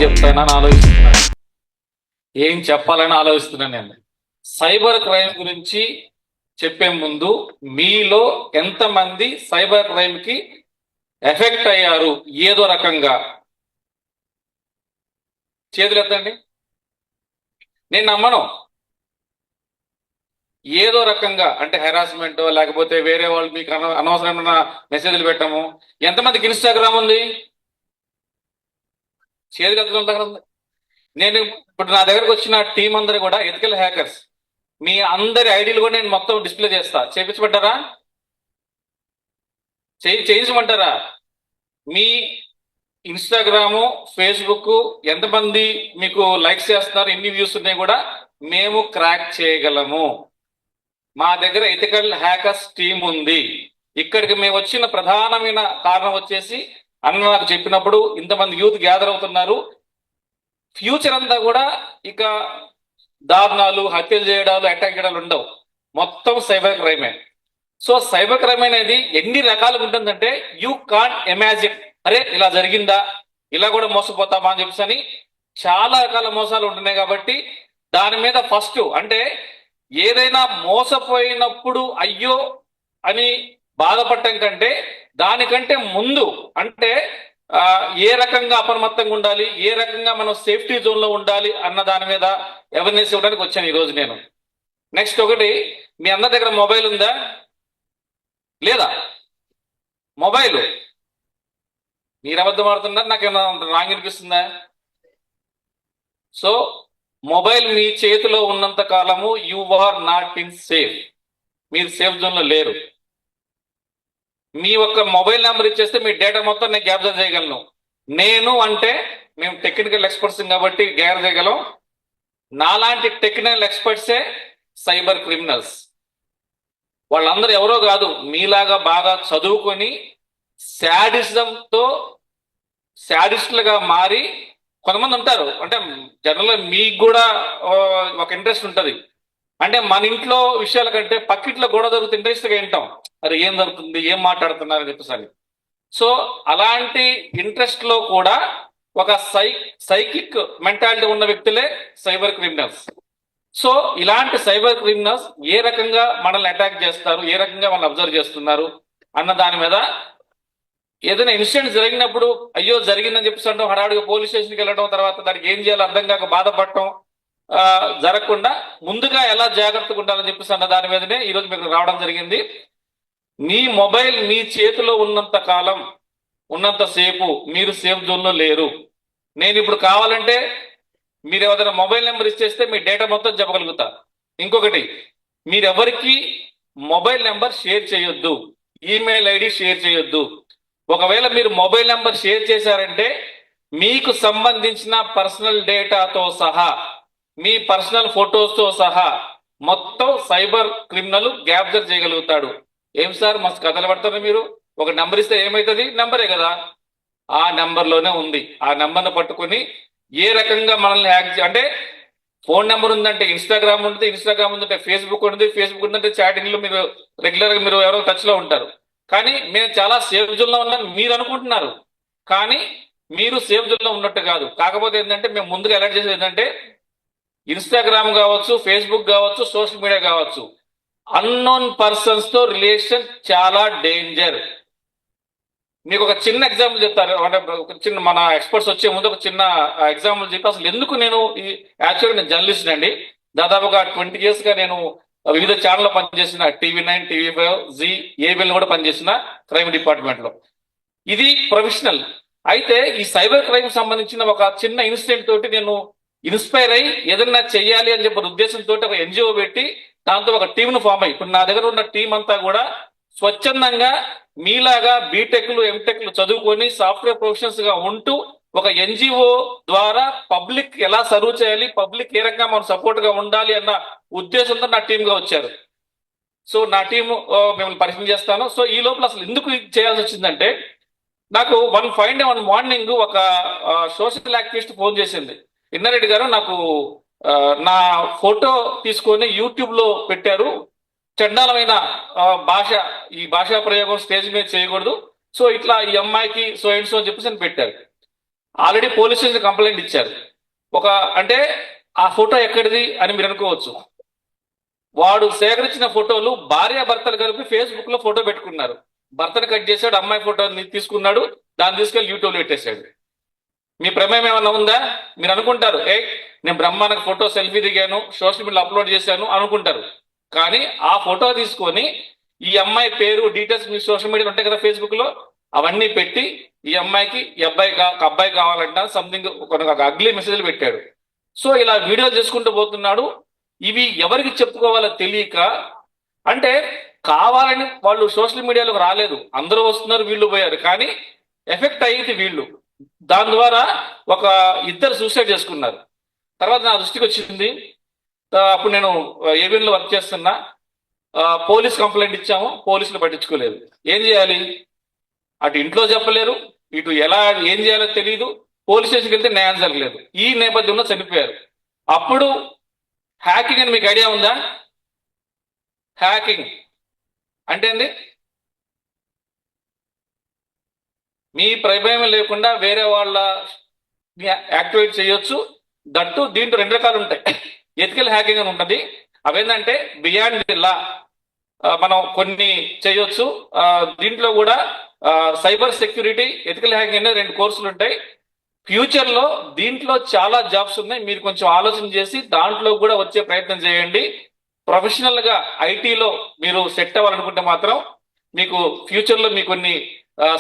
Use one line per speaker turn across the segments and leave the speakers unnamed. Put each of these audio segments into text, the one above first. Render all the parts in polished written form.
చెప్తానని ఆలోచిస్తున్నాను, ఏం చెప్పాలని ఆలోచిస్తున్నాను. నేను సైబర్ క్రైమ్ గురించి చెప్పే ముందు మీలో ఎంతమంది సైబర్ క్రైమ్ కి ఎఫెక్ట్ అయ్యారు ఏదో రకంగా? చేతులు ఎత్తండి. నేను నమ్మను. ఏదో రకంగా అంటే హెరాస్మెంట్ లేకపోతే వేరే వాళ్ళు మీకు అనవసరమైన మెసేజ్లు పెట్టము. ఎంతమందికి ఇన్స్టాగ్రామ్ ఉంది? చేతులు ఎత్తడం. నేను ఇప్పుడు నా దగ్గరకు వచ్చిన టీం అందరూ కూడా ఎథికల్ హ్యాకర్స్. మీ అందరి ఐడీలు కూడా నేను మొత్తం డిస్ప్లే చేస్తా. చేయించమంటారా? చేయించమంటారా? మీ ఇన్స్టాగ్రాము, ఫేస్బుక్ ఎంతమంది మీకు లైక్స్ చేస్తున్నారు, ఎన్ని వ్యూస్ ఉన్నాయి కూడా మేము క్రాక్ చేయగలము. మా దగ్గర ఎథికల్ హ్యాకర్స్ టీం ఉంది. ఇక్కడికి మేము వచ్చిన ప్రధానమైన కారణం వచ్చేసి అన్న నాకు చెప్పినప్పుడు ఇంతమంది యూత్ గ్యాదర్ అవుతున్నారు. ఫ్యూచర్ అంతా కూడా ఇక దారుణాలు, హత్యలు చేయడాలు, అటాక్ చేయడాలు ఉండవు. మొత్తం సైబర్ క్రైమే. సో సైబర్ క్రైమ్ అనేది ఎన్ని రకాలుగా ఉంటుందంటే యూ కాంట్ ఇమాజిన్. అరే ఇలా జరిగిందా, ఇలా కూడా మోసపోతామా అని చెప్పేసి చాలా రకాల మోసాలు ఉంటున్నాయి. కాబట్టి దాని మీద ఫస్ట్ అంటే ఏదైనా మోసపోయినప్పుడు అయ్యో అని బాధపడటం కంటే దానికంటే ముందు అంటే ఏ రకంగా అప్రమత్తంగా ఉండాలి, ఏ రకంగా మనం సేఫ్టీ జోన్ లో ఉండాలి అన్న దాని మీద అవేర్నెస్ ఇవ్వడానికి వచ్చాను ఈరోజు నేను. నెక్స్ట్ ఒకటి, మీ అందరి దగ్గర మొబైల్ ఉందా లేదా? మొబైల్ మీరు అబద్ధం ఆడుతున్నారు, నాకేమన్నా రాంగ్ అనిపిస్తుందా? సో మొబైల్ మీ చేతిలో ఉన్నంత కాలము you are not in safe. మీరు సేఫ్ జోన్ లో లేరు. మీ ఒక్క మొబైల్ నెంబర్ ఇచ్చేస్తే మీ డేటా మొత్తం నేను క్యాప్చర్ చేయగలను. నేను అంటే మేము టెక్నికల్ ఎక్స్పర్ట్స్ కాబట్టి గ్యాదర్ చేయగలం. నాలాంటి టెక్నికల్ ఎక్స్పర్ట్సే సైబర్ క్రిమినల్స్. వాళ్ళందరూ ఎవరో కాదు, మీలాగా బాగా చదువుకొని శాడిస్టులుగా మారి కొంతమంది ఉంటారు. అంటే జనరల్గా మీకు కూడా ఒక ఇంట్రెస్ట్ ఉంటుంది. అంటే మన ఇంట్లో విషయాల కంటే పక్కింట్లో గొడవ జరుగుతుంది ఇంట్రెస్ట్గా వింటాం. అది ఏం జరుగుతుంది, ఏం మాట్లాడుతున్నారు అని చెప్పేసి. సో అలాంటి ఇంట్రెస్ట్ లో కూడా ఒక సైకిక్ మెంటాలిటీ ఉన్న వ్యక్తులే సైబర్ క్రిమినల్స్. సో ఇలాంటి సైబర్ క్రిమినల్స్ ఏ రకంగా మనల్ని అటాక్ చేస్తారు, ఏ రకంగా మనల్ని అబ్జర్వ్ చేస్తున్నారు అన్న దాని మీద ఏదైనా ఇన్సిడెంట్ జరిగినప్పుడు అయ్యో జరిగిందని చెప్పేసి హడావుడిగా పోలీస్ స్టేషన్కి వెళ్ళడం, తర్వాత దానికి ఏం చేయాలో అర్థం కాక బాధపడటం జరగకుండా ముందుగా ఎలా జాగ్రత్తగా ఉండాలని చెప్పేసి అన్న దాని మీదనే ఈరోజు మీకు రావడం జరిగింది. మీ మొబైల్ మీ చేతిలో ఉన్నంత కాలం, ఉన్నంతసేపు మీరు సేఫ్ జోన్లో లేరు. నేను ఇప్పుడు కావాలంటే మీరు ఏదైనా మొబైల్ నెంబర్ ఇచ్చేస్తే మీ డేటా మొత్తం చెప్పగలుగుతా. ఇంకొకటి, మీరెవరికి మొబైల్ నెంబర్ షేర్ చేయొద్దు, ఈమెయిల్ ఐడి షేర్ చేయొద్దు. ఒకవేళ మీరు మొబైల్ నెంబర్ షేర్ చేశారంటే మీకు సంబంధించిన పర్సనల్ డేటాతో సహా, మీ పర్సనల్ ఫొటోస్తో సహా మొత్తం సైబర్ క్రిమినల్ క్యాప్చర్ చేయగలుగుతాడు. ఏం సార్ మస్తు కథలు పడతారు మీరు, ఒక నెంబర్ ఇస్తే ఏమవుతుంది? నెంబరే కదా, ఆ నెంబర్లోనే ఉంది. ఆ నెంబర్ను పట్టుకొని ఏ రకంగా మనల్ని హ్యాక్ అంటే ఫోన్ నెంబర్ ఉందంటే ఇన్స్టాగ్రామ్ ఉంటుంది, ఇన్స్టాగ్రామ్ ఉందంటే ఫేస్బుక్ ఉంటుంది, ఫేస్బుక్ ఉందంటే చాటింగ్లో మీరు రెగ్యులర్గా మీరు ఎవరో టచ్లో ఉంటారు. కానీ మేము చాలా సేఫ్ జోన్లో ఉన్నాం మీరు అనుకుంటున్నారు, కానీ మీరు సేఫ్ జోన్లో ఉన్నట్టు కాదు. కాకపోతే ఏంటంటే మేము ముందుగా అలర్ట్ చేసేది ఏంటంటే ఇన్స్టాగ్రామ్ కావచ్చు, ఫేస్బుక్ కావచ్చు, సోషల్ మీడియా కావచ్చు, అన్నోన్ పర్సన్స్ తో రిలేషన్ చాలా డేంజర్. మీకు ఒక చిన్న ఎగ్జాంపుల్ చెప్తారు. అంటే ఒక చిన్న మన ఎక్స్పర్ట్స్ వచ్చే ముందు ఒక చిన్న ఎగ్జాంపుల్ చెప్పి అసలు ఎందుకు నేను యాక్చువల్గా నేను జర్నలిస్ట్ అండి. దాదాపుగా 20 years గా నేను వివిధ ఛానల్లో పనిచేసిన, TV9, TV5, జీ, ఏబిఎల్ కూడా పనిచేసిన క్రైమ్ డిపార్ట్మెంట్ లో. ఇది ప్రొఫెషనల్. అయితే ఈ సైబర్ క్రైమ్ సంబంధించిన ఒక చిన్న ఇన్సిడెంట్ తోటి నేను ఇన్స్పైర్ అయ్యి ఏదన్నా చెయ్యాలి అని చెప్పిన ఉద్దేశంతో ఒక ఎన్జిఓ పెట్టి దాంతో ఒక టీంను ఫామ్ అయ్యి ఇప్పుడు నా దగ్గర ఉన్న టీం అంతా కూడా స్వచ్ఛందంగా మీలాగా బీటెక్లు, ఎంటెక్లు చదువుకొని సాఫ్ట్వేర్ ప్రొఫెషనల్స్ గా ఉంటూ ఒక ఎన్జిఓ ద్వారా పబ్లిక్ ఎలా సర్వ్ చేయాలి, పబ్లిక్ ఏ రకంగా మనం సపోర్ట్ గా ఉండాలి అన్న ఉద్దేశంతో నా టీమ్ గా వచ్చారు. సో నా టీము మిమ్మల్ని పరిచయం చేస్తాను. సో ఈ లోపల అసలు ఎందుకు చేయాల్సి వచ్చిందంటే నాకు వన్ మార్నింగ్ ఒక సోషల్ యాక్టివిస్ట్ ఫోన్ చేసింది. ఇన్నారెడ్డి గారు, నాకు నా ఫోటో తీసుకొని యూట్యూబ్ లో పెట్టారు, చండాలమైన భాష, ఈ భాషా ప్రయోగం స్టేజ్ మీద చేయకూడదు, సో ఇట్లా ఈ అమ్మాయికి సో అండ్ సో అని చెప్పేసి పెట్టారు. ఆల్రెడీ పోలీస్ స్టేషన్ కంప్లైంట్ ఇచ్చారు. ఒక అంటే ఆ ఫోటో ఎక్కడిది అని మీరు అనుకోవచ్చు. వాడు సేకరించిన ఫోటోలు భార్యాభర్తలు కలిపి ఫేస్బుక్ లో ఫోటో పెట్టుకున్నారు. భర్తను కట్ చేశాడు, అమ్మాయి ఫోటోని తీసుకున్నాడు, దాన్ని తీసుకెళ్లి యూట్యూబ్ లో పెట్టేశాడు. మీ ప్రమేయం ఏమన్నా ఉందా? మీరు అనుకుంటారు, నేను బ్రహ్మాండంగా ఫోటో సెల్ఫీ దిగాను, సోషల్ మీడియాలో అప్లోడ్ చేశాను అనుకుంటారు. కానీ ఆ ఫోటో తీసుకొని ఈ అమ్మాయి పేరు డీటెయిల్స్ మీ సోషల్ మీడియాలో ఉంటాయి కదా ఫేస్బుక్ లో, అవన్నీ పెట్టి ఈ అమ్మాయికి ఈ అబ్బాయి కావాలంట సంథింగ్ ఒక అగ్లీ మెసేజ్లు పెట్టాడు. సో ఇలా వీడియో చేసుకుంటూ పోతున్నాడు. ఇవి ఎవరికి చెప్పుకోవాలో తెలియక, అంటే కావాలని వాళ్ళు సోషల్ మీడియాలోకి రాలేదు, అందరూ వస్తున్నారు, వీళ్ళు పోయారు, కానీ ఎఫెక్ట్ అయ్యింది వీళ్ళు. దాని ద్వారా ఒక ఇద్దరు సూసైడ్ చేసుకున్నారు. తర్వాత నా దృష్టికి వచ్చింది, అప్పుడు నేను ఏబిఎన్లో వర్క్ చేస్తున్నా, పోలీస్ కంప్లైంట్ ఇచ్చాము, పోలీసులు పట్టించుకోలేదు. ఏం చేయాలి? అటు ఇంట్లో చెప్పలేరు, ఇటు ఏం చేయాలో తెలియదు, పోలీస్ స్టేషన్కి వెళ్తే న్యాయం జరగలేదు. ఈ నేపథ్యంలో చనిపోయారు. అప్పుడు హ్యాకింగ్ అని మీకు ఐడియా ఉందా? హ్యాకింగ్ అంటే అండి, మీ ప్రమేయం లేకుండా వేరే వాళ్ళ యాక్టివేట్ చేయొచ్చు. దట్టు దీంట్లో రెండు రకాలు ఉంటాయి. ఎథికల్ హ్యాకింగ్ అని ఉంటుంది. అవేంటంటే బియాండ్ ది లా మనం కొన్ని చేయొచ్చు. దీంట్లో కూడా సైబర్ సెక్యూరిటీ, ఎథికల్ హ్యాకింగ్ అనే రెండు కోర్సులు ఉంటాయి. ఫ్యూచర్ లో దీంట్లో చాలా జాబ్స్ ఉన్నాయి. మీరు కొంచెం ఆలోచన చేసి దాంట్లో కూడా వచ్చే ప్రయత్నం చేయండి. ప్రొఫెషనల్ గా ఐటీలో మీరు సెట్ అవ్వాలనుకుంటే మాత్రం మీకు ఫ్యూచర్ లో మీకు కొన్ని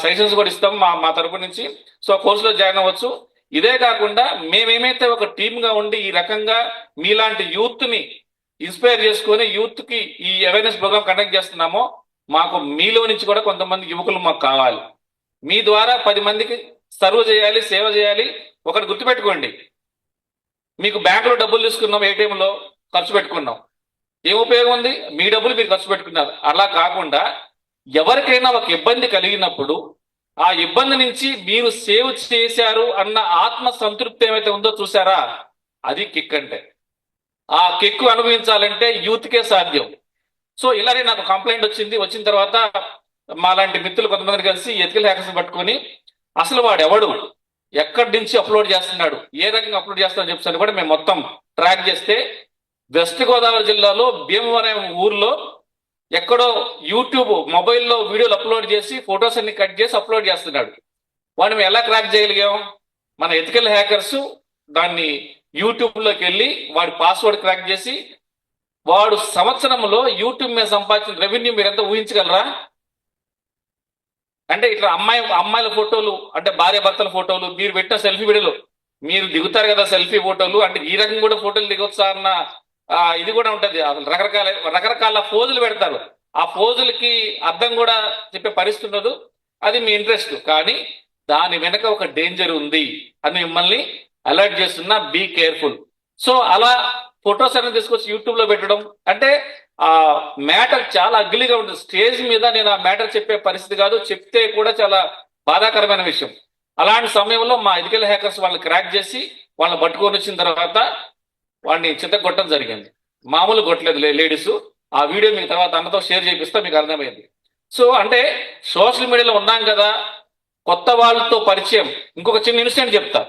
సజెషన్స్ కూడా ఇస్తాం మా తరపు నుంచి. సో కోర్సులో జాయిన్ అవ్వచ్చు. ఇదే కాకుండా మేమేమైతే ఒక టీమ్ గా ఉండి ఈ రకంగా మీలాంటి యూత్ ని ఇన్స్పైర్ చేసుకొని యూత్ కి ఈ అవేర్నెస్ ప్రోగ్రామ్ కండక్ట్ చేస్తున్నామో, మాకు మీలో నుంచి కూడా కొంతమంది యువకులు మాకు కావాలి. మీ ద్వారా 10 మందికి సర్వ్ చేయాలి, సేవ చేయాలి. ఒకటి గుర్తుపెట్టుకోండి, మీకు బ్యాంకులో డబ్బులు తీసుకున్నాం, ఏటీఎంలో ఖర్చు పెట్టుకున్నాం, ఏం ఉపయోగం ఉంది? మీ డబ్బులు మీరు ఖర్చు పెట్టుకున్నారు. అలా కాకుండా ఎవరికైనా ఒక ఇబ్బంది కలిగినప్పుడు ఆ ఇబ్బంది నుంచి మీరు సేవ్ చేశారు అన్న ఆత్మ సంతృప్తి ఏమైతే ఉందో చూసారా, అది కిక్. అంటే ఆ కిక్ అనుభవించాలంటే యూత్కే సాధ్యం. సో ఇలానే నాకు కంప్లైంట్ వచ్చిన తర్వాత మాలాంటి మిత్రులు కొంతమంది కలిసి ఎథికల్ హ్యాకర్స్ పట్టుకొని అసలు వాడు ఎవడు, ఎక్కడి నుంచి అప్లోడ్ చేస్తున్నాడు, ఏ రకంగా అప్లోడ్ చేస్తాడని చెప్పి కూడా మేము మొత్తం ట్రాక్ చేస్తే, వెస్ట్ గోదావరి జిల్లాలో భీమవరం ఊర్లో ఎక్కడో యూట్యూబ్ మొబైల్లో వీడియోలు అప్లోడ్ చేసి ఫొటోస్ అన్ని కట్ చేసి అప్లోడ్ చేస్తున్నాడు. వాడిని మేము ఎలా క్రాక్ చేయగలిగాం? మన ఎథికల్ హ్యాకర్స్ దాన్ని యూట్యూబ్లోకి వెళ్ళి వాడి పాస్వర్డ్ క్రాక్ చేసి, వాడు సంవత్సరంలో యూట్యూబ్ మీద సంపాదించిన రెవెన్యూ మీరు ఎంత ఊహించగలరా? అంటే ఇట్లా అమ్మాయిల ఫోటోలు, అంటే భార్య భర్తల ఫోటోలు, మీరు పెట్టిన సెల్ఫీ వీడియోలు మీరు దిగుతారు కదా సెల్ఫీ ఫోటోలు, అంటే ఈ రకంగా కూడా ఫోటోలు దిగొచ్చా అన్న ఇది కూడా ఉంటది. అసలు రకరకాల ఫోజులు పెడతారు. ఆ ఫోజులకి అర్థం కూడా చెప్పే పరిస్థితి ఉండదు. అది మీ ఇంట్రెస్ట్, కానీ దాని వెనక ఒక డేంజర్ ఉంది అని మిమ్మల్ని అలర్ట్ చేస్తున్నా. Be careful. సో అలా ఫొటోస్ అనేది తీసుకొచ్చి యూట్యూబ్ లో పెట్టడం అంటే ఆ మ్యాటర్ చాలా అగ్లీగా ఉంటుంది. స్టేజ్ మీద నేను ఆ మ్యాటర్ చెప్పే పరిస్థితి కాదు, చెప్తే కూడా చాలా బాధాకరమైన విషయం. అలాంటి సమయంలో మా ఎథికల్ హ్యాకర్స్ వాళ్ళని క్రాక్ చేసి వాళ్ళని పట్టుకొని వచ్చిన తర్వాత వాడిని చిత్తగొట్టడం జరిగింది. మామూలు కొట్టలేదు లేడీస్. ఆ వీడియో మీకు తర్వాత అన్నతో షేర్ చేపిస్తా, మీకు అర్థమైంది. సో అంటే సోషల్ మీడియాలో ఉన్నాం కదా, కొత్త వాళ్ళతో పరిచయం. ఇంకొక చిన్న ఇన్సిడెంట్ చెప్తా.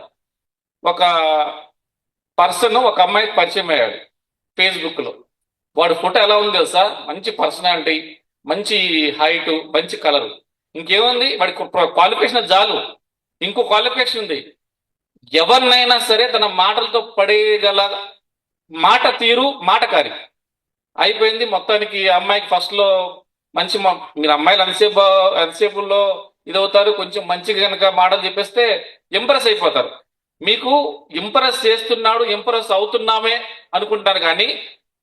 ఒక పర్సన్ ఒక అమ్మాయికి పరిచయం అయ్యాడు ఫేస్బుక్ లో. వాడు ఫోటో ఎలా ఉంది తెలుసా? మంచి పర్సనాలిటీ, మంచి హైట్, మంచి కలర్. ఇంకేముంది వాడి క్వాలిఫికేషన్ చాలు. ఇంకో క్వాలిఫికేషన్ ఉంది, ఎవరినైనా సరే తన మాటలతో పడేయగల మాట తీరు, మాటకారి. అయిపోయింది మొత్తానికి. అమ్మాయికి ఫస్ట్ లో మంచి, మీరు అమ్మాయిలు ఎంతసేపులో ఇదవుతారు, కొంచెం మంచిగా కనుక మాటలు చెప్పేస్తే ఇంప్రెస్ అయిపోతారు. మీకు ఇంప్రెస్ చేస్తున్నాడు, ఇంప్రెస్ అవుతున్నామే అనుకుంటారు, కానీ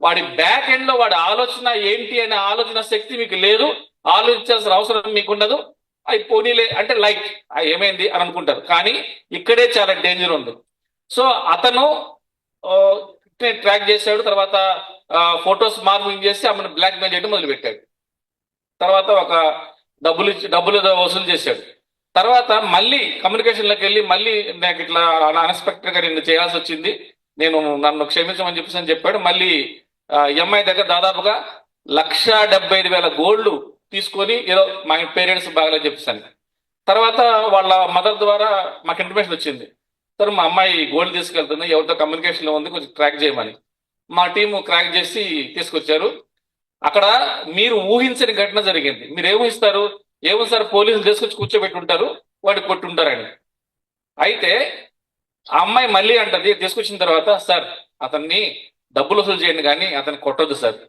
వాడి బ్యాక్ ఎండ్ లో వాడి ఆలోచన ఏంటి అనే ఆలోచన శక్తి మీకు లేదు, ఆలోచించాల్సిన అవసరం మీకు ఉండదు. అవి పోనీలే అంటే లైక్ ఏమైంది అని అనుకుంటారు, కానీ ఇక్కడే చాలా డేంజర్ ఉంది. సో అతను ట్రాక్ చేశాడు. తర్వాత ఫొటోస్ మార్పింగ్ చేసి ఆమెను బ్లాక్ మెయిల్ చేయడం మొదలుపెట్టాడు. తర్వాత ఒక డబ్బులు వసూలు చేశాడు. తర్వాత మళ్ళీ కమ్యూనికేషన్లోకి వెళ్ళి మళ్ళీ నాకు ఇట్లా అన్ఎక్స్పెక్టెడ్ గా నేను చేయాల్సి వచ్చింది, నన్ను క్షమించమని చెప్పేసి అని చెప్పాడు. మళ్ళీ ఎంఐ దగ్గర దాదాపుగా 1,75,000 గోల్డ్ తీసుకొని ఏదో మా పేరెంట్స్ బాగాలేదు చెప్పేసాను. తర్వాత వాళ్ళ మదర్ ద్వారా మాకు ఇన్ఫర్మేషన్ వచ్చింది, సార్ మా అమ్మాయి గోల్డ్ తీసుకెళ్తుంది, ఎవరితో కమ్యూనికేషన్లో ఉంది, కొంచెం ట్రాక్ చేయమని. మా టీము క్రాక్ చేసి తీసుకొచ్చారు. అక్కడ మీరు ఊహించని ఘటన జరిగింది. మీరు ఏమి ఊహిస్తారు, ఏమో సార్ పోలీసులు తీసుకొచ్చి కూర్చోబెట్టి ఉంటారు, వాడికి కొట్టుంటారని. అయితే ఆ అమ్మాయి మళ్ళీ అంటది తీసుకొచ్చిన తర్వాత, సార్ అతన్ని డబ్బులు వసూలు చేయండి కానీ అతన్ని కొట్టొద్దు సార్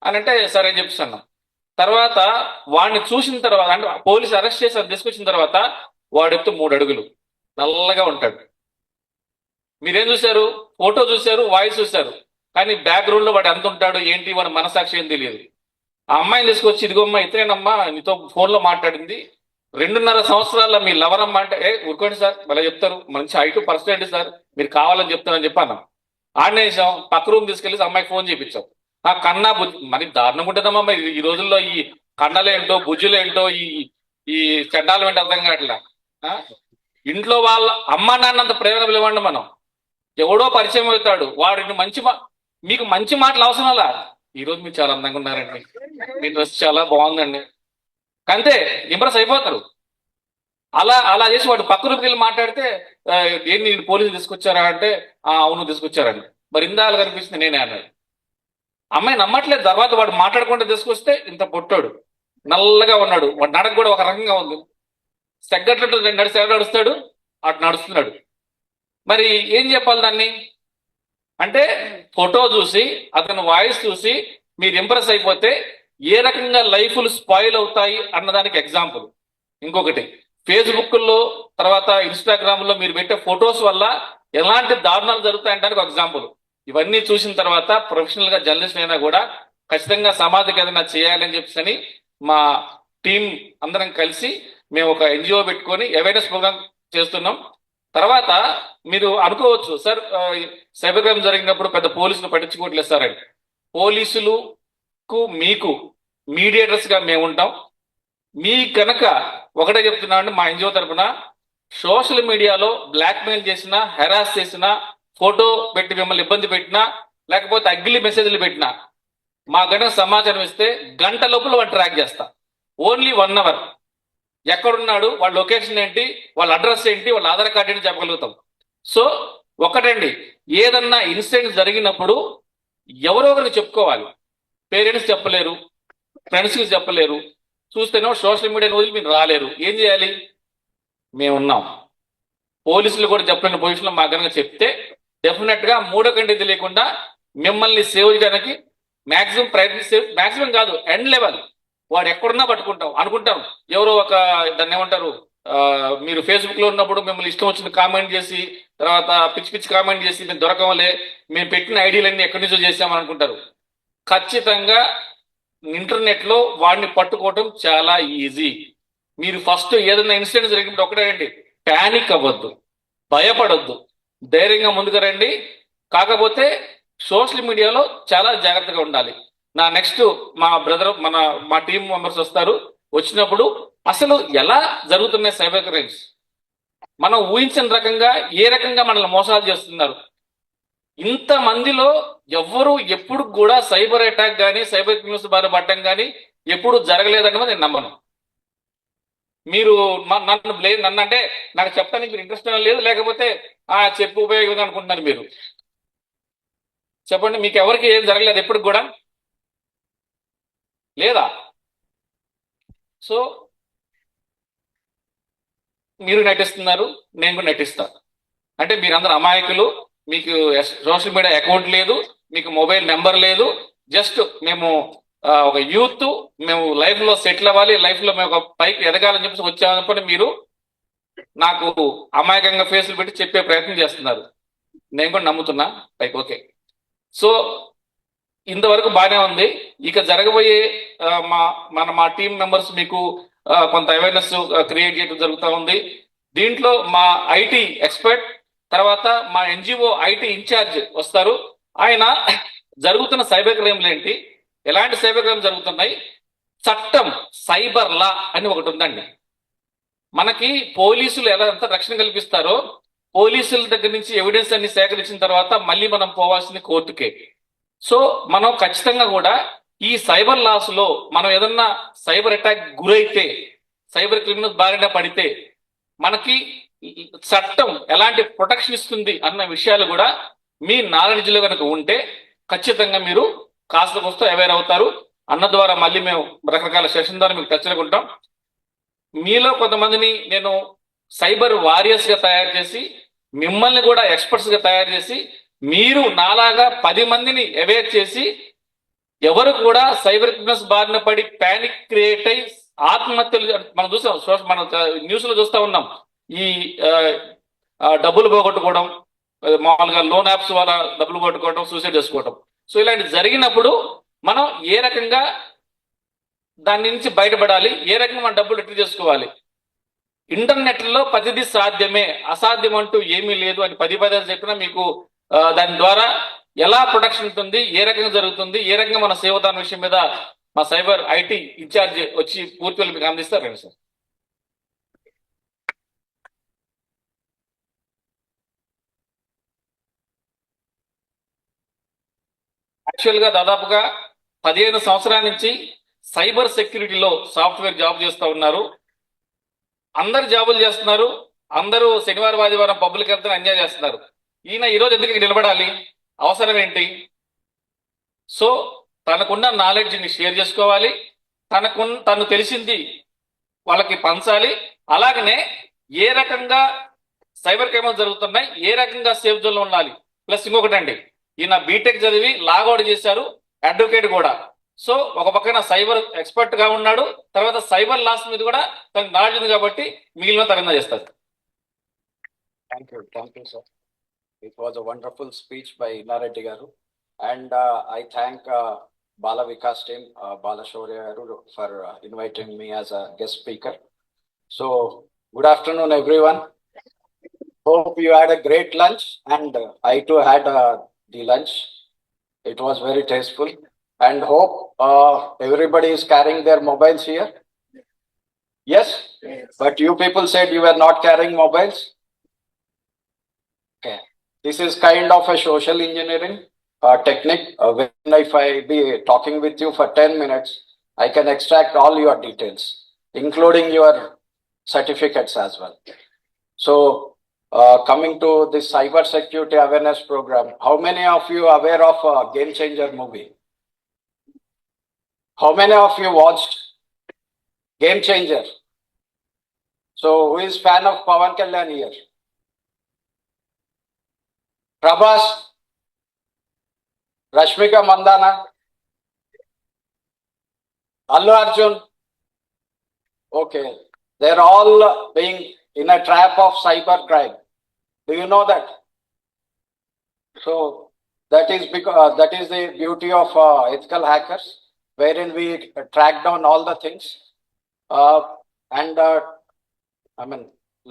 అని అంటే, సరే అని చెప్పిస్తాను. తర్వాత వాడిని చూసిన తర్వాత, అంటే పోలీసు అరెస్ట్ చేసి అది తీసుకొచ్చిన తర్వాత, వాడెత్తు 3 అడుగులు, నల్లగా ఉంటాడు. మీరేం చూశారు, ఫోటో చూశారు, వాయిస్ చూశారు, కానీ బ్యాక్గ్రౌండ్ లో వాడు ఎంత ఉంటాడు ఏంటి, వాడి మనసాక్షి ఏం తెలియదు. ఆ అమ్మాయిని తీసుకొచ్చి, ఇదిగోమ్మా ఇతనేనమ్మా నీతో ఫోన్లో మాట్లాడింది, 2.5 సంవత్సరాల మీ లవర్ అమ్మ అంటే, ఊరుకోండి సార్ మళ్ళీ చెప్తారు, మంచి హైట్ పర్సనాలిటీ సార్, మీరు కావాలని చెప్తానని చెప్పాను. ఆడనేసాం, పక్క రూమ్ తీసుకెళ్ళి అమ్మాయికి ఫోన్ చేయించాం. ఆ కన్నా మరి దారుణంగా ఉంటుందమ్మా. మరి ఈ రోజుల్లో ఈ కన్నలేంటో బుజ్జులేంటో ఈ ఈ చండాలం ఏంటో అర్థం కావట్లా. ఇంట్లో వాళ్ళ అమ్మ నాన్నంత ప్రేరణ ఇవ్వండి. మనం ఎవడో పరిచయం అవుతాడు, వాడిని మీకు మంచి మాటలు అవసరం అలా, ఈరోజు మీరు చాలా అందంగా ఉన్నారండి, మీ డ్రెస్ చాలా బాగుందండి, అంతే ఇంప్రెస్ అయిపోతారు. అలా అలా చేసి వాడు పక్క రూపుకి వెళ్ళి మాట్లాడితే, ఏంటి పోలీసులు తీసుకొచ్చారా అంటే, అవును తీసుకొచ్చారండి, మరి ఇందాలు కనిపిస్తుంది నేనే అన్నాడు. అమ్మాయి నమ్మట్లేదు. తర్వాత వాడు మాట్లాడకుండా తీసుకొస్తే ఇంత పొట్టాడు, నల్లగా ఉన్నాడు, వాడు నడక కూడా ఒక రకంగా ఉంది, సెగ్గట్లు నడుస్తాడు, అటు నడుస్తున్నాడు. మరి ఏం చెప్పాలి దాన్ని అంటే, ఫోటో చూసి అతని వాయిస్ చూసి మీరు ఇంప్రెస్ అయిపోతే ఏ రకంగా లైఫ్లు స్పాయిల్ అవుతాయి అన్నదానికి ఎగ్జాంపుల్. ఇంకొకటి, ఫేస్బుక్లో తర్వాత ఇన్స్టాగ్రామ్లో మీరు పెట్టే ఫొటోస్ వల్ల ఎలాంటి దారుణాలు జరుగుతాయంటే ఒక ఎగ్జాంపుల్. ఇవన్నీ చూసిన తర్వాత ప్రొఫెషనల్ గా జర్నలిస్ట్ అయినా కూడా ఖచ్చితంగా సమాజకి ఏదైనా చేయాలని చెప్పేసి మా టీం అందరం కలిసి మేము ఒక ఎన్జిఓ పెట్టుకొని అవేర్నెస్ ప్రోగ్రామ్ చేస్తున్నాం. తర్వాత మీరు అనుకోవచ్చు, సార్ సైబర్ క్రైమ్ జరిగినప్పుడు పెద్ద పోలీసులు పట్టించుకోవట్లేదు సార్ అని. పోలీసులకు మీకు మీడియేటర్స్ గా మేము ఉంటాం. మీ కనుక ఒకటే చెప్తున్నామండి, మా ఎన్జిఓ తరఫున సోషల్ మీడియాలో బ్లాక్మెయిల్ చేసినా, హెరాస్ చేసినా, ఫోటో పెట్టి మిమ్మల్ని ఇబ్బంది పెట్టినా, లేకపోతే అగ్గిలి మెసేజ్లు పెట్టినా మా గంట సమాచారం ఇస్తే గంట లోపల వాడు ట్రాక్ చేస్తా. Only 1 hour. ఎక్కడున్నాడు, వాళ్ళ లొకేషన్ ఏంటి, వాళ్ళ అడ్రస్ ఏంటి, వాళ్ళ ఆధార్ కార్డు ఏంటి చెప్పగలుగుతాం. సో ఒకటండి, ఏదన్నా ఇన్సిడెంట్ జరిగినప్పుడు ఎవరో ఒకరికి చెప్పుకోవాలి. పేరెంట్స్ చెప్పలేరు, ఫ్రెండ్స్కి చెప్పలేరు, చూస్తేనో సోషల్ మీడియాని వదిలి మీరు రాలేరు. ఏం చేయాలి, మేమున్నాం. పోలీసులు కూడా చెప్పలేని పొజిషన్లో మా కనుక చెప్తే డెఫినెట్ గా మూడో కంటి తెలియకుండా మిమ్మల్ని సేవ్ చేయడానికి మాక్సిమం ప్రయత్నిస్తే, మాక్సిమం కాదు ఎండ్ లెవెల్, వాడు ఎక్కడున్నా పట్టుకుంటాం అనుకుంటాం. ఎవరో ఒక దాన్ని ఏమంటారు, మీరు ఫేస్బుక్ లో ఉన్నప్పుడు మిమ్మల్ని ఇష్టం వచ్చిన కామెంట్ చేసి, తర్వాత పిచ్చి పిచ్చి కామెంట్ చేసి మేము దొరకవలే, మేము పెట్టిన ఐడియాలన్నీ ఎక్కడి నుంచో చేసామని అనుకుంటారు. ఖచ్చితంగా ఇంటర్నెట్ లో వాడిని పట్టుకోవటం చాలా ఈజీ. మీరు ఫస్ట్ ఏదైనా ఇన్సిడెంట్ జరిగినప్పుడు ఒకటేంటి, ప్యానిక్ అవ్వద్దు, భయపడొద్దు, ధైర్యంగా ముందుకు రండి. కాకపోతే సోషల్ మీడియాలో చాలా జాగ్రత్తగా ఉండాలి. నా నెక్స్ట్ మా బ్రదర్ మా టీం మెంబర్స్ వస్తారు. వచ్చినప్పుడు అసలు ఎలా జరుగుతున్నాయి సైబర్ క్రైమ్స్, మనం ఊహించిన రకంగా ఏ రకంగా మనల్ని మోసాలు చేస్తున్నారు. ఇంత మందిలో ఎవ్వరు ఎప్పుడు కూడా సైబర్ అటాక్ కానీ సైబర్ క్రిమినల్స్ బారి పడటం కానీ ఎప్పుడు జరగలేదని నేను నమ్మను. మీరు నన్ను అంటే నాకు చెప్పడానికి మీరు ఇంట్రెస్ట్ లేదు, లేకపోతే చెప్పు ఉపయోగం అనుకుంటున్నారు మీరు. చెప్పండి, మీకు ఎవరికి ఏం జరగలేదు ఎప్పుడు కూడా లేదా? సో మీరు నటిస్తున్నారు, నేను కూడా నటిస్తాను. అంటే మీరందరూ అమాయకులు, మీకు సోషల్ మీడియా అకౌంట్ లేదు, మీకు మొబైల్ నెంబర్ లేదు. జస్ట్ మేము ఒక యూత్, మేము లైఫ్ లో సెటిల్ అవ్వాలి, లైఫ్ లో మేము ఒక పైకి ఎదగాలని చెప్పేసి వచ్చామనుకోండి, మీరు నాకు అమాయకంగా ఫేస్లు పెట్టి చెప్పే ప్రయత్నం చేస్తున్నారు. నేను కూడా నమ్ముతున్నా పైకి. ఓకే, సో ఇంతవరకు బాగానే ఉంది. ఇక జరగబోయే మా టీం మెంబర్స్ మీకు కొంత అవేర్నెస్ క్రియేట్ చేయడం జరుగుతూ ఉంది. దీంట్లో మా ఐటీ ఎక్స్పర్ట్, తర్వాత మా ఎన్జిఓ ఐటీ ఇన్ఛార్జ్ వస్తారు. ఆయన జరుగుతున్న సైబర్ క్రైమ్లు ఏంటి, ఎలాంటి సైబర్ క్రైమ్ జరుగుతున్నాయి, చట్టం సైబర్ లా అని ఒకటి ఉందండి. మనకి పోలీసులు ఎలా ఎంత రక్షణ కల్పిస్తారో, పోలీసుల దగ్గర నుంచి ఎవిడెన్స్ అన్ని సేకరించిన తర్వాత మళ్ళీ మనం పోవాల్సింది కోర్టుకే. సో మనం ఖచ్చితంగా కూడా ఈ సైబర్ లాస్ లో మనం ఏదన్నా సైబర్ అటాక్ గురైతే, సైబర్ క్రిమినల్స్ బారిన పడితే మనకి చట్టం ఎలాంటి ప్రొటెక్షన్ ఇస్తుంది అన్న విషయాలు కూడా మీ నాలెడ్జ్లో కనుక ఉంటే ఖచ్చితంగా మీరు కాస్త కోస్త అవేర్ అవుతారు అన్న ద్వారా మళ్ళీ మేము రకరకాల సెషన్ ద్వారా మీకు టచ్లో ఉంటాం. మీలో కొంతమందిని నేను సైబర్ వారియర్స్ గా తయారు చేసి మిమ్మల్ని కూడా ఎక్స్పర్ట్స్ గా తయారు చేసి మీరు నాలాగా 10 మందిని అవేర్ చేసి ఎవరు కూడా సైబర్ క్రిమినల్స్ బారిన పడి ప్యానిక్ క్రియేట్ అయి ఆత్మహత్యలు మనం చూస్తాం, మన న్యూస్ లో చూస్తా ఉన్నాం. ఈ డబ్బులు పోగొట్టుకోవడం, మామూలుగా లోన్ యాప్స్ వల్ల డబ్బులు కొట్టుకోవడం, సూసైడ్ చేసుకోవడం. సో ఇలాంటి జరిగినప్పుడు మనం ఏ రకంగా దాని నుంచి బయటపడాలి, ఏ రకంగా మన డబ్బులు రిట్రీవ్ చేసుకోవాలి. ఇంటర్నెట్ లో ప్రతిదీ సాధ్యమే, అసాధ్యం అంటూ ఏమీ లేదు అని 10 చెప్పినా మీకు దాని ద్వారా ఎలా ప్రొటెక్షన్ ఉంటుంది, ఏ రకంగా జరుగుతుంది, ఏ రకంగా మన సేవ్ అవుతాన్న విషయం మీద మా సైబర్ ఐటీ ఇన్ఛార్జ్ వచ్చి పూర్తిగా మీకు అందిస్తారు సార్. యాక్చువల్ గా దాదాపుగా 15 సంవత్సరాల నుంచి సైబర్ సెక్యూరిటీలో సాఫ్ట్వేర్ జాబ్ చేస్తూ ఉన్నారు. అందరు జాబులు చేస్తున్నారు, అందరూ శనివారం ఆదివారం పబ్లిక్ వెళ్తే ఎంజాయ్ చేస్తున్నారు. ఈయన ఈరోజు ఎందుకు నిలబడాలి, అవసరం ఏంటి? సో తనకున్న నాలెడ్జ్ని షేర్ చేసుకోవాలి, తను తెలిసింది వాళ్ళకి పంచాలి. అలాగనే ఏ రకంగా సైబర్ క్రైమ్స్ జరుగుతున్నాయి, ఏ రకంగా సేఫ్ జోన్లో ఉండాలి. ప్లస్ ఇంకొకటి అండి, ఈయన బీటెక్ చదివి లా కూడా చేశారు, అడ్వకేట్ కూడా. సో ఒక పక్కన సైబర్ ఎక్స్పర్ట్ గా ఉన్నాడు, తర్వాత సైబర్ లాస్ మీద కూడా తనకు నాలెడ్జ్ ఉంది కాబట్టి మిగిలిన తరంగా చేస్తారు.
Thank you, sir. It was a wonderful speech by Nareddy Garu, and I thank Bala Vikas team, Bala Shaurya Garu, for inviting me as a guest speaker. So, good afternoon, everyone. Hope you had a great lunch, and I too had the lunch. It was very tasteful, and hope everybody is carrying their mobiles here. Yes? But you people said you were not carrying mobiles. Okay. This is kind of a social engineering technique. When if I be talking with you for 10 minutes, I can extract all your details, including your certificates as well. So, coming to this cyber security awareness program, how many of you are aware of Game Changer movie? How many of you watched Game Changer? So, who is fan of Pawan Kalyan here? Prabhas, Rashmika Mandana, Allu Arjun. Okay, they're all being in a trap of cyber crime. Do you know that? So that is because that is the beauty of ethical hackers, wherein we track down all the things.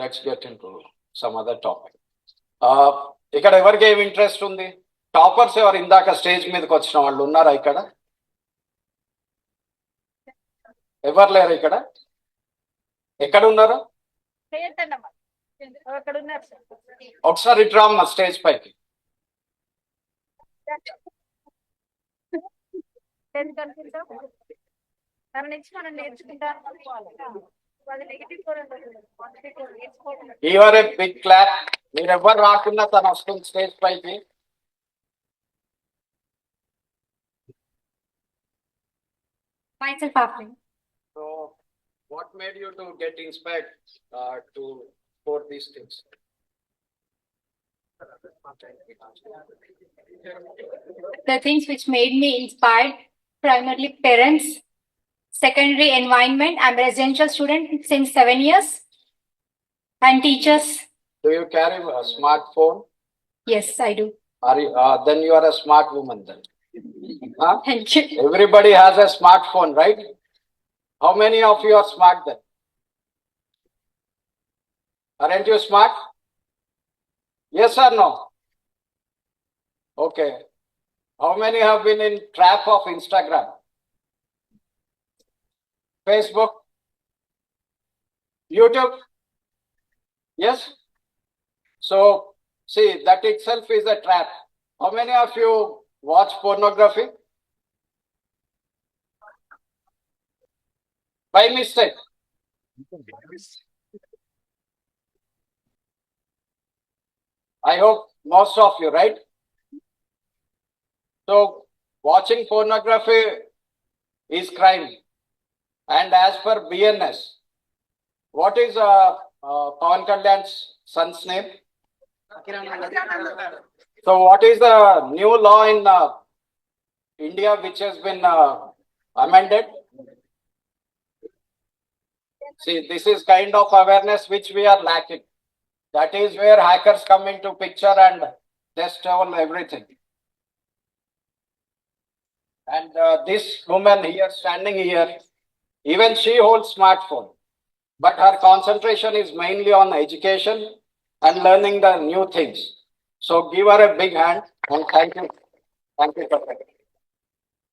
Let's get into some other topic. ఇక్కడ ఎవరికి ఏమి interest ఉంది? Toppers ఎవరు ఇందాక stage మీదకి వచ్చిన వాళ్ళు ఉన్నారా ఇక్కడ? ఎవరు లేరు ఇక్కడ? ఎక్కడ ఉన్నారు? ఒకసారి ఇట్రామ్మ స్టేజ్ పైకి. Your a big clap. మీరు ఎవరు రాకుండా తను వస్తుంది స్టేజ్ పైకి. So, what made you to get inspired to for these things?
The things which made me inspired, primarily parents, secondary environment. I'm a residential student since 7 years, and teachers.
Do you carry a smartphone?
Yes, I do.
Are you, then you are a smart woman then. Huh?
Thank you.
Everybody has a smartphone, right? How many of you are smart then? Aren't you smart? Yes or no? Okay. How many have been in trap of Instagram? Facebook? YouTube? Yes? So, see, that itself is a trap. How many of you watch pornography? By mistake. I hope most of you, right? So watching pornography is crime. And as per BNS, what is Pawan Kalyan's son's name? So what is the new law in India which has been amended? See, this is kind of awareness which we are lacking. That is where hackers come into picture and they steal everything. And this woman here, standing here, even she holds smartphone, but her concentration is mainly on education and learning the new things. So give her a big hand and thank you. Thank you for that.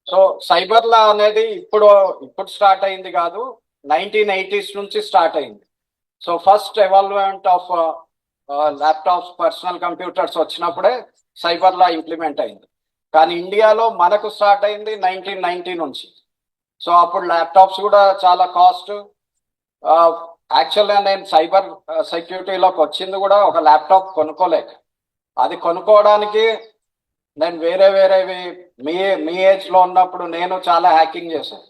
So cyber law అనేది ఇప్పుడు start అయింది కాదు, 1980s నుంచి start అయింది. So first evolvement of laptops, personal computers వచ్చినప్పుడే cyber law implement అయింది. కానీ ఇండియాలో మనకు స్టార్ట్ అయింది 1990 నుంచి. సో అప్పుడు ల్యాప్టాప్స్ కూడా చాలా కాస్ట్. యాక్చువల్గా నేను సైబర్ సెక్యూరిటీలోకి వచ్చింది కూడా ఒక ల్యాప్టాప్ కొనుక్కోలేక. అది కొనుక్కోవడానికి నేను వేరేవి మీ ఏజ్ లో ఉన్నప్పుడు నేను చాలా హ్యాకింగ్ చేశాను.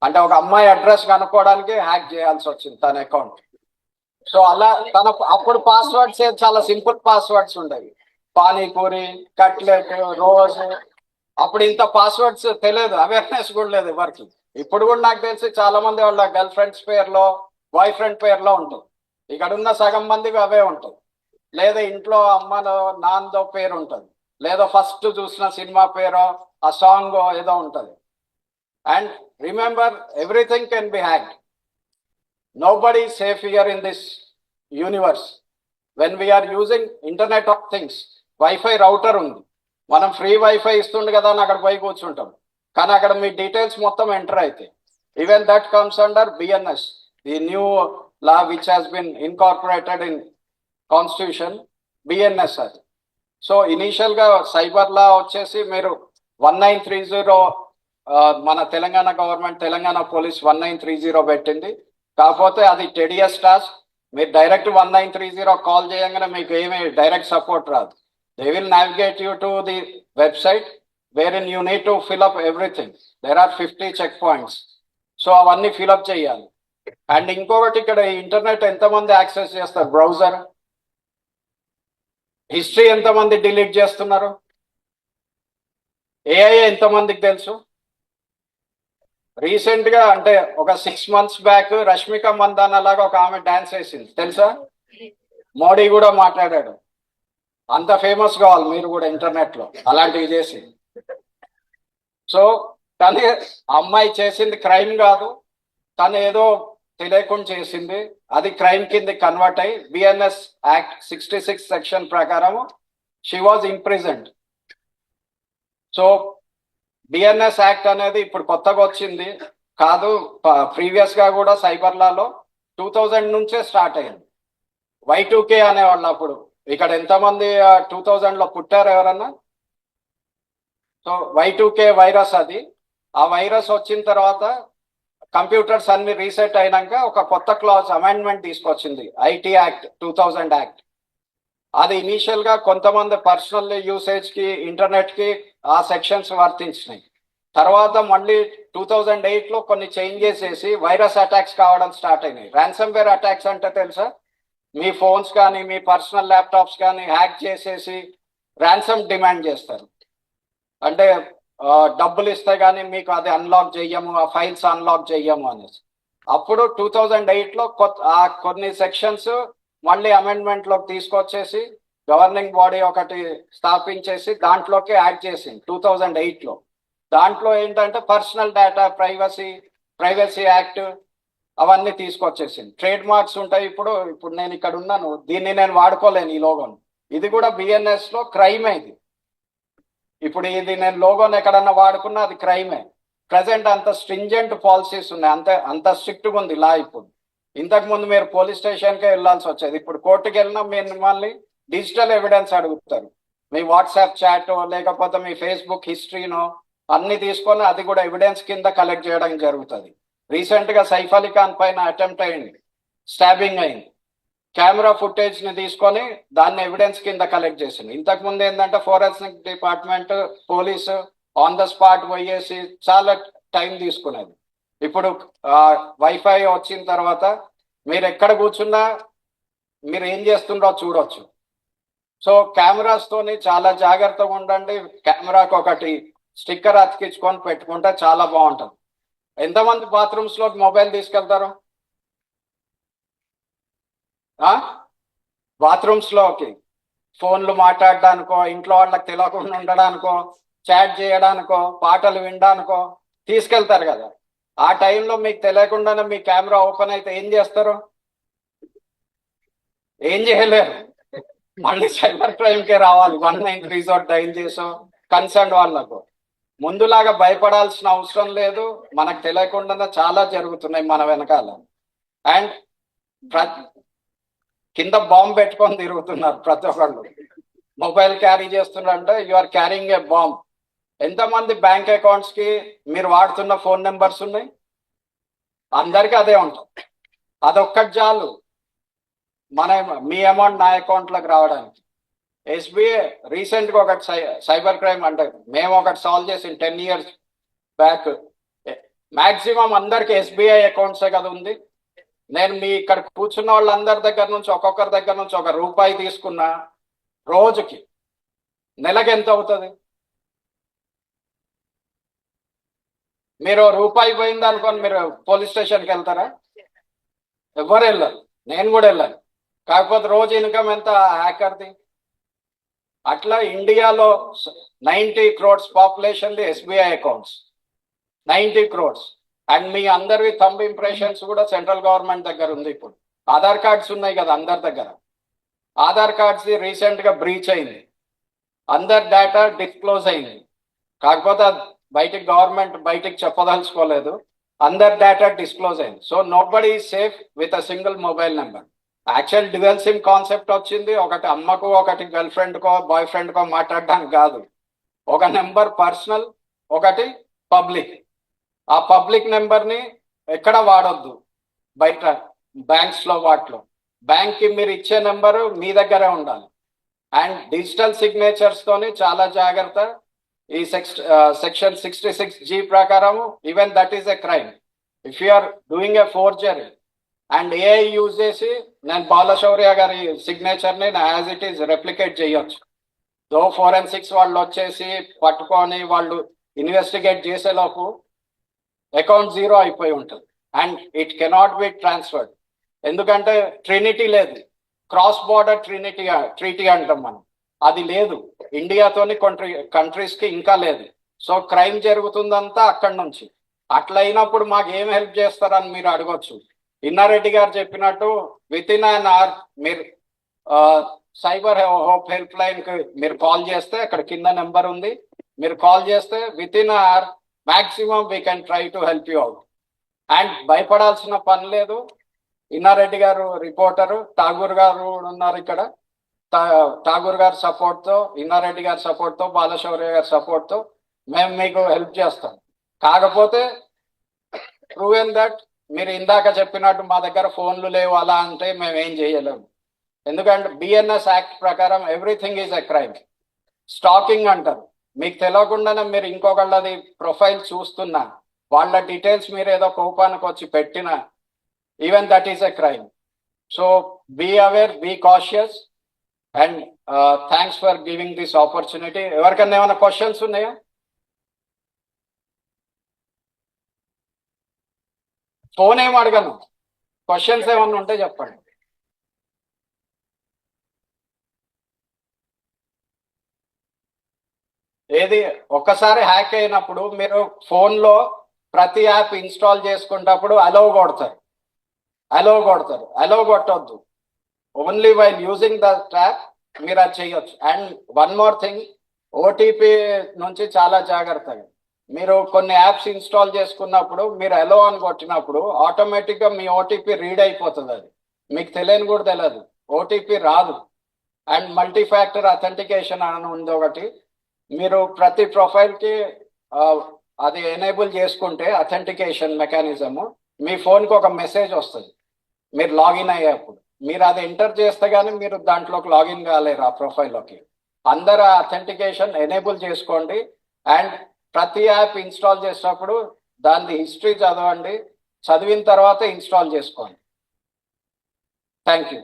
అంటే ఒక అమ్మాయి అడ్రస్ కనుక్కోవడానికి హ్యాక్ చేయాల్సి వచ్చింది తన అకౌంట్. సో అలా అప్పుడు పాస్వర్డ్స్ చాలా సింపుల్ పాస్వర్డ్స్ ఉండేవి. Panipuri, cutlet, rose. అప్పుడు ఇంత పాస్వర్డ్స్ తెలియదు, అవేర్నెస్ కూడా లేదు ఎవరికి. ఇప్పుడు కూడా నాకు తెలిసి చాలా మంది వాళ్ళ గర్ల్ ఫ్రెండ్స్ పేర్లో, బాయ్ ఫ్రెండ్ పేర్లో ఉంటుంది. ఇక్కడ ఉన్న సగం మందికి అవే ఉంటాయి. లేదా ఇంట్లో అమ్మలో నాన్నదో పేరు ఉంటుంది, లేదా ఫస్ట్ చూసిన సినిమా పేరో ఆ సాంగ్ ఏదో ఉంటుంది. And remember, everything can be hacked. Nobody safe here in this universe. When we are using internet of things, wifi router ఉంది, మనం ఫ్రీ వైఫై ఇస్తుండే కదా అని అక్కడ పోయి కూర్చుంటాం, కానీ అక్కడ మీ డీటెయిల్స్ మొత్తం ఎంటర్ అవుతాయి. Even that comes under BNS, the new law which has been incorporated in constitution, BNS అది. సో ఇనీషియల్ గా సైబర్ లా వచ్చేసి మీరు 1930 మన తెలంగాణ గవర్నమెంట్, తెలంగాణ పోలీస్ 1930 పెట్టింది. కాకపోతే అది టెడియస్ టాస్క్. మీరు డైరెక్ట్ 1930 కాల్ చేయగానే మీకు ఏమి డైరెక్ట్ సపోర్ట్ రాదు. They will navigate you to the website where you need to fill up everything. There are 50 check points. So అవన్నీ ఫిల్అప్ చేయాలి. అండ్ ఇంకొకటి, ఇక్కడ ఇంటర్నెట్ ఎంతమంది యాక్సెస్ చేస్తారు? బ్రౌజర్ హిస్టరీ ఎంతమంది డిలీట్ చేస్తున్నారు? ఏఐ ఎంతమందికి తెలుసు? రీసెంట్ గా అంటే ఒక 6 months బ్యాక్ రష్మిక మందాన లాగా ఒక ఆమె డాన్స్ వేసింది, తెలుసా? మోడీ కూడా మాట్లాడాడు. అంత ఫేమస్ కావాలి మీరు కూడా ఇంటర్నెట్ లో అలాంటివి చేసి. సో కానీ అమ్మాయి చేసింది క్రైమ్ కాదు, తను ఏదో తెలియకుండా చేసింది, అది క్రైమ్ కింద కన్వర్ట్ అయ్యి బిఎన్ఎస్ యాక్ట్ 66 సెక్షన్ ప్రకారం she was imprisoned. So BNS act అనేది ఇప్పుడు కొత్తగా వచ్చింది కాదు, ప్రీవియస్ గా కూడా సైబర్ లాలో 2000 నుంచే స్టార్ట్ అయింది. Y2K అనేవాళ్ళు అప్పుడు. ఇక్కడ ఎంతమంది 2000 లో పుట్టారు ఎవరన్నా? సో Y2K వైరస్ అది. ఆ వైరస్ వచ్చిన తర్వాత కంప్యూటర్స్ అన్ని రీసెట్ అయినాక ఒక కొత్త క్లాజ్ అమెండ్మెంట్ తీసుకొచ్చింది, ఐటీ యాక్ట్ 2000 యాక్ట్. అది ఇనీషియల్ గా కొంతమంది పర్సనల్ యూసేజ్ కి, ఇంటర్నెట్ కి ఆ సెక్షన్స్ వర్తించినాయి. తర్వాత మళ్ళీ 2008 లో కొన్ని చేంజెస్ చేసి వైరస్ అటాక్స్ కావడం స్టార్ట్ అయినాయి. ర్యాన్సమ్వేర్ అటాక్స్ అంటే తెలుసా? మీ ఫోన్స్ కానీ మీ పర్సనల్ ల్యాప్టాప్స్ కానీ హ్యాక్ చేసేసి ర్యాన్సమ్ డిమాండ్ చేస్తారు. అంటే డబ్బులు ఇస్తే కానీ మీకు అది అన్లాక్ చెయ్యము, ఆ ఫైల్స్ అన్లాక్ చెయ్యము అనేసి. అప్పుడు 2008 లో కొన్ని సెక్షన్స్ మళ్ళీ అమెండ్మెంట్ లోకి తీసుకొచ్చేసి గవర్నింగ్ బాడీ ఒకటి స్థాపించేసి దాంట్లోకి యాడ్ చేసింది 2008 లో. దాంట్లో ఏంటంటే పర్సనల్ డేటా ప్రైవసీ యాక్ట్ అవన్నీ తీసుకొచ్చేసింది. ట్రేడ్ మార్క్స్ ఉంటాయి. ఇప్పుడు నేను ఇక్కడ ఉన్నాను, దీన్ని నేను వాడుకోలేను ఈ లోగోని. ఇది కూడా బిఎన్ఎస్ లో క్రైమే. ఇది ఇప్పుడు ఇది నేను లోగోని ఎక్కడన్నా వాడుకున్నా అది క్రైమే. ప్రజెంట్ అంత స్ట్రింజెంట్ పాలసీస్ ఉన్నాయి, అంత స్ట్రిక్ట్గా ఉంది లా. ఇప్పుడు ఇంతకు ముందు మీరు పోలీస్ స్టేషన్కే వెళ్ళాల్సి వచ్చేది. ఇప్పుడు కోర్టుకి వెళ్ళినా మిమ్మల్ని డిజిటల్ ఎవిడెన్స్ అడుగుతారు. మీ వాట్సాప్ చాట్ లేకపోతే మీ ఫేస్బుక్ హిస్టరీనో అన్ని తీసుకొని అది కూడా ఎవిడెన్స్ కింద కలెక్ట్ చేయడం జరుగుతుంది. రీసెంట్ గా సైఫ్ అలీ ఖాన్ పైన అటెంప్ట్ అయింది స్టాబింగ్ అయింది. కెమెరా ఫుటేజ్ ని తీసుకొని దాన్ని ఎవిడెన్స్ కింద కలెక్ట్ చేసింది. ఇంతకు ముందు ఏంటంటే forensic department, police on the spot పోయేసి చాలా టైం తీసుకునేది. ఇప్పుడు వైఫై వచ్చిన తర్వాత మీరు ఎక్కడ కూర్చున్నా మీరు ఏం చేస్తుండో చూడొచ్చు. సో కెమెరాస్ తోని చాలా జాగ్రత్తగా ఉండండి. కెమెరాకి ఒకటి స్టిక్కర్ అతికించుకొని పెట్టుకుంటే చాలా బాగుంటుంది. ఎంతమంది బాత్రూమ్స్ లో మొబైల్ తీసుకెళ్తారు? బాత్రూమ్స్ లోకి ఫోన్లు మాట్లాడడానికో, ఇంట్లో వాళ్ళకి తెలియకుండా ఉండడానికో, చాట్ చేయడానికో, పాటలు వినడానికో తీసుకెళ్తారు కదా. ఆ టైంలో మీకు తెలియకుండానే మీ కెమెరా ఓపెన్ అయితే ఏం చేస్తారు? ఏం చేయలేరు. మళ్ళీ సైబర్ క్రైమ్ కే రావాలి. 193 రిసార్ట్ డైల్ చేసో కన్సర్న్ వాళ్ళకు. ముందులాగా భయపడాల్సిన అవసరం లేదు. మనకు తెలియకుండా చాలా జరుగుతున్నాయి మన వెనకాల. అండ్ కింద బాంబ్ పెట్టుకొని తిరుగుతున్నారు ప్రతి ఒక్కళ్ళు. మొబైల్ క్యారీ చేస్తున్నారంటే you are carrying a bomb. ఎంతమంది బ్యాంక్ అకౌంట్స్ కి మీరు వాడుతున్న ఫోన్ నెంబర్స్ ఉన్నాయి? అందరికీ అదే ఉంటుంది. అదొక్కటి చాలు మీ అమౌంట్ నా అకౌంట్ లోకి రావడానికి. ఎస్బీఐ రీసెంట్ గా ఒకటి సైబర్ క్రైమ్ అంటే మేము ఒకటి సాల్వ్ చేసి 10 years బ్యాక్. మాక్సిమం అందరికి ఎస్బీఐ అకౌంట్సే కదా ఉంది. నేను మీ ఇక్కడ కూర్చున్న వాళ్ళందరి దగ్గర నుంచి ఒక్కొక్కరి దగ్గర నుంచి ₹1 తీసుకున్నా రోజుకి నెలకి ఎంత అవుతుంది? మీరు ₹1 పోయింది అనుకోని మీరు పోలీస్ స్టేషన్కి వెళ్తారా? ఎవరు వెళ్ళరు. నేను కూడా వెళ్ళాను. కాకపోతే రోజు ఇన్కమ్ ఎంత హ్యాకర్ది? అట్లా ఇండియాలో 90 crores population SBI accounts, 90 crores. And మీ అందరివి థంబ్ ఇంప్రెషన్స్ కూడా సెంట్రల్ గవర్నమెంట్ దగ్గర ఉంది. ఇప్పుడు ఆధార్ కార్డ్స్ ఉన్నాయి కదా అందరి దగ్గర. ఆధార్ కార్డ్స్ రీసెంట్ గా బ్రీచ్ అయింది. అందరి డేటా డిస్క్లోజ్ అయింది. కాకపోతే గవర్నమెంట్ బయటికి చెప్పదలుచుకోలేదు. అందరి డేటా డిస్క్లోజ్ అయింది. So nobody is safe with a single mobile number. Actual dual SIM concept వచ్చింది. ఒకటి అమ్మకు, ఒకటి గర్ల్ ఫ్రెండ్ కో, బాయ్ ఫ్రెండ్ కో మాట్లాడడానికి కాదు. ఒక నెంబర్ పర్సనల్, ఒకటి పబ్లిక్. ఆ పబ్లిక్ నెంబర్ని ఎక్కడ వాడొద్దు బయట బ్యాంక్స్ లో వాటిలో. బ్యాంక్ కి మీరు ఇచ్చే నెంబరు మీ దగ్గరే ఉండాలి. అండ్ డిజిటల్ సిగ్నేచర్స్ తోని చాలా జాగ్రత్త. ఈ సెక్షన్ 66G ప్రకారం even that is a crime if you are doing a forgery. And AI use చేసి నేను బాలశౌర్య గారి సిగ్నేచర్ ని యాజ్ ఇట్ ఈస్ రెప్లికేట్ చేయొచ్చు. దో ఫోరెన్సిక్స్ వాళ్ళు వచ్చేసి పట్టుకొని వాళ్ళు ఇన్వెస్టిగేట్ చేసేలోపు అకౌంట్ 0 అయిపోయి ఉంటుంది. And it cannot be transferred. ఎందుకంటే ట్రినిటీ లేదు. క్రాస్ బార్డర్ ట్రీటీ అంటాం మనం. అది లేదు ఇండియాతోని కంట్రీస్ కి ఇంకా లేదు. సో క్రైమ్ జరుగుతుందంతా అక్కడి నుంచి. అట్లా అయినప్పుడు మాకు ఏం హెల్ప్ చేస్తారని మీరు అడగొచ్చు. ఇన్నారెడ్డి గారు చెప్పినట్టు విత్ ఇన్ అన్ అవర్ మీరు సైబర్ హోప్ హెల్ప్ లైన్ కి మీరు కాల్ చేస్తే అక్కడ కింద నెంబర్ ఉంది. మీరు కాల్ చేస్తే with in our maximum we can try to help you out. And భయపడాల్సిన పని లేదు. ఇన్నారెడ్డి గారు రిపోర్టరు, ఠాగూర్ గారు ఉన్నారు ఇక్కడ. ఠాగూర్ గారి సపోర్ట్ తో, ఇన్నారెడ్డి గారి సపోర్ట్ తో, బాలశౌర్య గారి సపోర్ట్ తో మేము మీకు హెల్ప్ చేస్తాం. కాకపోతే ప్రూవెన్ దట్ మీరు ఇందాక చెప్పినట్టు మా దగ్గర ఫోన్లు లేవు అలా అంటే మేము ఏం చేయలేము. ఎందుకంటే బిఎన్ఎస్ యాక్ట్ ప్రకారం everything is a crime. Stalking అంటారు. మీకు తెలియకుండానే మీరు ఇంకొకళ్ళది ప్రొఫైల్ చూస్తున్నా, వాళ్ళ డీటెయిల్స్ మీరు ఏదో కోపానికి వచ్చి పెట్టినా even that is a crime. So be aware, be cautious. And thanks for giving this opportunity. ఎవరికన్నా ఏమైనా క్వశ్చన్స్ ఉన్నాయా? ఫోన్ ఏం అడగను. క్వశ్చన్స్ ఏమన్నా ఉంటే చెప్పండి. ఏది ఒక్కసారి హ్యాక్ అయినప్పుడు మీరు ఫోన్లో ప్రతి యాప్ ఇన్స్టాల్ చేసుకున్నప్పుడు అలో కొడతారు. అలో కొట్టొద్దు. Only while using the app మీరు అది చేయొచ్చు. And one more thing, OTP నుంచి చాలా జాగ్రత్తగా. మీరు కొన్ని యాప్స్ ఇన్స్టాల్ చేసుకున్నప్పుడు మీరు అలో అని కొట్టినప్పుడు ఆటోమేటిక్గా మీ ఓటీపీ రీడ్ అయిపోతుంది. అది మీకు తెలియని కూడా తెలియదు, ఓటీపీ రాదు. అండ్ మల్టీ ఫ్యాక్టర్ అథెంటికేషన్ అని ఉంది ఒకటి. మీరు ప్రతి ప్రొఫైల్కి అది ఎనేబుల్ చేసుకుంటే అథెంటికేషన్ మెకానిజము మీ ఫోన్కి ఒక మెసేజ్ వస్తుంది. మీరు లాగిన్ అయ్యేప్పుడు మీరు అది ఎంటర్ చేస్తే కానీ మీరు దాంట్లోకి లాగిన్ కాలేరు ఆ ప్రొఫైల్లోకి. అందరు అథెంటికేషన్ ఎనేబుల్ చేసుకోండి అండ్ ప్రతి యాప్ ఇన్స్టాల్ చేసినప్పుడు దాని హిస్టరీ చదవండి, చదివిన తర్వాత ఇన్స్టాల్ చేసుకోండి. Thank you.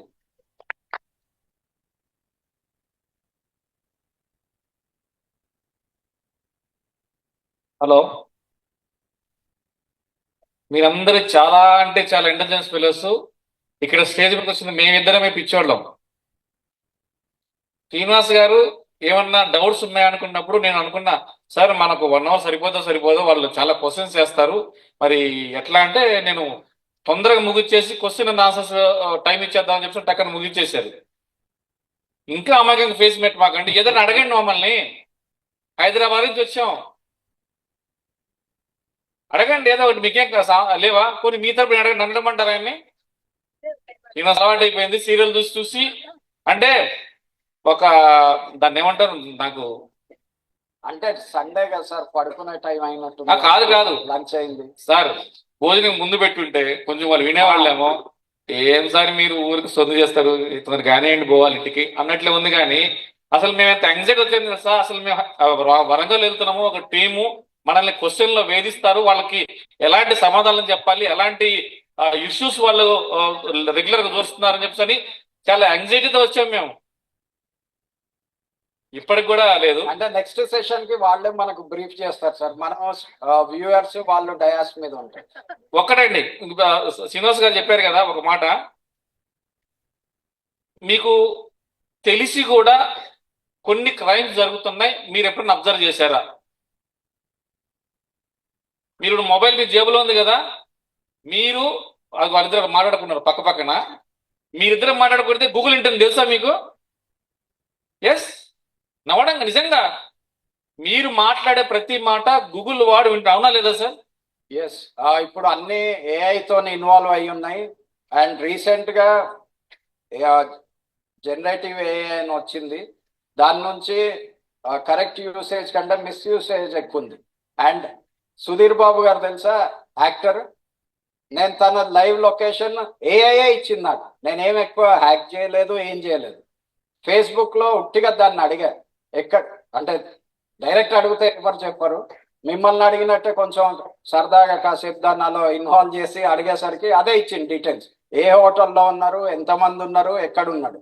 హలో, మీరందరూ చాలా అంటే చాలా ఇంటెలిజెన్స్ ఫెలోస్. ఇక్కడ స్టేజ్ మీదకి వచ్చింది మేమిద్దరమే పిచ్చోళ్ళం. శ్రీనివాస్ గారు ఏమన్నా డౌట్స్ ఉన్నాయనుకున్నప్పుడు నేను అనుకున్నా, సార్ మనకు 1 hour సరిపోదో వాళ్ళు చాలా క్వశ్చన్స్ చేస్తారు, మరి ఎట్లా అంటే నేను తొందరగా ముగిచ్చేసి క్వశ్చన్ అండ్ ఆన్సర్స్ టైం ఇచ్చేద్దాం అని చెప్పి టక్కన ముగిచ్చేశారు. ఇంకా అమాయకంగా ఫేస్ మెట్ మాకండి, ఏదైనా అడగండి మమ్మల్ని, హైదరాబాద్ నుంచి వచ్చాం, అడగండి ఏదో ఒకటి. మీకేం లేవా? కొన్ని మీ తరపున అడగండి, నన్ను అడగమంటారా ఆయన్ని? నేను అలవాటు అయిపోయింది సీరియల్ చూసి చూసి. అంటే ఒక దాన్ని ఏమంటారు, నాకు
అంటే సండే కదా సార్, పడుకునే టైం అయినట్టు.
కాదు
లంచ్ అయింది
సార్, భోజనం ముందు పెట్టుంటే కొంచెం వాళ్ళు వినేవాళ్ళేమో. ఏం సార్ మీరు ఊరికి సొంత చేస్తారు, ఇతను కానివ్వండి పోవాలి ఇంటికి అన్నట్లే ఉంది. కానీ అసలు మేము ఎంత ఎంజాయ్ వచ్చింది కదా సార్. అసలు మేము వరంగల్ వెళ్తున్నాము, ఒక టీము మనల్ని క్వశ్చన్ లో వేధిస్తారు, వాళ్ళకి ఎలాంటి సమాధానం చెప్పాలి, ఎలాంటి ఇష్యూస్ వాళ్ళు రెగ్యులర్ గా చూస్తున్నారని చెప్పని చాలా యాంగ్జైటీతో వచ్చాము మేము. ఇప్పటికి కూడా లేదు.
అంటే నెక్స్ట్ సెషన్ కి వాళ్ళే మనకు బ్రీఫ్ చేస్తారు సార్, మనం వ్యూవర్స్ వాళ్ళు డయాస్ మీద ఉంటారు.
ఒక్కటండి, శ్రీనివాస్ గారు చెప్పారు కదా ఒక మాట, మీకు తెలిసి కూడా కొన్ని క్రైమ్స్ జరుగుతున్నాయి, మీరు ఎప్పుడైనా అబ్జర్వ్ చేశారా? మీరు మొబైల్ మీ జేబులో ఉంది కదా, మీరు వాళ్ళిద్దరు మాట్లాడుకున్నారు పక్క పక్కన, మీరిద్దరు మాట్లాడుకుంటే గూగుల్ ఉంటుంది తెలుసా మీకు? ఎస్, నవ్వడంగా నిజంగా మీరు మాట్లాడే ప్రతి మాట గూగుల్ వాడు వింటా, అవునా లేదా సార్?
ఎస్, ఇప్పుడు అన్ని ఏఐతో ఇన్వాల్వ్ అయి ఉన్నాయి. అండ్ రీసెంట్ గా జనరేటివ్ ఏఐ అని వచ్చింది, దాని నుంచి కరెక్ట్ యూసేజ్ కంటే మిస్ యూసేజ్ ఎక్కువ ఉంది. అండ్ సుధీర్ బాబు గారు తెలుసా, యాక్టర్, నేను తన లైవ్ లొకేషన్ ఏఐఏ ఇచ్చింది నాకు, నేనేం ఎక్కువ హ్యాక్ చేయలేదు, ఏం చేయలేదు. ఫేస్బుక్ లో ఉట్టిగా దాన్ని అడిగా, ఎక్కడ అంటే డైరెక్ట్ అడిగితే ఎవరు చెప్పరు, మిమ్మల్ని అడిగినట్టే కొంచెం సరదాగా కాసేపు దానిలో ఇన్వాల్వ్ చేసి అడిగేసరికి అదే ఇచ్చింది డీటెయిల్స్, ఏ హోటల్లో ఉన్నారు, ఎంతమంది ఉన్నారు, ఎక్కడున్నాడు,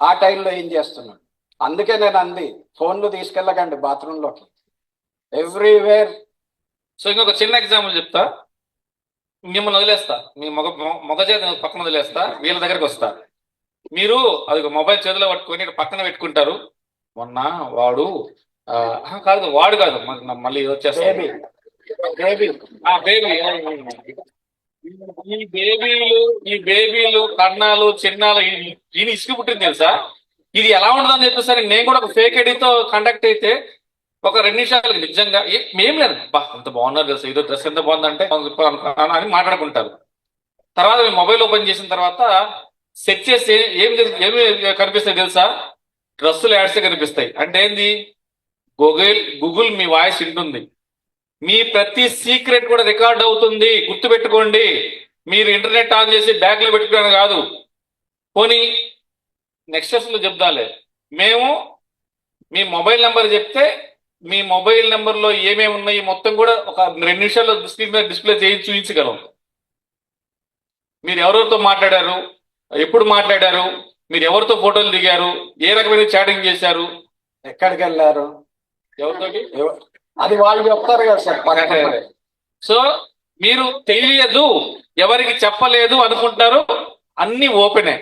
ఆ టైంలో ఏం చేస్తున్నాడు. అందుకే నేను అంది, ఫోన్లు తీసుకెళ్ళకండి బాత్రూంలోకి, ఎవ్రీవేర్.
సో ఇంకొక చిన్న ఎగ్జాంపుల్ చెప్తా, మిమ్మల్ని వదిలేస్తా, మీ మొగజాతి పక్కన వదిలేస్తా, వీళ్ళ దగ్గరకు వస్తా. మీరు అది మొబైల్ చేతిలో పట్టుకొని పక్కన పెట్టుకుంటారు. మొన్న వాడు కాదు మళ్ళీ వచ్చేస్తాడు ఈ బేబీలు కన్నాలు చిన్నాలు ఈయన ఇసుకు పుట్టింది తెలుసా. ఇది ఎలా ఉండదని చెప్పేసరి నేను కూడా ఒక ఫేక్ ఐడితో కండక్ట్ అయితే ఒక 2 నిమిషాలకి నిజంగా ఏం లేదు, అంత బాగున్నారు తెలుసా, ఏదో డ్రెస్ ఎంత బాగుందంటే అని మాట్లాడుకుంటారు. తర్వాత మీ మొబైల్ ఓపెన్ చేసిన తర్వాత సెట్ చేసి ఏమి కనిపిస్తాయి తెలుసా, డ్రెస్సులు యాడ్సే కనిపిస్తాయి. అంటే ఏంది, గూగుల్ మీ వాయిస్ వింటుంది, మీ ప్రతి సీక్రెట్ కూడా రికార్డ్ అవుతుంది. గుర్తుపెట్టుకోండి, మీరు ఇంటర్నెట్ ఆన్ చేసి బ్యాగ్ లో పెట్టుకోవడం కాదు. పోనీ నెక్స్ట్ లో చెప్దాలే, మేము మీ మొబైల్ నెంబర్ చెప్తే మీ మొబైల్ నెంబర్లో ఏమేమి ఉన్నాయి మొత్తం కూడా ఒక 2 నిమిషాల్లో స్క్రీన్ మీద డిస్ప్లే చేసి చూపించగలం. మీరు ఎవరెవరితో మాట్లాడారు, ఎప్పుడు మాట్లాడారు, మీరు ఎవరితో ఫోటోలు దిగారు, ఏ రకమైన చాటింగ్ చేశారు,
ఎక్కడికి వెళ్ళారు,
ఎవరితోటి,
అది వాళ్ళు చెప్తారు కదా సార్.
సో మీరు తెలియదు, ఎవరికి చెప్పలేదు అనుకుంటారు, అన్ని ఓపెనే.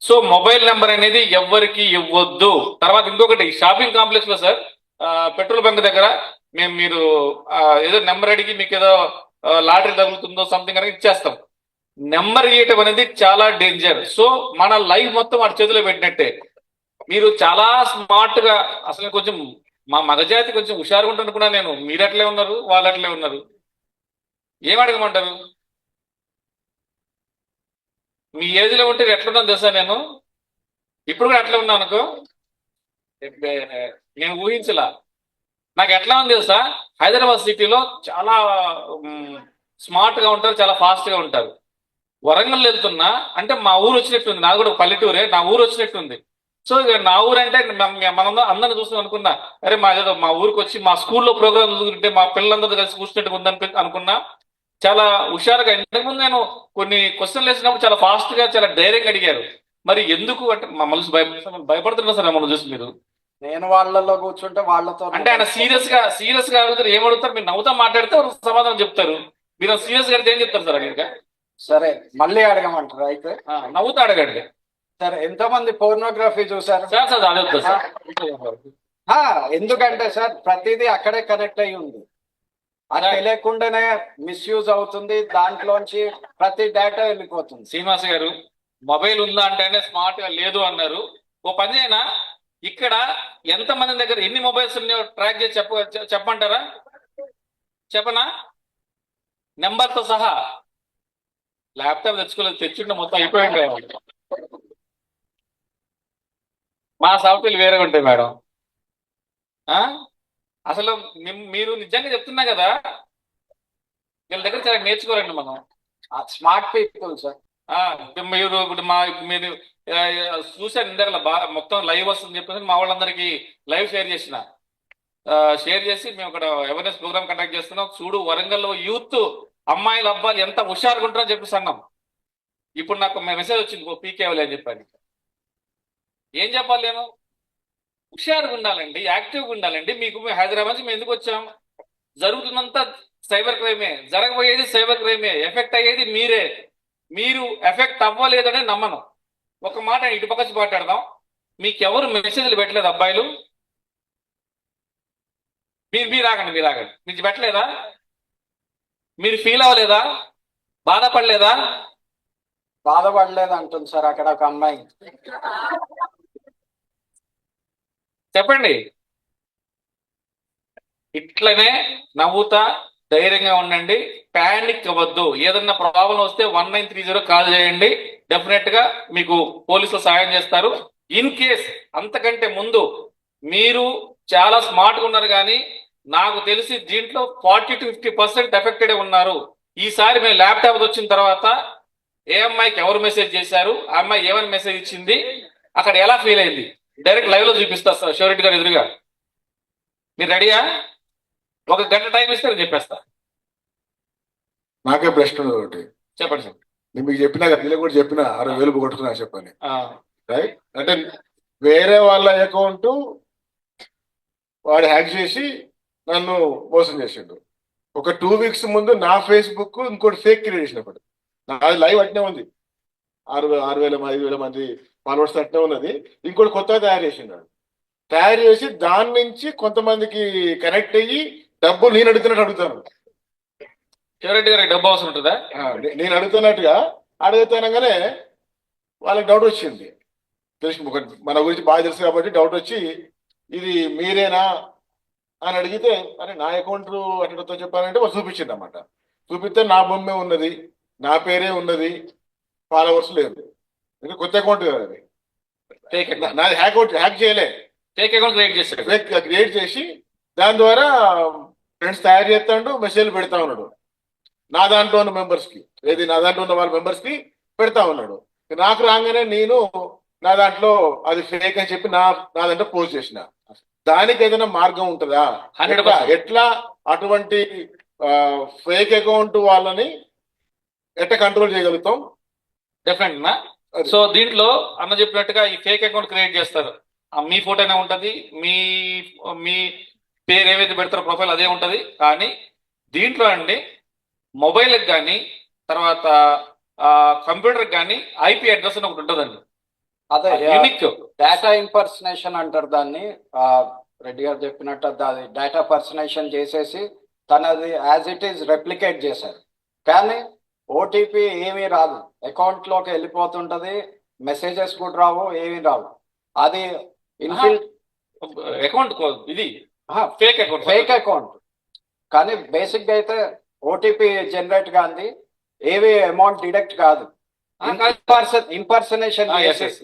సో మొబైల్ నెంబర్ అనేది ఎవరికి ఇవ్వద్దు. తర్వాత ఇంకొకటి, షాపింగ్ కాంప్లెక్స్ లో సార్, పెట్రోల్ బంక్ దగ్గర మీరు ఏదో నెంబర్ అడిగి మీకు ఏదో లాటరీ తగులుతుందో సంథింగ్ అనేది ఇచ్చేస్తాం. నెంబర్ ఇవ్వటం అనేది చాలా డేంజర్. సో మన లైఫ్ మొత్తం వాడి చేతిలో పెట్టినట్టే. మీరు చాలా స్మార్ట్ గా, అసలు కొంచెం మా మగజాతి కొంచెం హుషారుగా ఉంటుంది కూడా. నేను మీరు అట్లే ఉన్నారు, వాళ్ళు అట్లే ఉన్నారు, ఏం అడగమంటారు? మీ ఏజ్ లో ఉంటే ఎట్లున్నాను తెలుసా, నేను ఇప్పుడు కూడా అట్లా ఉన్నాను అనుకో, నేను ఊహించలా. నాకు ఎట్లా ఉంది తెలుసా, హైదరాబాద్ సిటీలో చాలా స్మార్ట్ గా ఉంటారు, చాలా ఫాస్ట్ గా ఉంటారు. వరంగల్ వెళ్తున్నా అంటే మా ఊరు వచ్చినట్టుంది, నాకు కూడా పల్లెటూరే, నా ఊరు వచ్చినట్టుంది. సో ఇక నా ఊరు అంటే మనం అందరిని చూస్తాం అనుకున్నా, అరే మా ఏదో మా ఊరికి వచ్చి మా స్కూల్లో ప్రోగ్రామ్ చదువుకుంటే మా పిల్లలందరూ కలిసి కూర్చున్నట్టుగా ఉందని అనుకున్నా. చాలా హుషారుగా, ఇంతకుముందు నేను కొన్ని క్వశ్చన్లు వేసినప్పుడు చాలా ఫాస్ట్ గా చాలా ధైర్యంగా అడిగారు. మరి ఎందుకు అంటే మమ్మల్ని భయపడుతున్నా సార్ మమ్మల్ని చూసి మీరు?
నేను వాళ్ళలో కూర్చుంటే వాళ్ళతో
అంటే ఆయన సీరియస్ గా అడుగుతారు, ఏం అడుగుతారు? మీరు నవ్వుతా మాట్లాడితే వాళ్ళు సమాధానం చెప్తారు. మీరు సీరియస్ గా అడిగితే ఏం చెప్తారు సార్ ఇంకా?
సరే మళ్ళీ అడగమంటారు అయితే.
నవ్వుతా అడగండి
సరే ఎంతమంది పోర్నోగ్రఫీ చూసారు?
సార్. సార్ అదే వద్దు సార్.
ఎందుకంటే సార్ ప్రతిదీ అక్కడే కనెక్ట్ అయి ఉంది, అది తెలియకుండానే మిస్యూజ్ అవుతుంది, దాంట్లోంచి ప్రతి డేటా వెళ్ళిపోతుంది.
శ్రీనివాస్ గారు, మొబైల్ ఉందా అంటేనే స్మార్ట్ గా లేదు అన్నారు. ఓ పని అయినా ఇక్కడ ఎంత మంది దగ్గర ఎన్ని మొబైల్స్ ఉన్నాయో ట్రాక్ చేసి చెప్పమంటారా? చెప్పనా? నెంబర్తో సహా. ల్యాప్టాప్ తెచ్చుకోలేదు, తెచ్చుంటే మొత్తం అయిపోయింది. మా సాఫ్ట్వేర్ వేరే ఉంటాయి మేడం. అసలు మీరు నిజంగా చెప్తున్నా కదా, వీళ్ళ దగ్గర చాలా నేర్చుకోరండి మనం.
Smart people sir.
మీరు ఇప్పుడు మీరు చూసారు ఇందాక మొత్తం లైవ్ వస్తుంది చెప్పేసి మా వాళ్ళందరికీ లైవ్ షేర్ చేసి మేము ఇక్కడ అవేర్నెస్ ప్రోగ్రామ్ కండక్ట్ చేస్తున్నాం. చూడు వరంగల్లో యూత్ అమ్మాయిలు అబ్బాయిలు ఎంత హుషారుగా ఉంటారని చెప్పేసి అన్నాం. ఇప్పుడు నాకు మెసేజ్ వచ్చింది, పీకే అని చెప్పాను. ఏం చెప్పాలి నేను? హుషారుగా ఉండాలండి, యాక్టివ్గా ఉండాలండి. మీకు హైదరాబాద్ నుంచి మేము ఎందుకు వచ్చాం? జరుగుతున్నంత సైబర్ క్రైమే, జరగబోయేది సైబర్ క్రైమే, ఎఫెక్ట్ అయ్యేది మీరే. మీరు ఎఫెక్ట్ అవ్వలేదనే నమ్మను. ఒక మాట ఇటు పక్కచి మాట్లాడదాం. మీకెవరు మెసేజ్లు పెట్టలేదు అబ్బాయిలు? మీరు ఆగండి మీకు పెట్టలేదా? మీరు ఫీల్ అవ్వలేదా? బాధపడలేదా?
బాధపడలేదు అంటుంది సార్ అక్కడ ఒక అమ్మాయి.
చెప్పండి. ఇట్లనే నవ్వుతా ధైర్యంగా ఉండండి, ప్యానిక్ అవ్వద్దు. ఏదన్నా ప్రాబ్లం వస్తే 1930 కాల్ చేయండి, డెఫినెట్ గా మీకు పోలీసులు సహాయం చేస్తారు. ఇన్ కేస్ అంతకంటే ముందు మీరు చాలా స్మార్ట్ గా ఉన్నారు, కానీ నాకు తెలిసి దీంట్లో 40 to 50% ఎఫెక్టెడ్ ఉన్నారు. ఈసారి మేము ల్యాప్టాప్ వచ్చిన తర్వాత ఏ అమ్మాయికి ఎవరు మెసేజ్ చేశారు, ఆ అమ్మాయి ఏమని మెసేజ్ ఇచ్చింది, అక్కడ ఎలా ఫీల్ అయింది, డైరెక్ట్ లైవ్ లో చూపిస్తా సార్ షూరిటీ గారు ఎదురుగా. మీరు రెడీయా? 1 గంట టైం ఇస్తే నేను చెప్పేస్తా.
నాకే ప్రశ్న ఉంది ఒకటి.
చెప్పండి సార్.
నేను మీకు చెప్పినా కదా, వీళ్ళకి కూడా చెప్పిన 60,000 కొట్టుకున్నా చెప్పని. రైట్, అంటే వేరే వాళ్ళ అకౌంట్ వాడు హ్యాక్ చేసి నన్ను మోసం చేసిండు. ఒక 2 weeks ముందు నా ఫేస్బుక్ ఇంకోటి ఫేక్ క్రియేట్ చేసినప్పుడు నాది లైవ్ అట్నే ఉంది, 6,000 5,000 మంది ఫాలోవర్స్ అట్నే ఉన్నది. ఇంకోటి కొత్తగా తయారు చేసి దాని నుంచి కొంతమందికి కనెక్ట్ అయ్యి డబ్బులు నేను అడుగుతున్నట్టు అడుగుతాను.
షూరిటీ గారికి డబ్బు అవసరం ఉంటుందా?
నేను అడుగుతున్నట్టుగా అడుగుతానగానే వాళ్ళకి డౌట్ వచ్చింది. తెలిసి మన గురించి బాగా తెలుసు కాబట్టి డౌట్ వచ్చి ఇది మీరేనా అని అడిగితే, అరే నా అకౌంట్ అట్లా చెప్పానంటే వాళ్ళు చూపించింది అన్నమాట. చూపిస్తే నా బొమ్మే ఉన్నది, నా పేరే ఉన్నది, ఫాలోవర్స్ లేదు. ఇంకా కొత్త అకౌంట్ కదా అది. నాది హ్యాక్ చేయలే,
ఫేక్ అకౌంట్ క్రియేట్ చేశాడు.
క్రియేట్ చేసి దాని ద్వారా ఫ్రెండ్స్ తయారు చేస్తాడు, మెసేజ్లు పెడతా ఉన్నాడు నా దాంట్లో ఉన్న మెంబర్స్ కి. ఏది నా దాంట్లో ఉన్న వాళ్ళ మెంబర్స్ కి పెడతా ఉన్నాడు. నాకు రాగానే నేను నా దాంట్లో అది ఫేక్ అని చెప్పి నా దాంట్లో పోస్ట్ చేసిన. దానికి ఏదైనా మార్గం ఉంటుందా?
100%.
ఎట్లా అటువంటి ఫేక్ అకౌంట్ వాళ్ళని ఎట్లా కంట్రోల్ చేయగలుగుతాం?
డెఫినెట్ నా. సో దీంట్లో అన్న చెప్పినట్టుగా ఈ ఫేక్ అకౌంట్ క్రియేట్ చేస్తారు. మీ ఫోటోనే ఉంటది, మీ పేరు ఏవైతే పెడతారో ప్రొఫైల్ అదే ఉంటది. కానీ దీంట్లో అండి మొబైల్కి కానీ తర్వాత కంప్యూటర్ కానీ ఐపీ అడ్రస్ అని ఒకటి ఉంటుందండి.
అదే
యూనిక్
డేటా ఇంపర్సనేషన్ అంటారు దాన్ని. రెడ్డి గారు చెప్పినట్టు అది డేటా పర్సనేషన్ చేసేసి తనది యాజ్ ఇట్ ఈస్ రెప్లికేట్ చేశారు. కానీ ఓటీపీ ఏమీ రాదు, అకౌంట్ లోకి వెళ్ళిపోతుంటది, మెసేజెస్ కూడా రావు, ఏమీ రావు. అది
అకౌంట్ ఇది ఫేక్
అకౌంట్. కానీ బేసిక్ గా అయితే ఓటీపీ జనరేట్ కాంది, ఏవి అమౌంట్ డిడక్ట్ కాదు.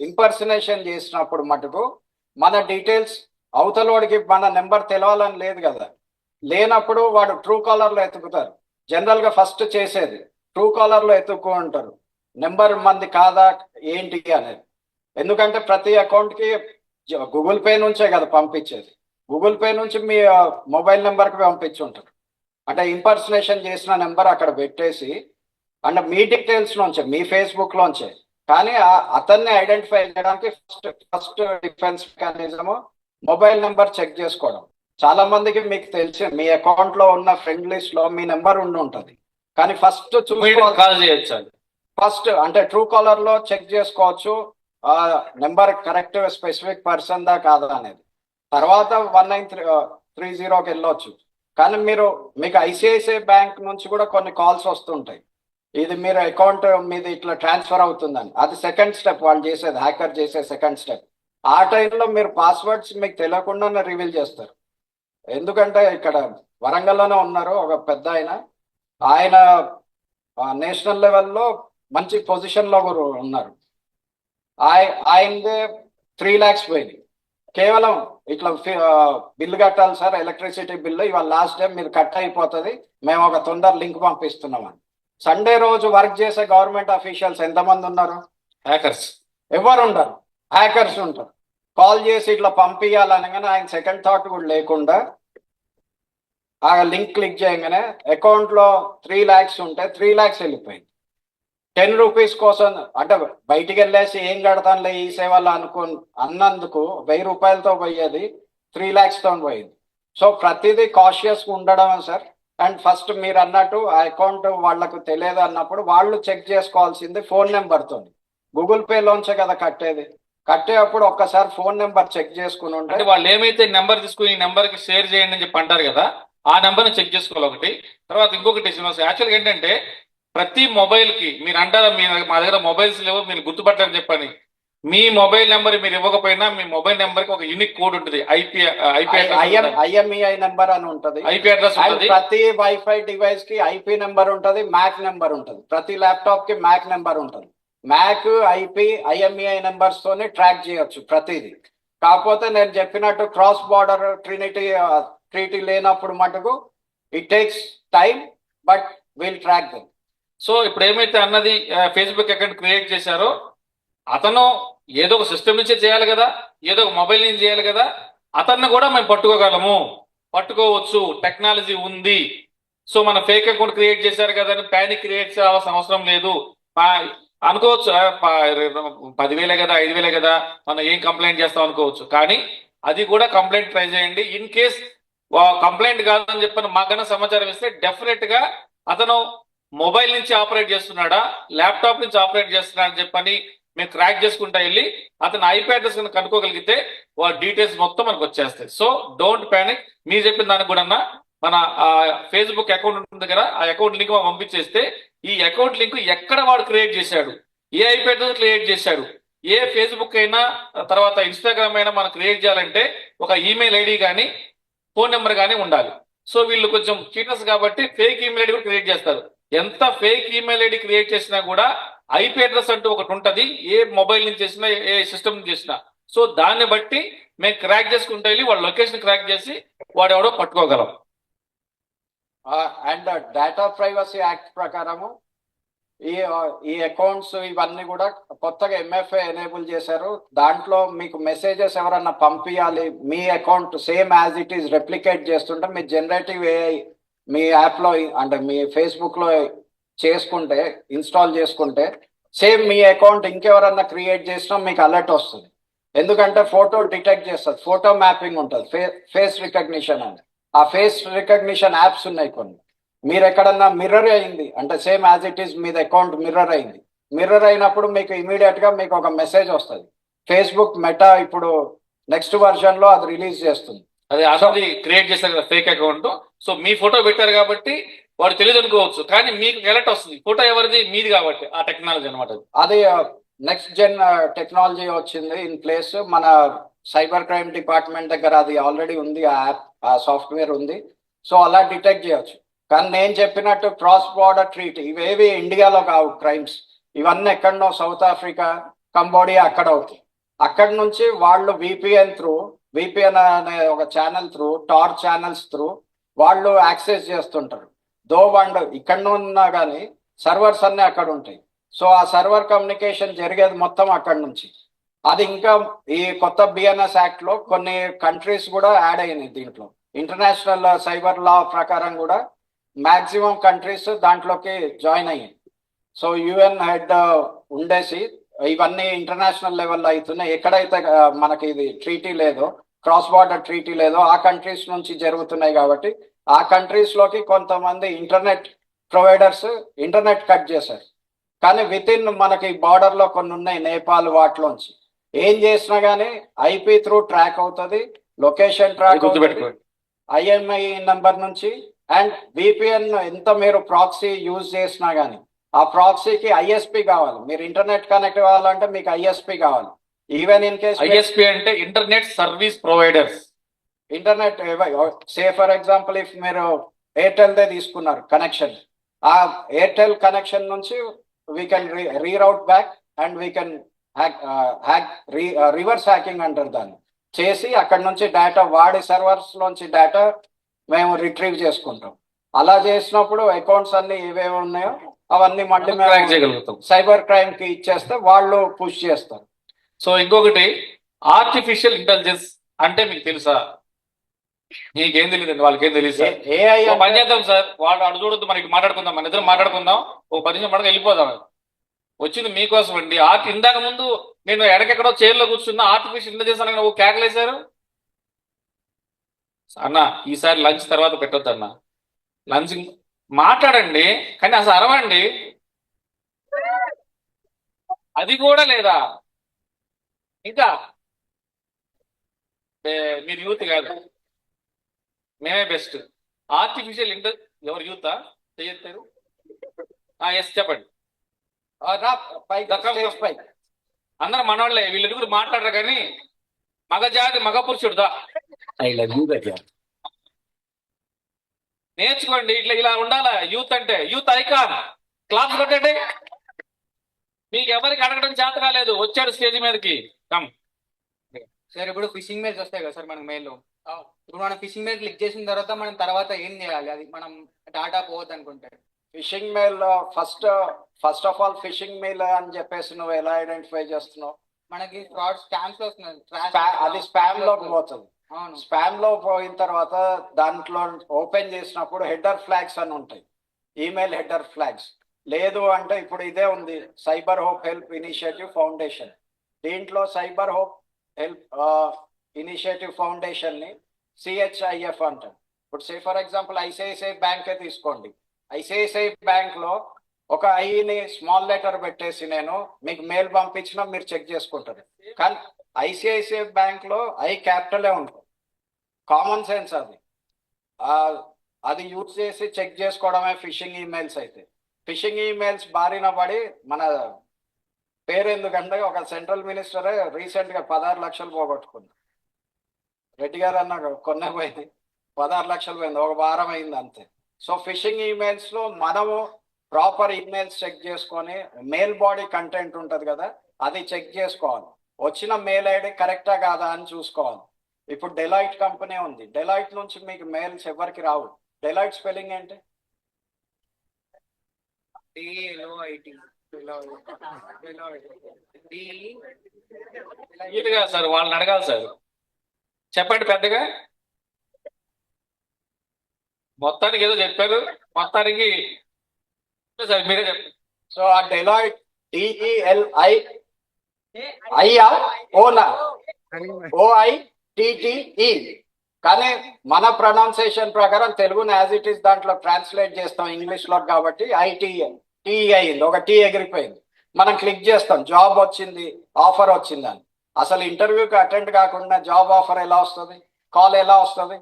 ఇంపర్సనేషన్ చేసినప్పుడు మటుకు మన డీటెయిల్స్ అవతలోడికి మన నెంబర్ తెలవాలని లేదు కదా. లేనప్పుడు వాడు ట్రూ కాలర్ లో ఎత్తుకుతారు. జనరల్ గా ఫస్ట్ చేసేది ట్రూ కాలర్ లో ఎత్తుక్కుంటారు. నెంబర్ మంది కాదా ఏంటి అనేది. ఎందుకంటే ప్రతి అకౌంట్ కి గూగుల్ పే నుంచే కదా పంపించేది. గూగుల్ పే నుంచి మీ మొబైల్ నెంబర్కి పంపించుంటారు. అంటే ఇంపర్సనేషన్ చేసిన నెంబర్ అక్కడ పెట్టేసి అంటే మీ డీటెయిల్స్ నుంచే, మీ ఫేస్బుక్ లోంచే. కానీ అతన్ని ఐడెంటిఫై చేయడానికి first defence mechanism mobile number check చేసుకోవడం. చాలా మందికి మీకు తెలిసి మీ అకౌంట్ లో ఉన్న ఫ్రెండ్ లిస్ట్ లో మీ నెంబర్ ఉండి ఉంటుంది, కానీ ఫస్ట్ చూసుకోవాలి.
కాల్ చేయొచ్చు అది.
ఫస్ట్ అంటే ట్రూ కాలర్ లో చెక్ చేసుకోవచ్చు ఆ నెంబర్ కరెక్ట్ స్పెసిఫిక్ పర్సన్ దా కాదా అనేది. తర్వాత 1930కి వెళ్ళొచ్చు. కానీ మీకు ఐసిఐసిఐ బ్యాంక్ నుంచి కూడా కొన్ని కాల్స్ వస్తుంటాయి, ఇది మీరు అకౌంట్ మీది ఇట్లా ట్రాన్స్ఫర్ అవుతుందని. అది సెకండ్ స్టెప్ వాళ్ళు చేసేది, హ్యాకర్ చేసే సెకండ్ స్టెప్. ఆ టైంలో మీరు పాస్వర్డ్స్ మీకు తెలియకుండానే రివీల్ చేస్తారు. ఎందుకంటే ఇక్కడ వరంగల్లోనే ఉన్నారు ఒక పెద్ద ఆయన నేషనల్ లెవెల్లో మంచి పొజిషన్ లో కూడా ఉన్నారు. ఆయనదే 3 lakhs పోయింది. కేవలం ఇట్లా బిల్లు కట్టాలి సార్, ఎలక్ట్రిసిటీ బిల్లు ఇవాళ లాస్ట్ టైం మీరు కట్ అయిపోతుంది, మేము ఒక తొందర లింక్ పంపిస్తున్నామని. సండే రోజు వర్క్ చేసే గవర్నమెంట్ అఫీషియల్స్ ఎంతమంది ఉన్నారు?
హ్యాకర్స్
ఎవరు ఉండరు, హ్యాకర్స్ ఉంటారు. కాల్ చేసి ఇట్లా పంపించాలనగానే ఆయన సెకండ్ థాట్ కూడా లేకుండా ఆ లింక్ క్లిక్ చేయగానే అకౌంట్ లో 3 lakhs ఉంటే 3 lakhs వెళ్ళిపోయింది. 10 రూపీస్ కోసం అంటే బయటికి వెళ్ళేసి ఏం కడతానులే ఈ సేవలు అన్నందుకు 1000 రూపాయలతో పోయేది 3 lakhs తో పోయింది. సో ప్రతిదీ కాషియస్ ఉండడమే సార్. అండ్ ఫస్ట్ మీరు అన్నట్టు ఆ అకౌంట్ వాళ్ళకు తెలియదు అన్నప్పుడు వాళ్ళు చెక్ చేసుకోవాల్సింది ఫోన్ నెంబర్తో. గూగుల్ పే లోంచే కదా కట్టేటప్పుడు ఒక్కసారి ఫోన్ నెంబర్ చెక్ చేసుకుని
అంటే
ఉంటే
వాళ్ళు ఏమైతే నెంబర్ తీసుకుని ఈ నెంబర్ కి షేర్ చేయండి అని చెప్పి అంటారు కదా, ఆ నెంబర్ ని చెక్ చేసుకోవాలి ఒకటి. తర్వాత ఇంకొకటి యాక్చువల్గా ఏంటంటే ప్రతి మొబైల్ కి మీరు అంటారా మా దగ్గర మొబైల్స్ లేవు మీరు గుర్తుపట్టారని చెప్పని, మీ మొబైల్ నెంబర్ మీరు ఇవ్వకపోయినా మీ మొబైల్ నెంబర్ కి ఒక యూనిక్ కోడ్ ఉంటుంది,
ఐఎంఈఐ నెంబర్ అని ఉంటది.
ఐపీ అడ్రస్ ఉంటుంది.
ప్రతి వైఫై డివైస్ కి ఐపీ నెంబర్ ఉంటది, మ్యాక్ నెంబర్ ఉంటది. ప్రతి ల్యాప్టాప్ కి మ్యాక్ నెంబర్ ఉంటది. మ్యాక్, ఐపీ, ఐఎంఈఐ నెంబర్స్ తోని ట్రాక్ చేయొచ్చు ప్రతిదీ. కాకపోతే నేను చెప్పినట్టు క్రాస్ బార్డర్ ట్రీటీ లేనప్పుడు మటుకు it takes time, but will track them.
So ఇప్పుడు ఏమైతే అన్నది ఫేస్బుక్ అకౌంట్ క్రియేట్ చేశారో అతను ఏదో ఒక సిస్టమ్ నుంచే చేయాలి కదా, ఏదో ఒక మొబైల్ నుంచి చేయాలి కదా, అతన్ని కూడా మేము పట్టుకోవచ్చు, టెక్నాలజీ ఉంది. సో మన ఫేక్ అకౌంట్ క్రియేట్ చేశారు కదా అని ప్యానిక్ క్రియేట్ చేయాల్సిన అవసరం లేదు. అనుకోవచ్చు 10,000 కదా 5,000 కదా మనం ఏం కంప్లైంట్ చేస్తాం అనుకోవచ్చు, కానీ అది కూడా కంప్లైంట్ ట్రై చేయండి. ఇన్ కేస్ కంప్లైంట్ కాదని చెప్పని మాకన్నా సమాచారం ఇస్తే డెఫినెట్ గా అతను మొబైల్ నుంచి ఆపరేట్ చేస్తున్నాడా, ల్యాప్టాప్ నుంచి ఆపరేట్ చేస్తున్నాడా అని చెప్పని మేము క్రాక్ చేసుకుంటా వెళ్ళి అతను ఐపీ అడ్రస్ కనుక్కోగలిగితే వాళ్ళ డీటెయిల్స్ మొత్తం మనకు వచ్చేస్తాయి. So don't panic. మీరు చెప్పిన దానికి కూడా మన ఫేస్బుక్ అకౌంట్ ఉంటుంది దగ్గర ఆ అకౌంట్ లింక్ పంపించేస్తే ఈ అకౌంట్ లింక్ ఎక్కడ వాడు క్రియేట్ చేశాడు, ఏ ఐపీ అడ్రస్ క్రియేట్ చేశాడు, ఏ ఫేస్బుక్ అయినా తర్వాత ఇన్స్టాగ్రామ్ అయినా మనం క్రియేట్ చేయాలంటే ఒక ఈమెయిల్ ఐడి కానీ ఫోన్ నెంబర్ కానీ ఉండాలి. సో వీళ్ళు కొంచెం చీటర్స్ కాబట్టి ఫేక్ ఈమెయిల్ ఐడి కూడా క్రియేట్ చేస్తారు. ఎంత ఫేక్ ఈమెయిల్ ఐడి క్రియేట్ చేసినా కూడా ఐపీ అడ్రస్ అంటూ ఒకటి ఉంటది, ఏ మొబైల్ నుంచి చేసినా ఏ సిస్టమ్ నుంచి చేసినా. సో దాన్ని బట్టి మేము క్రాక్ చేసుకుంటూ వెళ్ళి వాళ్ళ లొకేషన్ క్రాక్ చేసి వాడు ఎవడో పట్టుకోగలం.
అండ్ డేటా ప్రైవసీ యాక్ట్ ప్రకారము ఈ అకౌంట్స్ ఇవన్నీ కూడా కొత్తగా ఎంఎఫ్ఏ ఎనేబుల్ చేశారు. దాంట్లో మీకు మెసేజెస్ ఎవరన్నా పంపించాలి, మీ account same as it is replicate చేస్తుంటే మీ జనరేటివ్ ఏఐ మీ యాప్లో అంటే మీ ఫేస్బుక్లో చేసుకుంటే ఇన్స్టాల్ చేసుకుంటే సేమ్ మీ అకౌంట్ ఇంకెవరన్నా క్రియేట్ చేసినా మీకు అలర్ట్ వస్తుంది. ఎందుకంటే ఫోటో డిటెక్ట్ చేస్తుంది, ఫోటో మ్యాపింగ్ ఉంటుంది, ఫేస్ రికగ్నిషన్ అని. ఆ ఫేస్ రికగ్నిషన్ యాప్స్ ఉన్నాయి కొన్ని. మీరు ఎక్కడన్నా మిర్రర్ అయింది అంటే సేమ్ యాజ్ ఇట్ ఈస్ మీద అకౌంట్ మిర్రర్ అయింది. మిర్రర్ అయినప్పుడు మీకు ఇమీడియట్ గా మీకు ఒక మెసేజ్ వస్తుంది. ఫేస్బుక్ మెటా ఇప్పుడు నెక్స్ట్ వర్షన్ లో అది రిలీజ్ చేస్తుంది.
అదే అది క్రియేట్ చేశారు కదా ఫేక్ అకౌంట్. సో మీ ఫోటో పెట్టారు కాబట్టి వాడు తెలియదు అనుకోవచ్చు, కానీ మీకు అలర్ట్ వస్తుంది ఫోటో ఎవరిది, మీది కాబట్టి. ఆ టెక్నాలజీ అనమాట
అది. నెక్స్ట్ జెన్ టెక్నాలజీ వచ్చింది ఇన్ ప్లేస్. మన సైబర్ క్రైమ్ డిపార్ట్మెంట్ దగ్గర అది ఆల్రెడీ ఉంది, ఆ యాప్, ఆ సాఫ్ట్వేర్ ఉంది. సో అలా డిటెక్ట్ చేయొచ్చు. కానీ నేను చెప్పినట్టు క్రాస్ బార్డర్ ట్రీటీ ఇవేవి ఇండియాలో కావు క్రైమ్స్. ఇవన్నీ ఎక్కడనో సౌత్ ఆఫ్రికా, కంబోడియా అక్కడ అవుతాయి. అక్కడి నుంచి వాళ్ళు విపిఎన్ అనే ఒక channel through, tor channels through వాళ్ళు యాక్సెస్ చేస్తుంటారు. దో వాళ్ళు ఇక్కడ ఉన్నా కానీ సర్వర్స్ అన్నీ అక్కడ ఉంటాయి. సో ఆ సర్వర్ కమ్యూనికేషన్ జరిగేది మొత్తం అక్కడి నుంచి. అది ఇంకా ఈ కొత్త బిఎన్ఎస్ యాక్ట్ లో కొన్ని కంట్రీస్ కూడా యాడ్ అయినాయి దీంట్లో. ఇంటర్నేషనల్ సైబర్ లా ప్రకారం కూడా మాక్సిమం కంట్రీస్ దాంట్లోకి జాయిన్ అయ్యాయి. సో యుఎన్ హెడ్ ఉండేసి ఇవన్నీ ఇంటర్నేషనల్ లెవెల్లో అవుతున్నాయి. ఎక్కడైతే మనకి ఇది ట్రీటీ లేదో, క్రాస్ బార్డర్ ట్రీటీ లేదో ఆ కంట్రీస్ నుంచి జరుగుతున్నాయి. కాబట్టి ఆ కంట్రీస్ లోకి కొంతమంది ఇంటర్నెట్ ప్రొవైడర్స్ ఇంటర్నెట్ కట్ చేశారు. కానీ విత్ ఇన్ మనకి బార్డర్ లో కొన్ని ఉన్నాయి, నేపాల్ వాటిలోంచి ఏం చేసినా గానీ ఐపీ త్రూ ట్రాక్ అవుతుంది, లొకేషన్ ట్రాక్ అవుతుంది, ఐఎంఐ నంబర్ నుంచి. అండ్ విపిఎన్ ఎంత మీరు ప్రాక్సీ యూజ్ చేసినా గానీ ఆ ప్రాక్సీకి ఐఎస్పి కావాలి. మీరు ఇంటర్నెట్ కనెక్ట్ కావాలంటే మీకు ఐఎస్పి కావాలి. ఈవెన్ ఇన్ కేస్
ఐఎస్పి అంటే internet service providers.
Internet say for example if మీరు ఎయిర్టెల్ దే తీసుకున్నారు కనెక్షన్, ఆ ఎయిర్టెల్ కనెక్షన్ నుంచి we can reroute back and we can reverse hacking అంటారు దాన్ని చేసి అక్కడ నుంచి డేటా వాడి సర్వర్స్ లోంచి డేటా మేము రిట్రీవ్ చేసుకుంటాం. అలా చేసినప్పుడు అకౌంట్స్ అన్ని ఏవేవి ఉన్నాయో అవన్నీ మళ్ళీ
ట్రాక్ చేయగలుగుతాం.
సైబర్ క్రైమ్ కి ఇచ్చేస్తే వాళ్ళు పుష్ చేస్తారు.
సో ఇంకొకటి ఆర్టిఫిషియల్ ఇంటెలిజెన్స్ అంటే మీకు తెలుసా? మీకేం తెలియదు, వాళ్ళకేం తెలియదు సార్.
ఏఐ
ఓ పని చేద్దాం సార్, వాళ్ళు అడు చూడొద్దు, మనకి మాట్లాడుకుందాం, మన ఇద్దరం మాట్లాడుకుందాం, ఓ 10 నిమిషం పడక వెళ్ళిపోదాం. వచ్చింది మీకోసం అండి. ఇందాక ముందు నేను ఎడకెక్కడో చైర్లో కూర్చున్నా, ఆర్టిఫిషియల్ ఇంటెలిజెన్స్ అని ఓ కేకలేశారు. అన్న ఈసారి లంచ్ తర్వాత పెట్టొద్దు అన్న, లంచ్ మాట్లాడండి కానీ అసలు అరవండి. అది కూడా లేదా? ఇంకా మీరు యూత్ కాదు, మేమే బెస్ట్. ఆర్టిఫిషియల్ ఎవరు యూతా చేయొత్తారు? ఎస్ చెప్పండి. అందరూ మనవాళ్ళే, వీళ్ళెరుగురు మాట్లాడరు కానీ మగజాతి మగ పురుషుడుదా నేర్చుకోండి. ఇలా ఉండాలా యూత్ అంటే. యూత్ ఐకాన్ క్లాస్ కొట్టండి. మీకు ఎవరికి అడగడం చేత కాలేదు, వచ్చాడు స్టేజ్ మీదకి. కమ్
సార్, ఇప్పుడు ఫిషింగ్ మెయిల్స్ వస్తాయి కదా సార్ మనకు మెయిల్లో. ఇప్పుడు మనం ఫిషింగ్ మెయిల్ క్లిక్ చేసిన తర్వాత మనం తర్వాత ఏం చేయాలి? అది మనం డాటా పోవద్దు అనుకుంటే
fishing mail first of all fishing mail అని చెప్పేసి నువ్వు ఎలా ఐడెంటిఫై చేస్తున్నావు?
మనకి ఫ్రాడ్ స్కామ్స్ వస్తున్నాయి.
అది స్పామ్ లోకి పోతుంది.
అవును.
స్పామ్ లో పోయిన తర్వాత దాంట్లో ఓపెన్ చేసినప్పుడు హెడర్ ఫ్లాగ్స్ అని ఉంటాయి, ఈమెయిల్ హెడర్ ఫ్లాగ్స్. లేదు అంటే ఇప్పుడు ఇదే ఉంది cyber hope help initiative foundation. దీంట్లో cyber hope help initiative foundation ని సిహెచ్ఐఎఫ్ అంటారు. ఇప్పుడు say for example ICICI bank తీసుకోండి. ఐసిఐసిఐ బ్యాంక్ లో ఒక ఐని స్మాల్ లెటర్ పెట్టేసి నేను మీకు మెయిల్ పంపించినా మీరు చెక్ చేసుకుంటారు. కానీ ఐసిఐసిఐ బ్యాంక్ లో ఐ క్యాపిటలే ఉంటుంది. కామన్ సెన్స్ అది. అది యూజ్ చేసి చెక్ చేసుకోవడమే ఫిషింగ్ ఈమెయిల్స్ అయితే. ఫిషింగ్ ఈమెయిల్స్ బారిన పడి మన పేరు ఎందుకంటే ఒక సెంట్రల్ మినిస్టరే రీసెంట్ గా 16 లక్షలు పోగొట్టుకుంది. రెడ్డి గారు అన్న కొన్నే పోయింది, 16 లక్షలు పోయింది, ఒక వారం అయింది అంతే. సో ఫిషింగ్ ఈమెయిల్స్ లో మనము ప్రాపర్ ఈమెయిల్స్ చెక్ చేసుకొని మెయిల్ బాడీ కంటెంట్ ఉంటుంది కదా అది చెక్ చేసుకోవాలి. వచ్చిన మెయిల్ ఐడి కరెక్టా కాదా అని చూసుకోవాలి. ఇప్పుడు డెలాయిట్ కంపెనీ ఉంది, డెలాయిట్ నుంచి మీకు మెయిల్స్ ఎవరికి రావు. డెలాయిట్ స్పెల్లింగ్ ఏంటి?
ఇదిగా సార్ వాళ్ళని అడగాలి సార్. చెప్పండి పెద్దగా. మొత్తానికి ఏదో చెప్పారు, మొత్తానికి సార్ మీరే చెప్పండి.
సో ఆ డెలాయిట్ DELI ఐయా ఓనా OITTE. కానీ మన ప్రొనౌన్సియేషన్ ప్రకారం తెలుగుని యాజ్ ఇట్ ఈస్ దాంట్లో ట్రాన్స్లేట్ చేస్తాం ఇంగ్లీష్ లో కాబట్టి TE అయింది, ఒక టీ ఎగిరిపోయింది. మనం క్లిక్ చేస్తాం జాబ్ వచ్చింది, ఆఫర్ వచ్చింది అని. అసలు ఇంటర్వ్యూకి అటెండ్ కాకుండా జాబ్ ఆఫర్ ఎలా వస్తుంది, కాల్ ఎలా వస్తుంది?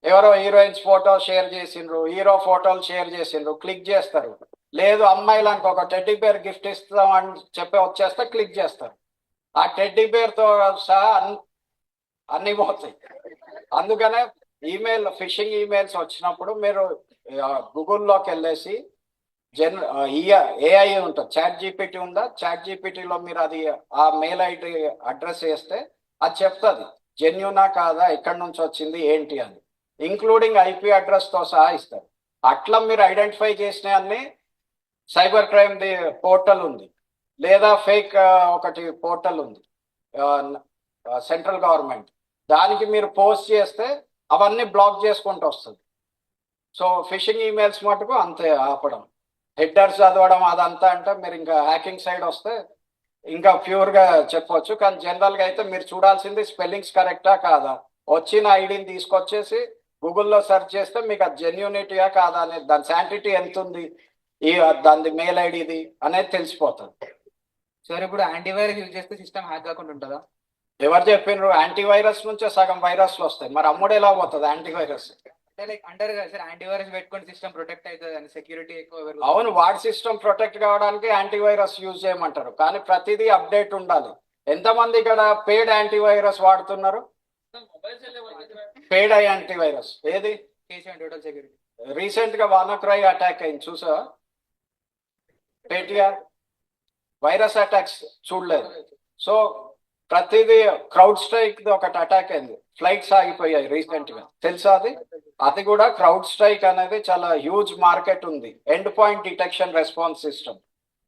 ఎవరో హీరోయిన్స్ ఫోటో షేర్ చేసిండ్రు, హీరో ఫోటోలు షేర్ చేసిండ్రు, క్లిక్ చేస్తారు. లేదు అమ్మాయిలకు ఒక టెడ్డీ బేర్ గిఫ్ట్ ఇస్తాం అని చెప్పి వచ్చేస్తే క్లిక్ చేస్తారు. ఆ టెడ్డీ బేర్ తో సహా అన్ని పోతాయి. అందుకనే ఈమెయిల్ ఫిషింగ్ ఈమెయిల్స్ వచ్చినప్పుడు మీరు గూగుల్లోకి వెళ్ళేసి AI ఉంటుంది, ChatGPT ఉందా, ChatGPTలో మీరు అది ఆ మెయిల్ ఐడి అడ్రస్ వేస్తే అది చెప్తుంది జెన్యూనా కాదా, ఎక్కడి నుంచి వచ్చింది ఏంటి అని, ఇంక్లూడింగ్ IP అడ్రస్ తో సహా ఇస్తారు. అట్లా మీరు ఐడెంటిఫై చేసిన అన్ని సైబర్ క్రైమ్ ది పోర్టల్ ఉంది, లేదా ఫేక్ ఒకటి పోర్టల్ ఉంది సెంట్రల్ గవర్నమెంట్, దానికి మీరు పోస్ట్ చేస్తే అవన్నీ బ్లాక్ చేసుకుంటూ వస్తుంది. సో ఫిషింగ్ ఈమెయిల్స్ మటుకు అంతే ఆపడం. హెడ్డర్స్ చదవడం అదంతా అంటే మీరు ఇంకా హ్యాకింగ్ సైడ్ వస్తే ఇంకా ప్యూర్గా చెప్పొచ్చు. కానీ జనరల్గా అయితే మీరు చూడాల్సింది స్పెల్లింగ్స్ కరెక్టా కాదా, వచ్చిన ఐడిని తీసుకొచ్చేసి గూగుల్లో సెర్చ్ చేస్తే మీకు అది జెన్యూనిటీయా కాదా అనేది, దాని శాంటిటీ ఎంత ఉంది, ఈ దాని మెయిల్ ఐడిది అనేది తెలిసిపోతుంది.
సార్ ఇప్పుడు యాంటీవైరస్ యూజ్ చేస్తే సిస్టమ్ హ్యాక్ కాకుండా ఉంటుందా?
ఎవరు చెప్పినారు? యాంటీవైరస్ నుంచే సగం వైరస్లు వస్తాయి, మరి అమ్ముడు ఎలా పోతుంది యాంటీవైరస్?
అంటే లైక్ అంటారు కదా సార్, యాంటీవైరస్ పెట్టుకొని సిస్టమ్ ప్రొటెక్ట్ అవుతుంది అని, సెక్యూరిటీ ఎక్కువ పెరుగుతుంది.
అవును, వాడి సిస్టమ్ ప్రొటెక్ట్ కావడానికి యాంటీవైరస్ యూజ్ చేయమంటారు, కానీ ప్రతిదీ అప్డేట్ ఉండాలి. ఎంతమంది ఇక్కడ పెయిడ్ యాంటీవైరస్ వాడుతున్నారు? పెయిడ్ యాంటీవైరస్ ఏది?
KCR total security.
రీసెంట్ గా వానక్రై అటాక్ అయింది చూసా? పేటిఆర్ వైరస్ అటాక్స్ చూడలేదు. సో ప్రతిదీ క్రౌడ్ స్ట్రైక్ ఒకటి అటాక్ అయింది, ఫ్లైట్స్ ఆగిపోయాయి రీసెంట్ గా, తెలుసా అది? అది కూడా క్రౌడ్ స్ట్రైక్ అనేది చాలా హ్యూజ్ మార్కెట్ ఉంది. End point detection response system,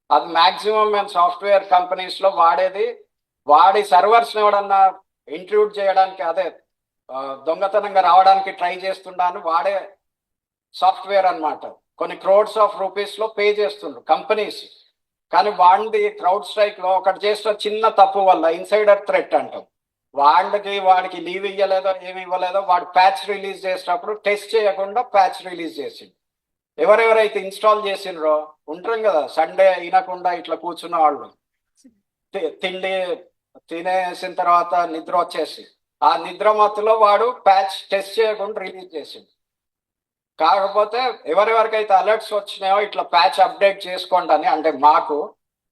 అది మాక్సిమం మేము సాఫ్ట్వేర్ కంపెనీస్ లో వాడేది. వాడి సర్వర్స్ ఎవడన్నా ఇంట్రూడ్ చేయడానికి, అదే దొంగతనంగా రావడానికి ట్రై చేస్తున్నాను వాడే సాఫ్ట్వేర్ అన్నమాట. కొన్ని క్రోడ్స్ ఆఫ్ రూపీస్ లో పే చేస్తుండ్రు కంపెనీస్, కానీ వాడిది క్రౌడ్ స్ట్రైక్ లో ఒకటి చేసిన చిన్న తప్పు వల్ల ఇన్సైడర్ థ్రెట్ అంటాం, వాడికి లీవ్ ఇవ్వలేదో ఏమి ఇవ్వలేదో వాడు ప్యాచ్ రిలీజ్ చేసేటప్పుడు టెస్ట్ చేయకుండా ప్యాచ్ రిలీజ్ చేసిండు. ఎవరెవరైతే ఇన్స్టాల్ చేసిండ్రో ఉంటాం కదా, సండే వినకుండా ఇట్లా కూర్చున్న వాళ్ళు, తిండి తినేసిన తర్వాత నిద్ర వచ్చేసి ఆ నిద్ర మత్తులో వాడు ప్యాచ్ టెస్ట్ చేయకుండా రిలీజ్ చేసిండు. కాకపోతే ఎవరెవరికైతే అలర్ట్స్ వచ్చినాయో ఇట్లా ప్యాచ్ అప్డేట్ చేసుకోండి అని, అంటే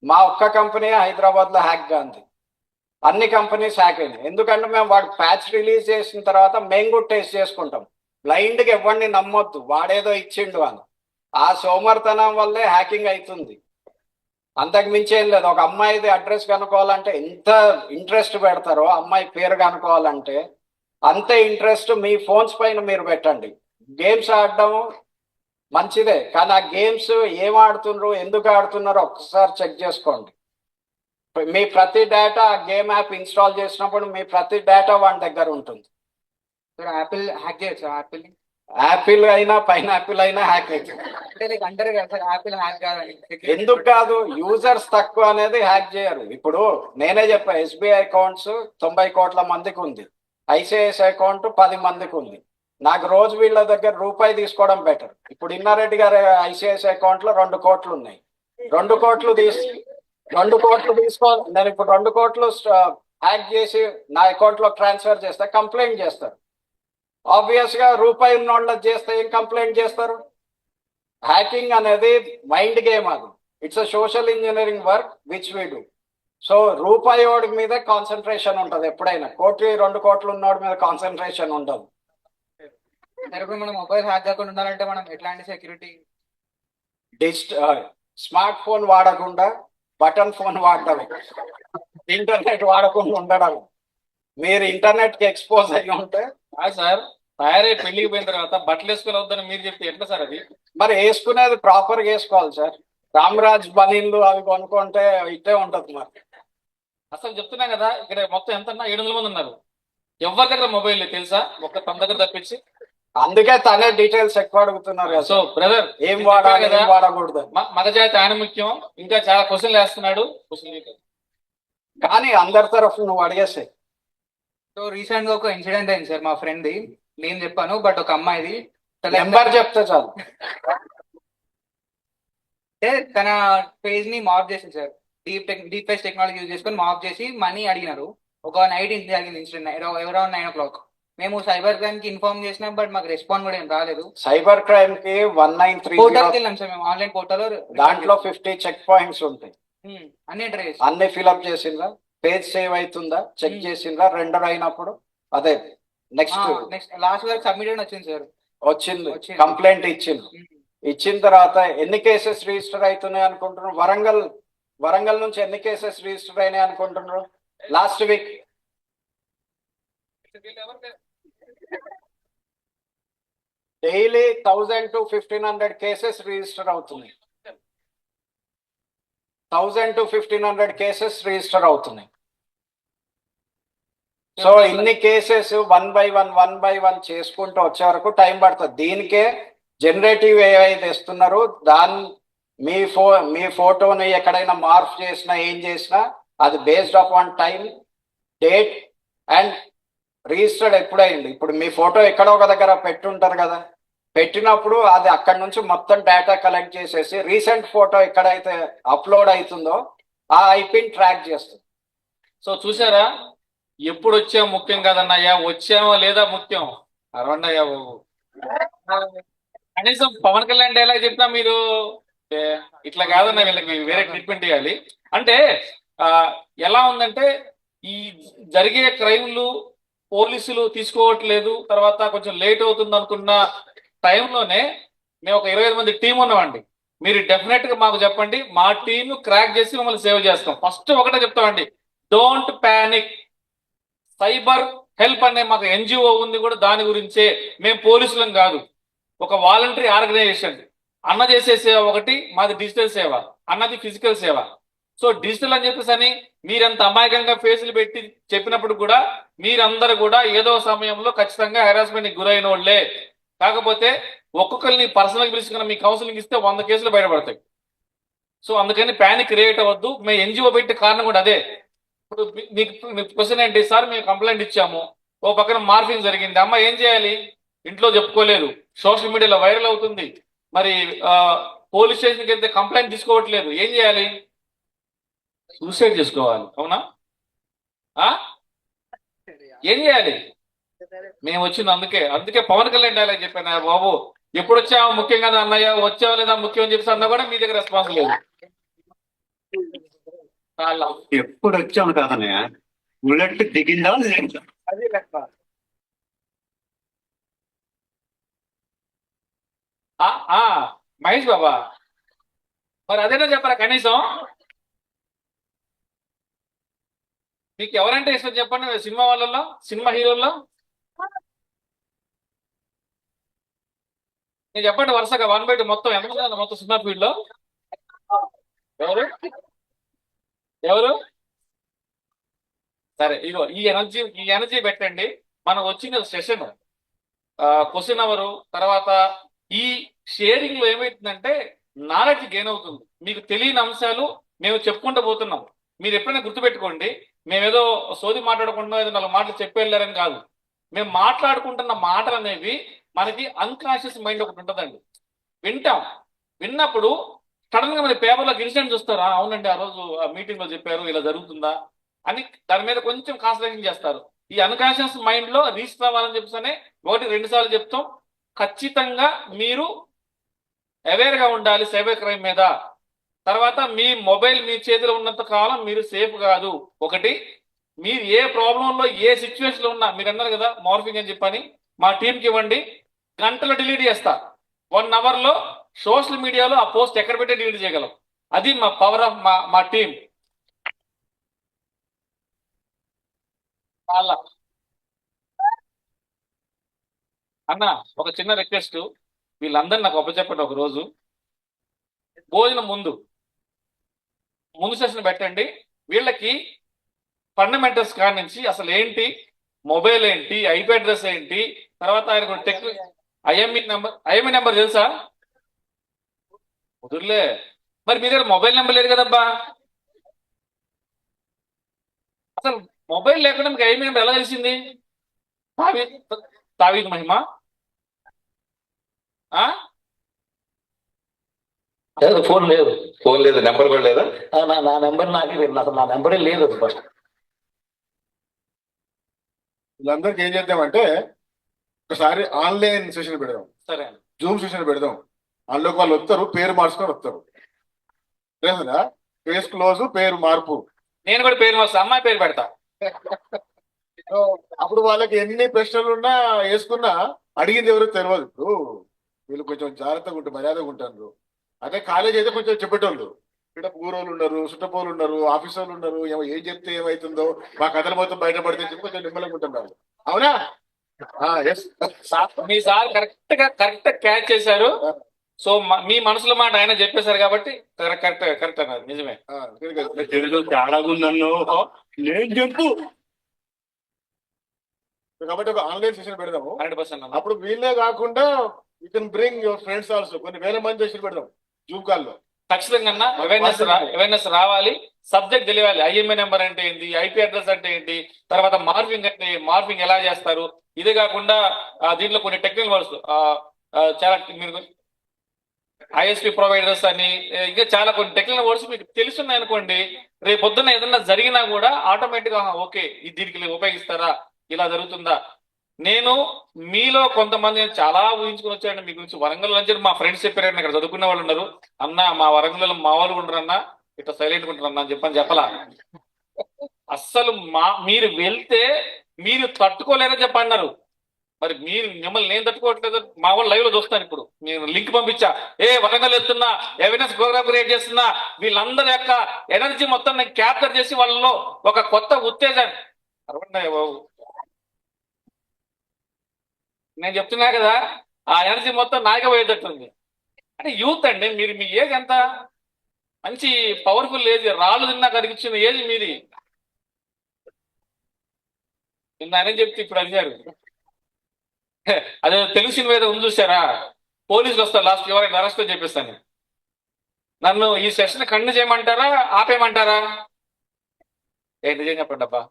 మా ఒక్క కంపెనీ హైదరాబాద్ లో హ్యాక్ గాంది, అన్ని కంపెనీస్ హ్యాక్ అయినాయి. ఎందుకంటే మేము వాడు ప్యాచ్ రిలీజ్ చేసిన తర్వాత మేము కూడా టెస్ట్ చేసుకుంటాం. బ్లైండ్ గా ఎవరిని నమ్మొద్దు, వాడేదో ఇచ్చిండు అని. ఆ సోమర్తనం వల్లే హ్యాకింగ్ అవుతుంది, అంతకు మించి ఏం లేదు. ఒక అమ్మాయిది అడ్రస్ కనుక్కోవాలంటే ఎంత ఇంట్రెస్ట్ పెడతారో, అమ్మాయి పేరు కనుక్కోవాలంటే అంతే ఇంట్రెస్ట్ మీ ఫోన్స్ పైన మీరు పెట్టండి. గేమ్స్ ఆడడం మంచిదే, కానీ ఆ గేమ్స్ ఏం ఆడుతున్నారు, ఎందుకు ఆడుతున్నారో ఒక్కసారి చెక్ చేసుకోండి. మీ ప్రతి డేటా గేమ్ యాప్ ఇన్స్టాల్ చేసినప్పుడు మీ ప్రతి డేటా వాడి దగ్గర ఉంటుంది.
సార్ యాపిల్ హ్యాక్ చేయొచ్చు, యాపిల్
యాపిల్ అయినా పైనాపిల్ అయినా హ్యాక్ అవుతుంది.
అంటే లైక్ అంటారు కదా సార్, యాపిల్ హ్యాక్ కాదని.
ఎందుకు కాదు? యూజర్స్ తక్కువ అనేది హ్యాక్ చేయరు. ఇప్పుడు నేనే చెప్పా, ఎస్బీఐ అకౌంట్స్ 90 కోట్ల మందికి ఉంది, ఐసిఐసిఐ అకౌంట్ 10 మందికి ఉంది. నాకు రోజు వీళ్ళ దగ్గర రూపాయి తీసుకోవడం బెటర్. ఇప్పుడు ఇన్నారెడ్డి గారి ఐసిఐసిఐ అకౌంట్ లో 2 కోట్లు ఉన్నాయి, 2 కోట్లు తీసుకోవాలి. నేను ఇప్పుడు 2 కోట్లు హ్యాక్ చేసి నా అకౌంట్ లో ట్రాన్స్ఫర్ చేస్తే కంప్లైంట్ చేస్తారు. ఆబ్వియస్ గా రూపాయి ఉన్న వాళ్ళకి చేస్తే ఏం కంప్లైంట్ చేస్తారు? హ్యాకింగ్ అనేది మైండ్ గేమ్, అది it's a social engineering work which we do. So రూపాయి వాడి మీద కాన్సన్ట్రేషన్ ఉంటుంది ఎప్పుడైనా, 1-2 కోట్లు ఉన్నవాడి మీద కాన్సన్ట్రేషన్ ఉండదు.
సార్ ఇప్పుడు మనం మొబైల్ హ్యాక్ కాకుండా ఉండాలంటే మనం ఎట్లాంటి సెక్యూరిటీ?
స్మార్ట్ ఫోన్ వాడకుండా బటన్ ఫోన్ వాడడం, ఇంటర్నెట్ వాడకుండా ఉండడం. మీరు ఇంటర్నెట్ కి ఎక్స్పోజ్ అయ్యి ఉంటే
సార్, తయారై పెళ్లికి పోయిన తర్వాత బట్టలు వేసుకుని వద్దని మీరు చెప్తే ఎట్లా సార్ అది?
మరి వేసుకునేది ప్రాపర్ గా వేసుకోవాలి సార్. రామరాజ్ బనీన్లు అవి కొనుక్కుంటే ఇట్టే ఉంటది. మరి
అసలు చెప్తున్నా కదా, ఇక్కడ మొత్తం ఎంత 700 మంది ఉన్నారు, ఎవరి దగ్గర మొబైల్ తెలుసా? ఒక్క తన దగ్గర తప్పించి.
అందుకే తనే డీటెయిల్స్ ఎక్కువ అడుగుతున్నారు కదా.
సో బ్రదర్,
ఏం వాడాలి ఏం వాడకూడదు,
మగజాతి ఆయన ముఖ్యం. ఇంకా చాలా క్వశ్చన్లు వేస్తున్నాడు,
కానీ అందరి తరఫు నువ్వు అడిగేసే.
సో రీసెంట్ గా ఒక ఇన్సిడెంట్ అయింది సార్, మా ఫ్రెండ్ ది, నేను చెప్పాను బట్ ఒక అమ్మాయిది.
నెంబర్ చెప్తే చాలు.
అంటే తన పేజ్ ని మాఫ్ చేసింది sir, deep face technology use చేసుకొని మాఫ్ చేసి మనీ అడిగినారు. ఒక నైట్ జరిగింది ఇన్సిడెంట్, అరౌండ్ 9 o'clock. మేము సైబర్ క్రైమ్ కి ఇన్ఫార్మ్ చేసినాం, బట్ మాకు రెస్పాండ్ కూడా ఏం రాలేదు.
సైబర్ క్రైమ్ కి 1930
పోర్టల్కి వెళ్ళాం సార్ మేము, ఆన్లైన్ పోర్టల్.
దాంట్లో 50 చెక్ పాయింట్స్ ఉంటాయి,
అన్ని ట్రై చేసి
అన్ని ఫిల్అప్ చేసిందా, పేజ్ సేవ్ అవుతుందా చెక్ చేసిందా, రెండర్ అయినప్పుడు అదే నెక్స్ట్
లాస్ట్ వరకు సబ్మిటెడ్ వచ్చింది సార్.
వచ్చింది, కంప్లైంట్ ఇచ్చిన తర్వాత ఎన్ని కేసెస్ రిజిస్టర్ అవుతున్నాయి అనుకుంటున్నారు? వరంగల్ నుంచి ఎన్ని కేసెస్ రిజిస్టర్ అయినాయి అనుకుంటున్నారు last week? Daily 1000 to 1500 cases register అవుతున్నాయి. 1000 to 1500 కేసెస్ రిజిస్టర్ అవుతున్నాయి. సో ఇన్ని కేసెస్ వన్ బై వన్ చేసుకుంటూ వచ్చే వరకు టైం పడుతుంది. దీనికే జనరేటివ్ ఏఐ తెస్తున్నారు. మీ ఫోటోని ఎక్కడైనా మార్పు చేసినా ఏం చేసినా అది based upon time, date and registered ఎప్పుడైంది. ఇప్పుడు మీ ఫోటో ఎక్కడో ఒక దగ్గర పెట్టుంటారు కదా, పెట్టినప్పుడు అది అక్కడ నుంచి మొత్తం డేటా కలెక్ట్ చేసేసి రీసెంట్ ఫోటో ఎక్కడైతే అప్లోడ్ అవుతుందో ఆ ఐపీని ట్రాక్ చేస్తుంది.
సో చూసారా, ఎప్పుడు వచ్చాం ముఖ్యం కాదన్నయ్యా, వచ్చామో లేదా ముఖ్యం. అరవన్నయ్యా బాబు, కనీసం పవన్ కళ్యాణ్ డైలాగ్ చెప్పినా మీరు ఇట్లా కాదన్న, వీళ్ళకి వేరే ట్రీట్మెంట్ ఇవ్వాలి. అంటే ఎలా ఉందంటే ఈ జరిగే క్రైమ్లు పోలీసులు తీసుకోవట్లేదు, తర్వాత కొంచెం లేట్ అవుతుంది అనుకున్న టైంలోనే మేము ఒక 25 మంది టీం ఉన్నామండి. మీరు డెఫినెట్ గా మాకు చెప్పండి, మా టీం క్రాక్ చేసి మిమ్మల్ని సేవ్ చేస్తాం. ఫస్ట్ ఒకటే చెప్తామండి, డోంట్ ప్యానిక్. సైబర్ హెల్ప్ అనే మాకు ఎన్జిఓ ఉంది కూడా, దాని గురించే. మేము పోలీసులం కాదు, ఒక వాలంటరీ ఆర్గనైజేషన్. అన్న చేసే సేవ ఒకటి, మాది డిజిటల్ సేవ, అన్నది ఫిజికల్ సేవ. సో డిజిటల్ అని చెప్పేసి అని మీరంత అమాయకంగా ఫేసులు పెట్టి చెప్పినప్పుడు కూడా మీరందరూ కూడా ఏదో సమయంలో ఖచ్చితంగా హెరాస్మెంట్ గురైన వాళ్ళే. కాకపోతే ఒక్కొక్కరిని పర్సనల్గా పిలుచుకున్న మీ కౌన్సిలింగ్ ఇస్తే 100 కేసులు బయటపడతాయి. సో అందుకని ప్యానిక్ క్రియేట్ అవ్వద్దు. మేము ఎన్జిఓ పెట్టే కారణం కూడా అదే. ఇప్పుడు మీకు క్వశ్చన్ ఏంటి సార్, మేము కంప్లైంట్ ఇచ్చాము, ఓ పక్కన మార్ఫింగ్ జరిగింది, అమ్మ ఏం చేయాలి, ఇంట్లో చెప్పుకోలేదు, సోషల్ మీడియాలో వైరల్ అవుతుంది, మరి పోలీస్ స్టేషన్కి వెళ్తే కంప్లైంట్ తీసుకోవట్లేదు, ఏం చేయాలి? సూసైడ్ చేసుకోవాలి. అవునా? ఏం చేయాలి? మేము వచ్చింది అందుకే పవన్ కళ్యాణ్ డైలాగ్ చెప్పాను బాబు, ఎప్పుడు వచ్చావు ముఖ్యం కదా అన్నయ్య, వచ్చావు లేదా ముఖ్యం అని చెప్పేసి అన్నా కూడా మీ దగ్గర రెస్పాన్స్ లేదు.
ఎప్పుడు వచ్చాము కాదన్నయ్య, బుల్లెట్ దిగిందా లేదా?
అది లెక్క. మహేష్ బాబా, మరి అదేనా చెప్పరా కనీసం? మీకు ఎవరంటే ఇష్టం చెప్పండి సినిమా వాళ్ళలో, సినిమా హీరోల్లో నేను చెప్పండి వరుసగా 1 by 2 మొత్తం ఎంతమంది ఉన్నారు మొత్తం సినిమా ఫీల్డ్ లో? ఎవరు? సరే, ఇగో ఈ ఎనర్జీ పెట్టండి. మనం వచ్చిన సెషన్ క్వశ్చన్ అవరు తర్వాత ఈ షేరింగ్ లో ఏమవుతుందంటే నాలెడ్జ్ గెయిన్ అవుతుంది. మీకు తెలియని అంశాలు మేము చెప్పుకుంటూ పోతున్నాం. మీరు ఎప్పుడైనా గుర్తుపెట్టుకోండి, మేమేదో సోది మాట్లాడకుండా ఏదో 4 మాటలు చెప్పి వెళ్ళారని కాదు. మేము మాట్లాడుకుంటున్న మాటలు అనేవి మనకి అన్కాన్షియస్ మైండ్ ఒకటి ఉంటుందండి. విన్నప్పుడు సడన్ గా మన పేపర్లో ఇన్సిడెంట్ చూస్తారా, అవునండి ఆ రోజు ఆ మీటింగ్ లో చెప్పారు, ఇలా జరుగుతుందా అని దాని మీద కొంచెం కాన్సన్ట్రేషన్ చేస్తారు. ఈ అన్కాన్షియస్ మైండ్ లో రిజిస్టర్ అవ్వాలని చెప్పేసి 1-2 సార్లు చెప్తాం. ఖచ్చితంగా మీరు అవేర్ గా ఉండాలి సైబర్ క్రైమ్ మీద. తర్వాత మీ మొబైల్ మీ చేతిలో ఉన్నంత కాలం మీరు సేఫ్ కాదు. ఒకటి, మీరు ఏ ప్రాబ్లంలో ఏ సిచ్యువేషన్ లో ఉన్నా, మీరు అన్నారు కదా మార్ఫింగ్ అని చెప్పని, మా టీంకి ఇవ్వండి, గంటలో డిలీట్ చేస్తా. 1 hour లో సోషల్ మీడియాలో ఆ పోస్ట్ ఎక్కడ పెట్టి డిలీట్ చేయగలం. అది మా పవర్ ఆఫ్ మా టీం. అన్న ఒక చిన్న రిక్వెస్ట్, వీళ్ళందరూ నాకు ఒప్పచెప్పండి. ఒక రోజు భోజనం ముందు సెషన్ పెట్టండి. వీళ్ళకి ఫండమెంటల్స్ కాడి నుంచి అసలు ఏంటి, మొబైల్ ఏంటి, ఐపీ అడ్రస్ ఏంటి, తర్వాత ఆయన ఐఎంఈ నెంబర్ తెలుసా? కుదురులే, మరి మీ దగ్గర మొబైల్ నెంబర్ లేదు కదబ్బా. అసలు మొబైల్ లేకుండా మీకు ఐఎంఈ నెంబర్ ఎలా తెలిసింది? తావీద్ మహిమ
ఫోన్ లేదు, నెంబర్ కూడా లేదా? నా నెంబర్ నాకే లేదు, అసలు నా నెంబరే లేదు ఫస్ట్.
వీళ్ళందరికీ ఏం చేద్దామంటే ఒకసారి ఆన్లైన్ సెషన్ పెడదాం,
సరే
జూమ్ సెషన్ పెడదాం. అందులోకి వాళ్ళు వస్తారు, పేరు మార్చుకొని వస్తారు. తెలుసుదా? ఫేస్ క్లోజ్, పేరు మార్పు.
నేను కూడా పేరు మార్చు, అమ్మాయి పేరు పెడతా.
అప్పుడు వాళ్ళకి ఎన్ని ప్రశ్నలు ఉన్నా వేసుకున్నా అడిగింది ఎవరో తెలియదు. ఇప్పుడు వీళ్ళు కొంచెం జాగ్రత్తగా ఉంటారు, మర్యాదగా ఉంటారు. అదే కాలేజ్ అయితే కొంచెం చెప్పేటోళ్ళు, ఇక్కడ ఊరోళ్ళు ఉన్నారు, చుట్టపోలు ఉన్నారు, ఆఫీసర్లు ఉన్నారు, ఏం చెప్తే ఏమైతుందో మా కథలు మొత్తం బయటపడితే చెప్పి కొంచెం నిమ్మలంగా ఉంటున్నారు. అవునా?
మీ సార్ కరెక్ట్ గా క్యాచ్ చేశారు. సో మీ మనసులో మాట ఆయన చెప్పేశారు కాబట్టి కరెక్ట్ కరెక్ట్ అన్నారు, నిజమే.
తెలుగు తేడా ఉందన్నో నేను చెప్పు.
కాబట్టి ఒక ఆన్లైన్ సెషన్ పెడదాము.
100%
అప్పుడు వీళ్ళే కాకుండా you can bring your friends also. కొన్ని వేల మంది సెషన్ పెడదాం జూమ్ కాల్ లో.
ఖచ్చితంగా అవేర్నెస్ రావాలి, సబ్జెక్ట్ తెలియాలి. ఐఎంఏ నెంబర్ అంటే ఏంటి, ఐపీ అడ్రస్ అంటే ఏంటి, తర్వాత మార్ఫింగ్ అంటే మార్ఫింగ్ ఎలా చేస్తారు. ఇదే కాకుండా దీంట్లో కొన్ని టెక్నికల్ వర్డ్స్ చాలా మీరు ఐఎస్పీ ప్రొవైడర్స్ అని ఇంకా చాలా కొన్ని టెక్నికల్ వర్డ్స్ మీకు తెలుసున్నాయి అనుకోండి, రేపు పొద్దున్న ఏదన్నా జరిగినా కూడా ఆటోమేటిక్ గా ఓకే దీనికి ఉపయోగిస్తారా, ఇలా జరుగుతుందా. నేను మీలో కొంతమంది చాలా ఊహించుకుని వచ్చానండి మీ గురించి. వరంగల్ నుంచి మా ఫ్రెండ్స్ చెప్పారండి, ఇక్కడ చదువుకునే వాళ్ళు ఉన్నారు, అన్న మా వరంగల్ మా వాళ్ళు ఉంటారన్నా ఇట్లా సైలెంట్ ఉంటారన్నా అని చెప్పలా. అస్సలు మీరు వెళ్తే మీరు తట్టుకోలేరని చెప్పన్నారు. మరి మీరు మిమ్మల్ని నేను తట్టుకోవట్లేదు, మా వాళ్ళు లైవ్ లో చూస్తాను. ఇప్పుడు నేను లింక్ పంపించా, వరంగల్ వెళ్తున్నా, ఎవిడెన్స్ ప్రోగ్రామ్ క్రియేట్ చేస్తున్నా, వీళ్ళందరి యొక్క ఎనర్జీ మొత్తం నేను క్యాప్చర్ చేసి వాళ్ళలో ఒక కొత్త ఉత్తేజాన్ని నేను చెప్తున్నా కదా, ఆ ఎనర్జీ మొత్తం నాకే పోయేటట్టుంది. అంటే యూత్ అండి, మీరు మీ ఏజ్ ఎంత మంచి పవర్ఫుల్ ఏజ్, రాళ్ళు తిన్నా కరిగించిన ఏజ్ మీది. నిన్న ఆయన చెప్తే ఇప్పుడు అడిగారు, అదే తెలుగు సినిమా ఏదో ఉంది చూసారా, పోలీసులు వస్తారు లాస్ట్ ఎవరైనా అరెస్ట్ అని చెప్పేస్తాను. నన్ను ఈ సెషన్ కంటిన్యూ చేయమంటారా ఆపేయమంటారా? నిజం చెప్పండి అబ్బా.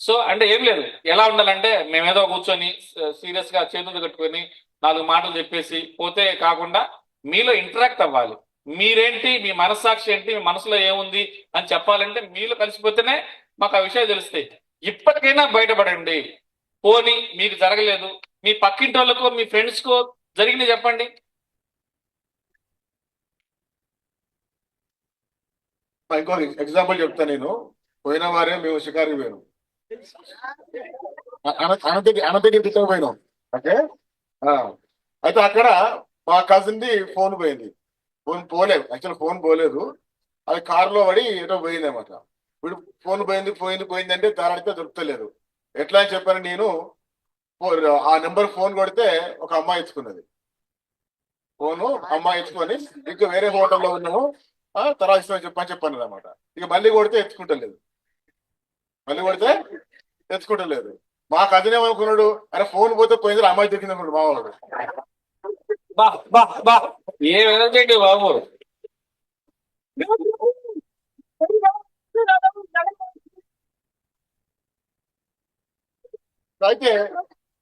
సో అంటే ఏం లేదు, ఎలా ఉండాలంటే మేమేదో కూర్చొని సీరియస్ గా చేతులు కట్టుకొని 4 మాటలు చెప్పేసి పోతే కాకుండా మీలో ఇంటరాక్ట్ అవ్వాలి. మీరేంటి, మీ మనస్సాక్షి ఏంటి, మీ మనసులో ఏముంది అని చెప్పాలంటే మీలో కలిసిపోతేనే మాకు ఆ విషయాలు తెలుస్తాయి. ఇప్పటికైనా బయటపడండి. పోనీ మీకు జరగలేదు, మీ పక్కింటి వాళ్ళకో మీ ఫ్రెండ్స్ కో జరిగింది చెప్పండి.
ఇంకో ఎగ్జాంపుల్ చెప్తా నేను. పోయిన వారే మేము షికారికి పోయినాం, అనంతగిరి దిశ పోయినాం. ఓకే, అయితే అక్కడ మా కజిన్ ది ఫోన్ పోయింది. ఫోన్ పోలేదు, యాక్చువల్ ఫోన్ పోలేదు, అది కారులో పడి ఏదో పోయింది అనమాట. వీడు ఫోన్ పోయింది అంటే దానితో దొరుకుతలేదు. ఎట్లా అని చెప్పాను నేను. ఆ నెంబర్ ఫోన్ కొడితే ఒక అమ్మాయి ఇచ్చుకున్నది ఫోను. అమ్మాయి ఇచ్చుకొని ఇంకా వేరే హోటల్లో ఉన్నాము, తర్వాత ఇస్తామని చెప్పాను అనమాట. ఇక మళ్ళీ కొడితే ఎత్తుకుంటలేదు, మా కజిన్ ఏమనుకున్నాడు, అరే ఫోన్ పోతే పోయింది, అమ్మాయి దొరికింది అనుకున్నాడు మావాడు.
ఏ బాబు,
అయితే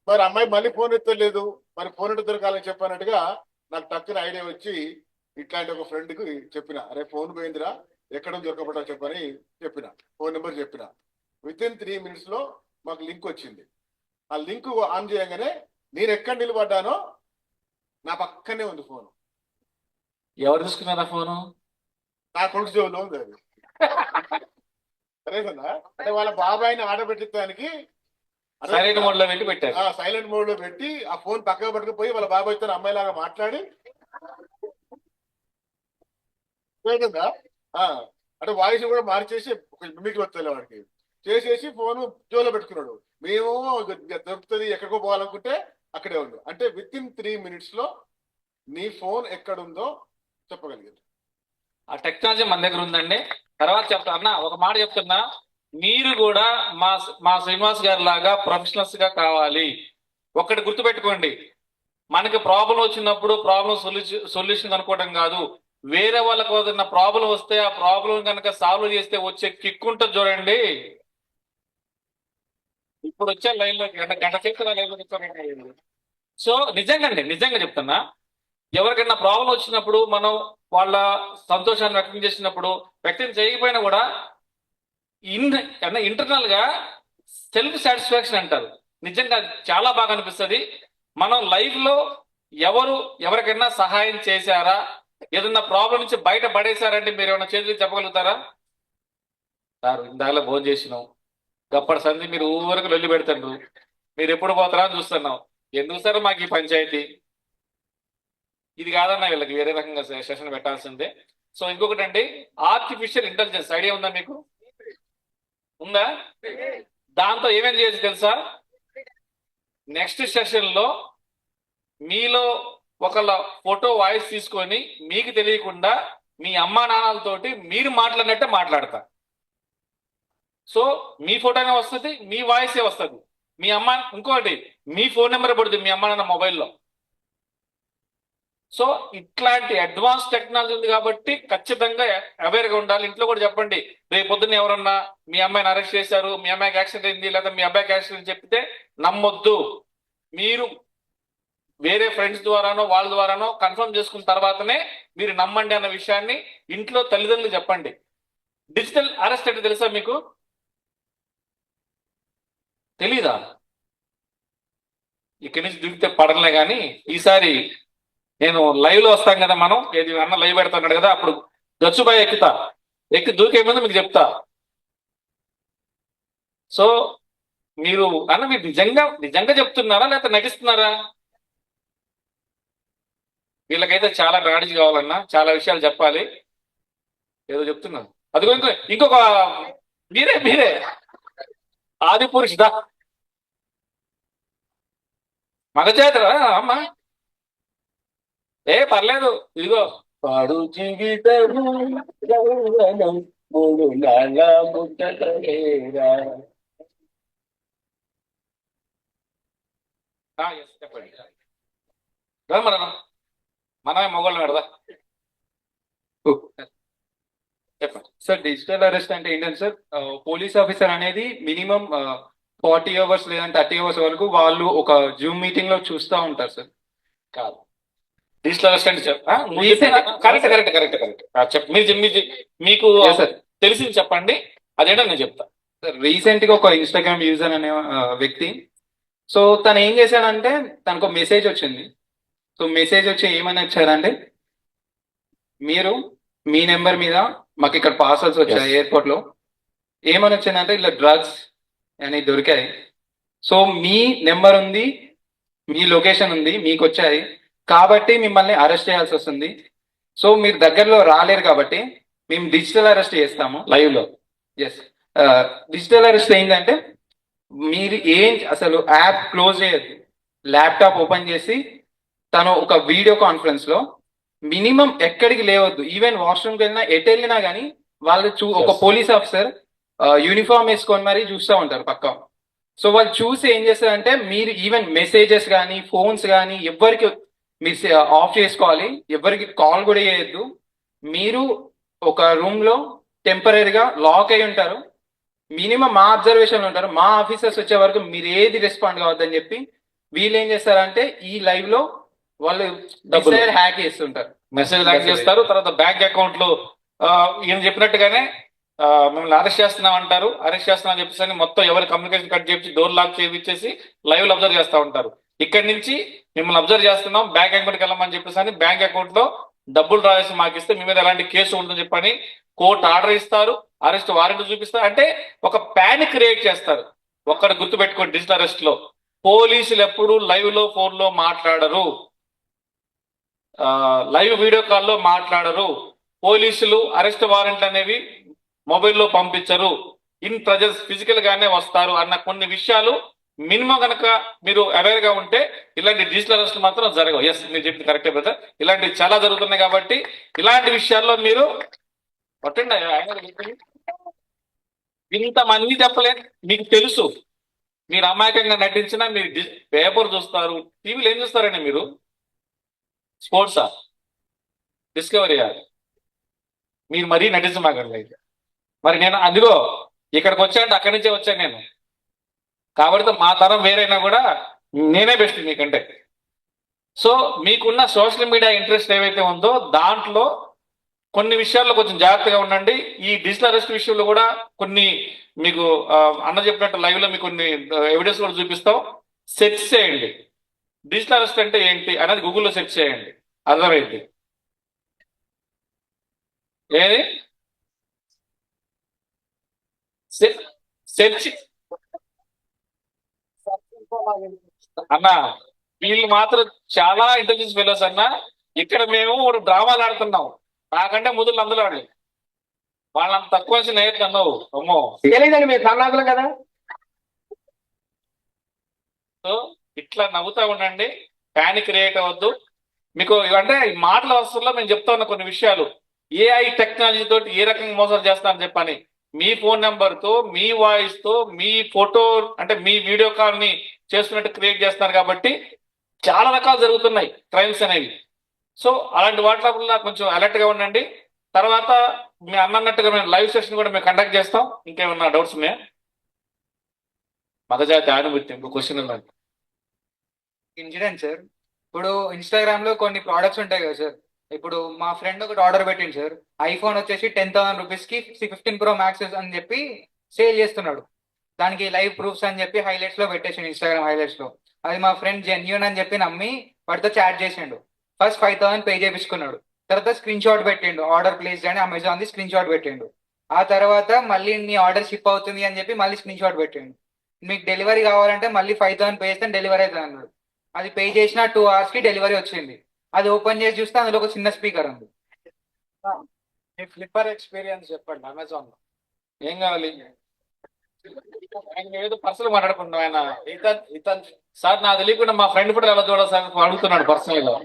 మరి అమ్మాయి మళ్ళీ ఫోన్ ఎత్తలేదు, మరి ఫోన్ ఎట్టు దొరకాలని చెప్పానట్టుగా నాకు టక్కున ఐడియా వచ్చి ఇట్లాంటి ఒక ఫ్రెండ్ కి చెప్పిన, అరే ఫోన్ పోయిందిరా, ఎక్కడ దొరకబడ్డా చెప్పని చెప్పిన, ఫోన్ నెంబర్ చెప్పిన. విత్ ఇన్ 3 minutes లో మాకు లింక్ వచ్చింది. ఆ లింక్ ఆన్ చేయగానే నేను ఎక్కడ నిలబడ్డానో నా పక్కనే ఉంది ఫోను.
ఎవరు తీసుకున్నారా ఫోను?
నా కొడుకు జోలో ఉంది అది. సరేనా, అంటే వాళ్ళ బాబాయిని ఆర్డర్ పెట్టడానికి
సైలెంట్ మోడ్ లో పెట్టి పెట్టారు.
సైలెంట్ మోడ్ లో పెట్టి ఆ ఫోన్ పక్కకు పట్టుకుపోయి వాళ్ళ బాబాయ్తో అమ్మాయిలాగా మాట్లాడి అంటే వాయిస్ కూడా మార్చేసి మిమిక్రీ వస్తలే వాడికి చేసేసి ఫోన్ జోలో పెట్టుకున్నాడు. మేము దొరుకుతుంది ఎక్కడికో పోవాలనుకుంటే అక్కడే ఉంది. అంటే విత్ ఇన్ 3 minutes లో నీ ఫోన్ ఎక్కడుందో చెప్పగలిగింది.
ఆ టెక్నాలజీ మన దగ్గర ఉందండి. తర్వాత చెప్తా ఒక మాట చెప్తున్నా, మీరు కూడా మా శ్రీనివాస్ గారి లాగా ప్రొఫెషనల్స్ గా కావాలి. ఒక్కటి గుర్తుపెట్టుకోండి, మనకి ప్రాబ్లం వచ్చినప్పుడు ప్రాబ్లం సొల్యూషన్ అనుకోవడం కాదు, వేరే వాళ్ళకు ఏదైనా ప్రాబ్లం వస్తే ఆ ప్రాబ్లం కనుక సాల్వ్ చేస్తే వచ్చే కిక్ ఉంటుంది చూడండి. ఇప్పుడు వచ్చే లైన్ లో గంట సేపు లైన్ లో చెప్తానండి. సో నిజంగా చెప్తున్నా, ఎవరికైనా ప్రాబ్లం వచ్చినప్పుడు మనం వాళ్ళ సంతోషాన్ని వ్యక్తం చేసినప్పుడు, వ్యక్తం చేయకపోయినా కూడా ఇంటర్నల్ గా సెల్ఫ్ సాటిస్ఫాక్షన్ అంటారు, నిజంగా చాలా బాగా అనిపిస్తుంది. మనం లైఫ్ లో ఎవరికైనా సహాయం చేశారా, ఏదన్నా ప్రాబ్లం నుంచి బయట పడేశారంటే మీరు ఏమైనా చేతులు చెప్పగలుగుతారా? సార్ ఇందాక భోజనం చేసినాం, గప్పటి సంది మీరు ఊరికి వెళ్ళి పెడతారు, మీరు ఎప్పుడు పోతారా అని చూస్తున్నాం. ఎందుకు సార్ మాకు ఈ పంచాయతీ? ఇది కాదన్నా వీళ్ళకి వేరే రకంగా సెషన్ పెట్టాల్సిందే. సో ఇంకొకటి అండి, ఆర్టిఫిషియల్ ఇంటెలిజెన్స్ ఐడియా ఉందా మీకు? ఉందా? దాంతో ఏమేం చేయొచ్చు తెలుసా? నెక్స్ట్ సెషన్ లో మీలో ఒకళ్ళ ఫోటో వాయిస్ తీసుకొని మీకు తెలియకుండా మీ అమ్మా నాన్నలతోటి మీరు మాట్లాడినట్టే మాట్లాడతా. సో మీ ఫోటోనే వస్తుంది, మీ వాయిసే వస్తుంది. మీ అమ్మ ఇంకోటి మీ ఫోన్ నెంబర్ పడుతుంది మీ అమ్మ నాన్న మొబైల్లో. సో ఇట్లాంటి అడ్వాన్స్ టెక్నాలజీ ఉంది కాబట్టి ఖచ్చితంగా అవేర్గా ఉండాలి. ఇంట్లో కూడా చెప్పండి, రేపు పొద్దున్న ఎవరన్నా మీ అమ్మాయిని అరెస్ట్ చేశారు, మీ అమ్మాయికి యాక్సిడెంట్ అయింది, లేదా మీ అబ్బాయికి యాక్సిడెంట్ చెప్తే నమ్మొద్దు. మీరు వేరే ఫ్రెండ్స్ ద్వారానో వాళ్ళ ద్వారానో కన్ఫర్మ్ చేసుకున్న తర్వాతనే మీరు నమ్మండి అన్న విషయాన్ని ఇంట్లో తల్లిదండ్రులు చెప్పండి. డిజిటల్ అరెస్ట్ అంటే తెలుసా మీకు? తెలీదా? ఇక్కడి నుంచి దిగితే పడలే కానీ ఈసారి నేను లైవ్ లో వస్తాం కదా, మనం ఏది అన్న లైవ్ పెడతాడు కదా, అప్పుడు గచ్చుబాయ్ ఎక్కి దూకే ముందు మీకు చెప్తా. సో మీరు మీరు నిజంగా చెప్తున్నారా లేకపోతే నటిస్తున్నారా? వీళ్ళకైతే చాలా నాలెడ్జ్ కావాలన్నా, చాలా విషయాలు చెప్పాలి. ఏదో చెప్తున్నారు అదిగో ఇంకొక మీరే ఆది పురుషుదా మగజాతరా అమ్మ? పర్లేదు, ఇదిగో
పాడు జీవితము యౌవనం మూడు నాళ్ళ ముద్దలేరా.
yes, చెప్పండి. మనమే మొగోళ్ళం పెడదా? చెప్పండి
సార్. డిజిటల్ అరెస్ట్ అంటే ఏంటంటే సార్, పోలీస్ ఆఫీసర్ అనేది మినిమం 40 అవర్స్ లేదా 30 అవర్స్ వరకు వాళ్ళు ఒక జూమ్ మీటింగ్ లో చూస్తూ ఉంటారు సార్.
కాదు, డిజిటల్ అరెస్ట్ అంటే కరెక్ట్. మీకు
సార్
తెలిసింది చెప్పండి, అదేంటో నేను చెప్తా.
సార్ రీసెంట్ గా ఒక ఇన్స్టాగ్రామ్ యూజర్ అనే వ్యక్తి, సో తను ఏం చేశాడంటే తనకు మెసేజ్ వచ్చింది. సో మెసేజ్ వచ్చి ఏమని వచ్చారంటే, మీరు మీ నెంబర్ మీద మాకు ఇక్కడ పార్సల్స్ వచ్చాయి ఎయిర్పోర్ట్ లో, ఏమని వచ్చిందంటే ఇలా డ్రగ్స్ అని దొరికాయి, సో మీ నెంబర్ ఉంది, మీ లొకేషన్ ఉంది, మీకు వచ్చాయి కాబట్టి మిమ్మల్ని అరెస్ట్ చేయాల్సి వస్తుంది. సో మీరు దగ్గరలో రాలేరు కాబట్టి మేము డిజిటల్ అరెస్ట్ చేస్తాము
లైవ్ లో.
ఎస్, డిజిటల్ అరెస్ట్ ఏంటంటే మీరు అసలు యాప్ క్లోజ్ చేయొద్దు, ల్యాప్టాప్ ఓపెన్ చేసి తను ఒక వీడియో కాన్ఫరెన్స్ లో మినిమం ఎక్కడికి లేవద్దు, ఈవెన్ వాష్రూమ్కి వెళ్ళినా ఎటు వెళ్ళినా కానీ వాళ్ళు ఒక పోలీస్ ఆఫీసర్ యూనిఫామ్ వేసుకొని మరీ చూస్తూ ఉంటారు పక్క. సో వాళ్ళు చూసి ఏం చేస్తారంటే మీరు ఈవెన్ మెసేజెస్ కానీ ఫోన్స్ కానీ ఎవరికి మీరు ఆఫ్ చేసుకోవాలి, ఎవరికి కాల్ కూడా చేయొద్దు. మీరు ఒక రూమ్ లో టెంపరీగా లాక్ అయి ఉంటారు, మినిమం మా అబ్జర్వేషన్ ఉంటారు. మా ఆఫీసర్స్ వచ్చే వరకు మీరు ఏది రెస్పాండ్ కావద్దని చెప్పి వీళ్ళు ఏం చేస్తారంటే ఈ లైవ్ లో వాళ్ళు హ్యాక్ చేస్తుంటారు,
మెసేజ్ లాక్ చేస్తారు. తర్వాత బ్యాంక్ అకౌంట్ లో ఈయన చెప్పినట్టుగానే మిమ్మల్ని అరెస్ట్ చేస్తున్నాం అంటారు. అరెస్ట్ చేస్తున్నాం చెప్పేసి మొత్తం ఎవరి కమ్యూనికేషన్ కట్ చేసి డోర్ లాక్ చేయించేసి లైవ్ లో అబ్జర్వ్ చేస్తూ ఉంటారు. ఇక్కడి నుంచి మిమ్మల్ని అబ్జర్వ్ చేస్తున్నాం, బ్యాంక్ అకౌంట్కి వెళ్ళమని చెప్పేసి బ్యాంక్ అకౌంట్ లో డబ్బులు డ్రా చేసి మాకు ఇస్తే మీ మీద ఎలాంటి కేసు ఉంటుందని చెప్పని కోర్టు ఆర్డర్ ఇస్తారు, అరెస్ట్ వారెంట్ చూపిస్తారు. అంటే ఒక ప్యానిక్ క్రియేట్ చేస్తారు. ఒక్కడ గుర్తు పెట్టుకోండి, డిజిటల్ అరెస్ట్ లో పోలీసులు ఎప్పుడు లైవ్ లో ఫోన్ లో మాట్లాడరు, లైవ్ వీడియో కాల్లో మాట్లాడరు. పోలీసులు అరెస్ట్ వారెంట్ అనేవి మొబైల్లో పంపించరు, ఇన్ ప్రజెన్స్ ఫిజికల్ గానే వస్తారు అన్న కొన్ని విషయాలు మినిమం కనుక మీరు అవేర్ గా ఉంటే ఇలాంటి డిజిటల్ అరెస్ట్ మాత్రం జరగవు. ఎస్, మీరు చెప్పింది కరెక్టే బ్రదర్. ఇలాంటివి చాలా జరుగుతున్నాయి కాబట్టి ఇలాంటి విషయాల్లో మీరు పట్టండి. ఇంతమంది చెప్పలేదు, మీకు తెలుసు. మీరు అమాయకంగా నటించినా మీరు పేపర్ చూస్తారు, టీవీలో ఏం చూస్తారండి మీరు? స్పోర్ట్సా, డిస్కవరీయా? మీరు మరీ నటించమాకండి. మరి నేను అందులో ఇక్కడికి వచ్చానంటే అక్కడి నుంచే వచ్చాను నేను, కాబట్టి మా తరం వేరైనా కూడా నేనే బెస్ట్ మీకంటే. సో మీకున్న సోషల్ మీడియా ఇంట్రెస్ట్ ఏవైతే ఉందో దాంట్లో కొన్ని విషయాల్లో కొంచెం జాగ్రత్తగా ఉండండి. ఈ డిజిటల్ అరెస్ట్ విషయంలో కూడా కొన్ని మీకు అన్న చెప్పినట్టు లైవ్ లో మీకు కొన్ని ఎవిడెన్స్ కూడా చూపిస్తాం. సెర్చ్ చేయండి, డిజిటల్ అరెస్ట్ అంటే ఏంటి అనేది గూగుల్లో సెర్చ్ చేయండి, అర్థమైంది. ఏది సెర్చ్ అన్నా, వీళ్ళు మాత్రం చాలా ఇంటెలిజెన్స్ ఫెలోస్ అన్నా. ఇక్కడ మేము డ్రామాలు ఆడుతున్నాం, నాకంటే ముదులు అందులో ఆడి వాళ్ళంత తక్కువ నేర్చుకున్నావు. అమ్మో
తెలియదండి, మీరు సన్నాసులు కదా.
సో ఇట్లా నవ్వుతా ఉండండి, ప్యానిక్ క్రియేట్ అవ్వద్దు. మీకు అంటే ఈ మాటల అవసరంలో మేము చెప్తా ఉన్న కొన్ని విషయాలు ఏఐ టెక్నాలజీ తోటి ఏ రకంగా మోసాలు చేస్తానని చెప్పని మీ ఫోన్ నెంబర్ తో మీ వాయిస్ తో మీ ఫోటో అంటే మీ వీడియో కాల్ ని చేస్తున్నట్టు క్రియేట్ చేస్తున్నారు కాబట్టి చాలా రకాలు జరుగుతున్నాయి క్రైమ్స్ అనేవి. సో అలాంటి వాటిలో కొంచెం అలర్ట్ గా ఉండండి. తర్వాత మీ అన్నట్టుగా మేము లైవ్ సెషన్ కూడా మేము కండక్ట్ చేస్తాం. ఇంకేమన్నా డౌట్స్ ఉన్నాయా? మగజాతి అనుభూతి ఇంకో క్వశ్చన్ ఉందండి.
ఇన్సిడెంట్ సార్, ఇప్పుడు ఇన్స్టాగ్రామ్ లో కొన్ని ప్రోడక్ట్స్ ఉంటాయి కదా సార్. ఇప్పుడు మా ఫ్రెండ్ ఒకటి ఆర్డర్ పెట్టింది సార్. ఐఫోన్ వచ్చేసి 10,000 రూపీస్ కి 15 Pro Max అని చెప్పి సేల్ చేస్తున్నాడు. దానికి లైవ్ ప్రూఫ్స్ అని చెప్పి హైలైట్స్ లో పెట్టేసిండు, ఇన్స్టాగ్రామ్ హైలైట్స్ లో. అది మా ఫ్రెండ్ జెన్యూన్ అని చెప్పి నమ్మి వాటితో చాట్ చేసిండు. ఫస్ట్ 5,000 పే చేయించుకున్నాడు. తర్వాత స్క్రీన్ షాట్ పెట్టిండు, ఆర్డర్ ప్లేస్ అని అమెజాన్ ది స్క్రీన్ షాట్ పెట్టిండు. ఆ తర్వాత మళ్ళీ మీ ఆర్డర్ షిప్ అవుతుంది అని చెప్పి మళ్ళీ స్క్రీన్ షాట్ పెట్టిండు. మీకు డెలివరీ కావాలంటే మళ్ళీ 5,000 పే చేస్తే డెలివరీ అవుతుంది అన్నాడు. అది పే చేసిన 2 hours కి డెలివరీ వచ్చింది. అది ఓపెన్ చేసి చూస్తే అందులో ఒక చిన్న స్పీకర్ ఉంది.
మీ ఫ్లిప్పర్ ఎక్స్పీరియన్స్ చెప్పండి అమెజాన్ లో.
ఏం కావాలి? ఆయన ఏదో పర్సనల్ మాట్లాడుకుంటాం. ఆయన
ఇతన్
సార్ నాకు తెలియకుండా మా ఫ్రెండ్ కూడా ఎలా చూడాలి సార్ అడుగుతున్నాడు పర్సనల్ గా.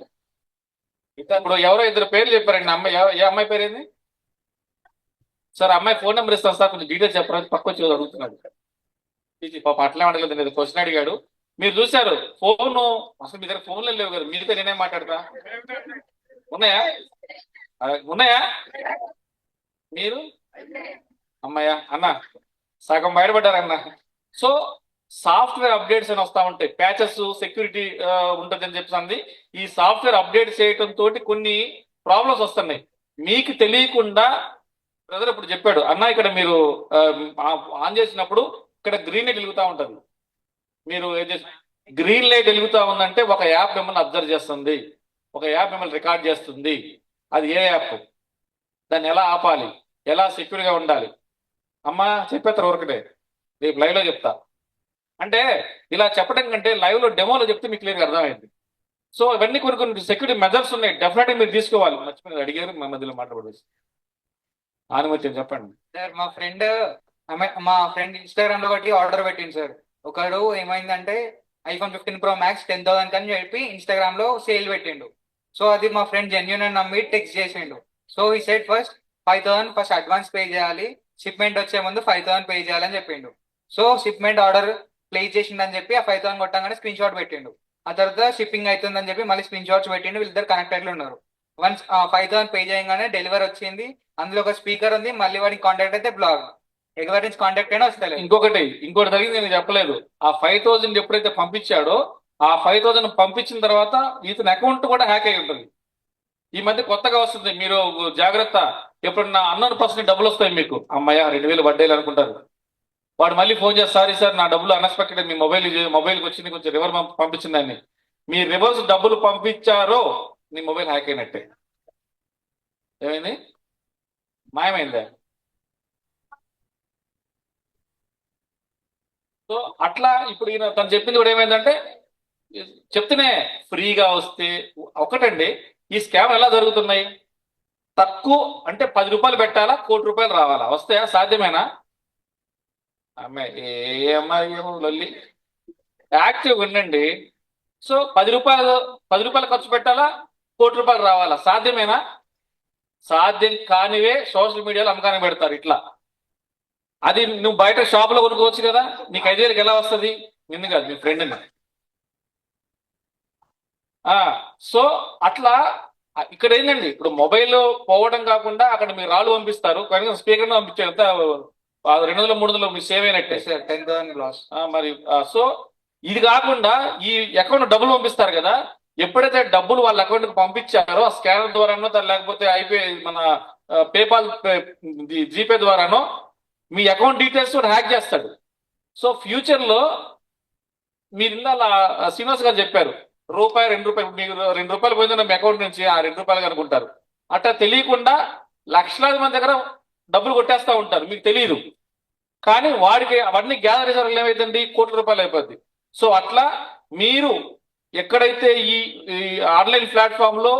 ఇప్పుడు ఎవరో ఇద్దరు పేర్లు చెప్పారండి. అమ్మాయి ఏ అమ్మాయి పేరు ఏంది సార్? అమ్మాయి ఫోన్ నెంబర్ ఇస్తాను సార్, కొంచెం డీటెయిల్స్ చెప్పరా పక్క వచ్చి అడుగుతున్నాడు. పాప అట్లే అడగలేదు, క్వశ్చన్ అడిగాడు. మీరు చూశారు ఫోన్ అసలు మీ దగ్గర ఫోన్లో లేవు కదా, మీతో నేనేం మాట్లాడతా? ఉన్నాయా? ఉన్నాయా? మీరు అమ్మాయ్యా అన్న సగం బయటపడ్డారన్న. సో సాఫ్ట్వేర్ అప్డేట్స్ అని వస్తూ ఉంటాయి, ప్యాచెస్ సెక్యూరిటీ ఉంటుంది అని చెప్పి ఈ సాఫ్ట్వేర్ అప్డేట్ చేయడం తోటి కొన్ని ప్రాబ్లమ్స్ వస్తున్నాయి మీకు తెలియకుండా. బ్రదర్ ఇప్పుడు చెప్పాడు అన్న, ఇక్కడ మీరు ఆన్ చేసినప్పుడు ఇక్కడ గ్రీన్ లైట్ వెలుగుతూ ఉంటుంది. మీరు గ్రీన్ లైట్ వెలుగుతూ ఉందంటే ఒక యాప్ మిమ్మల్ని అబ్జర్వ్ చేస్తుంది, ఒక యాప్ మిమ్మల్ని రికార్డ్ చేస్తుంది. అది ఏ యాప్, దాన్ని ఎలా ఆపాలి, ఎలా సెక్యూర్గా ఉండాలి అమ్మా చెప్పేస్తారు ఒకటే, రేపు లైవ్లో చెప్తా. అంటే ఇలా చెప్పడం కంటే లైవ్లో డెమోలో చెప్తే మీకు క్లియర్గా అర్థమైంది. సో ఇవన్నీ కొన్ని సెక్యూరిటీ మెజర్స్ ఉన్నాయి, డెఫినెట్గా మీరు తీసుకోవాలి. మర్చిపోయి అడిగారు మా మధ్యలో మాట్లాడేసి. ఆనుమతి చెప్పండి
సార్. మా ఫ్రెండ్ ఇన్స్టాగ్రామ్ లో ఒకటి ఆర్డర్ పెట్టింది సార్. ఒకడు ఏమైందంటే ఐఫోన్ 15 Pro Max 10,000 అని చెప్పి ఇన్స్టాగ్రామ్ లో సేల్ పెట్టిండు. సో అది మా ఫ్రెండ్ జెన్యూన్ అని నమ్మి టెక్స్ట్ చేసిండు. సో ఈ side first 5,000 first advance pay చేయాలి, షిప్మెంట్ వచ్చే ముందు 5,000 పే చేయాలని చెప్పిండు. సో షిప్మెంట్ ఆర్డర్ ప్లేస్ చేసిండని చెప్పి ఆ 5,000 కొట్టగానే స్క్రీన్ షాట్ పెట్టిండు. ఆ తర్వాత షిప్పింగ్ అవుతుందని చెప్పి మళ్ళీ స్క్రీన్ షాట్స్ పెట్టిండు. వీళ్ళిద్దరు కనెక్టెడ్ ఉన్నారు. వన్స్ 5,000 పే చేయగానే డెలివరీ వచ్చింది. అందులో ఒక స్పీకర్ ఉంది. మళ్ళీ వాడికి కాంటాక్ట్ అయితే బ్లాక్, ఎవరి నుంచి కాంటాక్ట్ అయినా వస్తలేదు.
ఇంకోటి జరిగింది నేను చెప్పలేదు. ఆ 5,000 ఎప్పుడైతే పంపించాడో ఆ 5,000 పంపించిన తర్వాత ఇతని అకౌంట్ కూడా హ్యాక్ అయి ఉంటుంది. ఈ మధ్య కొత్తగా వస్తుంది, మీరు జాగ్రత్త. ఎప్పుడన్నా అన్నోన్ పర్సన్ డబ్బులు వస్తాయి మీకు, అమ్మాయ 2,000 వడ్డీలు అనుకుంటారు. వాడు మళ్ళీ ఫోన్ చేసి సారీ సార్ నా డబ్బులు అన్ఎక్స్పెక్టెడ్ మీ మొబైల్కి వచ్చింది, కొంచెం రివర్స్ పంపించిందని. మీ రివర్స్ డబ్బులు పంపించారో నీ మొబైల్ హ్యాక్ అయినట్టే. ఏమైంది? మాయమైందా? సో అట్లా ఇప్పుడు ఈయన తను చెప్పింది కూడా ఏమైందంటే, చెప్తేనే ఫ్రీగా వస్తే ఒకటండి. ఈ స్కామ్ ఎలా జరుగుతున్నాయి? తక్కువ అంటే 10 రూపాయలు పెట్టాలా, 1 కోటి రూపాయలు రావాలా? వస్తాయా? సాధ్యమేనా? అమ్మాయి ఏ అమ్మాయి లొల్లి, యాక్టివ్ ఉండండి. సో 10 రూపాయలు ఖర్చు పెట్టాలా, 1 కోటి రూపాయలు రావాలా? సాధ్యమేనా? సాధ్యం కానివే సోషల్ మీడియాలో అమ్మకానికి పెడతారు ఇట్లా. అది నువ్వు బయట షాప్ లో కొనుక్కోవచ్చు కదా, నీకు 5,000కి ఎలా వస్తుంది? నిన్ను కాదు, మీ ఫ్రెండ్ని. సో అట్లా ఇక్కడ ఏంటండి, ఇప్పుడు మొబైల్ పోవడం కాకుండా అక్కడ మీరు రాళ్ళు పంపిస్తారు, కనీసం స్పీకర్ పంపించారు, ఎంత 200-300 మీరు సేవ్ అయినట్టే
సార్. 10,000 లాస్
మరి. సో ఇది కాకుండా ఈ అకౌంట్ డబ్బులు పంపిస్తారు కదా, ఎప్పుడైతే డబ్బులు వాళ్ళ అకౌంట్ కి పంపించారో ఆ స్కానర్ ద్వారానో లేకపోతే మన పేపాల్ జీపే ద్వారానో మీ అకౌంట్ డీటెయిల్స్ కూడా హ్యాక్ చేస్తాడు. సో ఫ్యూచర్ లో మీరు ఇందాల శ్రీనివాస్ గారు చెప్పారు, రూపాయి 2 రూపాయలు, మీకు 2 రూపాయలు పోయిందన్న మీ అకౌంట్ నుంచి ఆ 2 రూపాయలు అనుకుంటారు. అట్లా తెలియకుండా లక్షలాది మంది దగ్గర డబ్బులు కొట్టేస్తూ ఉంటారు, మీకు తెలియదు. కానీ వాడికి అవన్నీ గ్యాదర్ చేసారు, ఏమైతుంది? 1 కోటి రూపాయలు అయిపోద్ది. సో అట్లా మీరు ఎక్కడైతే ఈ ఆన్లైన్ ప్లాట్ఫామ్ లో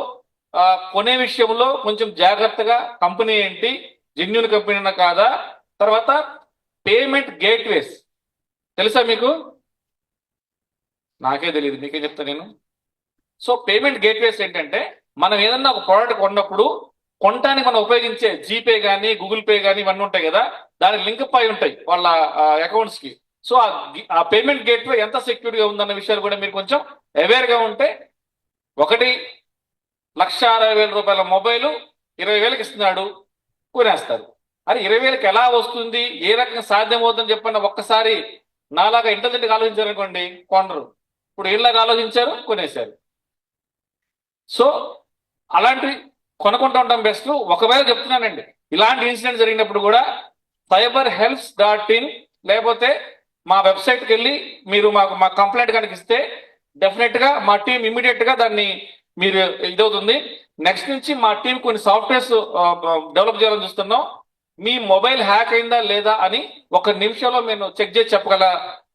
కొనే విషయంలో కొంచెం జాగ్రత్తగా, కంపెనీ ఏంటి, జెన్యూన్ కంపెనీ కాదా, తర్వాత పేమెంట్ గేట్వేస్ తెలుసా మీకు? నాకే తెలియదు, మీకేం చెప్తా నేను. సో పేమెంట్ గేట్వేస్ ఏంటంటే మనం ఏదన్నా ఒక ప్రోడక్ట్ కొన్నప్పుడు కొనటానికి మనం ఉపయోగించే జీపే కానీ గూగుల్ పే కానీ ఇవన్నీ ఉంటాయి కదా, దానికి లింక్ అయి ఉంటాయి వాళ్ళ అకౌంట్స్ కి. సో ఆ పేమెంట్ గేట్వే ఎంత సెక్యూర్గా ఉందన్న విషయాలు కూడా మీరు కొంచెం అవేర్ గా ఉంటే, 1,60,000 రూపాయల మొబైల్ 20,000కి ఇస్తున్నాడు, కొనేస్తారు. అది 20,000కి ఎలా వస్తుంది, ఏ రకంగా సాధ్యమవుతుందని చెప్పన్న ఒక్కసారి నాలాగా ఇంటెలిజెంట్గా ఆలోచించారనుకోండి, కొనరు. ఇప్పుడు వీళ్ళగా ఆలోచించారు, కొనేశారు. సో అలాంటివి కొనుక్కుంటూ ఉంటాం బెస్ట్. ఒకవేళ చెప్తున్నానండి, ఇలాంటి ఇన్సిడెంట్ జరిగినప్పుడు కూడా cyberhelps.in లేకపోతే మా వెబ్సైట్కి వెళ్ళి మీరు మా కంప్లైంట్ కనుక ఇస్తే డెఫినెట్ గా మా టీం ఇమీడియట్ గా దాన్ని మీరు ఇదవుతుంది. నెక్స్ట్ నుంచి మా టీం కొన్ని సాఫ్ట్వేర్స్ డెవలప్ చేయాలని చూస్తున్నాం. మీ మొబైల్ హ్యాక్ అయిందా లేదా అని 1 నిమిషంలో మేము చెక్ చేసి చెప్పగల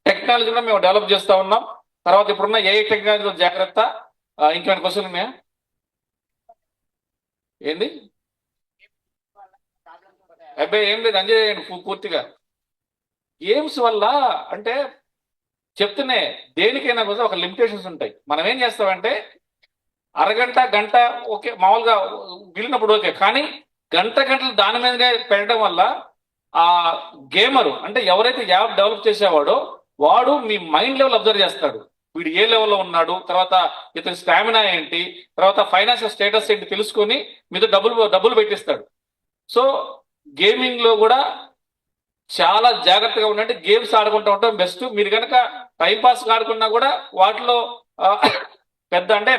టెక్నాలజీ కూడా మేము డెవలప్ చేస్తా ఉన్నాం. తర్వాత ఇప్పుడున్న ఏఐ టెక్నాలజీ జాగ్రత్త. ఇంకేమైనా క్వశ్చన్ ఉన్నాయా? ఏంది? అబ్బాయి ఏం లేదు, ఎంజాయ్ చేయండి పూర్తిగా. గేమ్స్ వల్ల అంటే చెప్తూనే దేనికైనా కూడా ఒక లిమిటేషన్స్ ఉంటాయి. మనం ఏం చేస్తామంటే అరగంట గంట ఓకే మామూలుగా వెళ్ళినప్పుడు ఓకే, కానీ గంటలు దాని మీదనే పెట్టడం వల్ల ఆ గేమరు అంటే ఎవరైతే యాప్ డెవలప్ చేసేవాడో వాడు మీ మైండ్ లెవెల్ అబ్జర్వ్ చేస్తాడు. వీడు ఏ లెవెల్లో ఉన్నాడు, తర్వాత ఇతని స్టామినా ఏంటి, తర్వాత ఫైనాన్షియల్ స్టేటస్ ఏంటి తెలుసుకొని మీతో డబ్బులు పెట్టిస్తాడు. సో గేమింగ్ లో కూడా చాలా జాగ్రత్తగా ఉండండి. గేమ్స్ ఆడుకుంటూ ఉండటం బెస్ట్. మీరు కనుక టైంపాస్ ఆడుకున్నా కూడా వాటిలో పెద్ద అంటే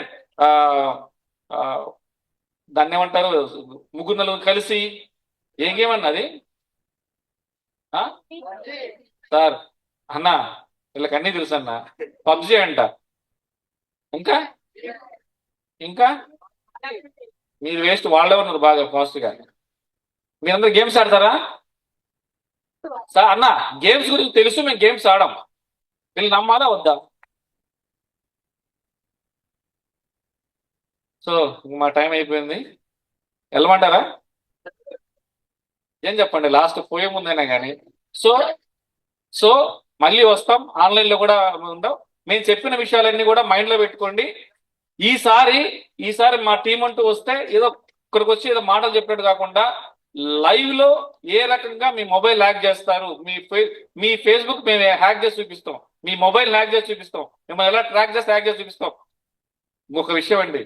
దాన్ని ఏమంటారు, 3 కలిసి ఏం గేమ్ అన్నది సార్ అన్నా, వీళ్ళకి అన్నీ తెలుసు అన్న. పబ్జి అంట, ఇంకా ఇంకా మీరు వేస్ట్. వాళ్ళే ఉన్నారు బాగా ఫాస్ట్ గా. మీరందరూ గేమ్స్ ఆడతారా సార్? అన్న గేమ్స్ గురించి తెలుసు, మేము గేమ్స్ ఆడాం. వీళ్ళు నమ్మాలా వద్దా? సో మా టైం అయిపోయింది, వెళ్ళమంటారా? ఏం చెప్పండి లాస్ట్ పోయే ముందైనా కానీ. సో మళ్ళీ వస్తాం, ఆన్లైన్ లో కూడా ఉందాం. మేము చెప్పిన విషయాలన్నీ కూడా మైండ్ లో పెట్టుకోండి. ఈసారి మా టీం అంటూ వస్తే ఏదో ఇక్కడికి వచ్చి ఏదో మాటలు చెప్పినట్టు కాకుండా లైవ్ లో ఏ రకంగా మీ మొబైల్ హ్యాక్ చేస్తారు, మీ ఫేస్బుక్ మేము హ్యాక్ చేసి చూపిస్తాం, మీ మొబైల్ హ్యాక్ చేసి చూపిస్తాం, మిమ్మల్ని ఎలా ట్రాక్ చేసి హ్యాక్ చేసి చూపిస్తాం. ఒక విషయం అండి,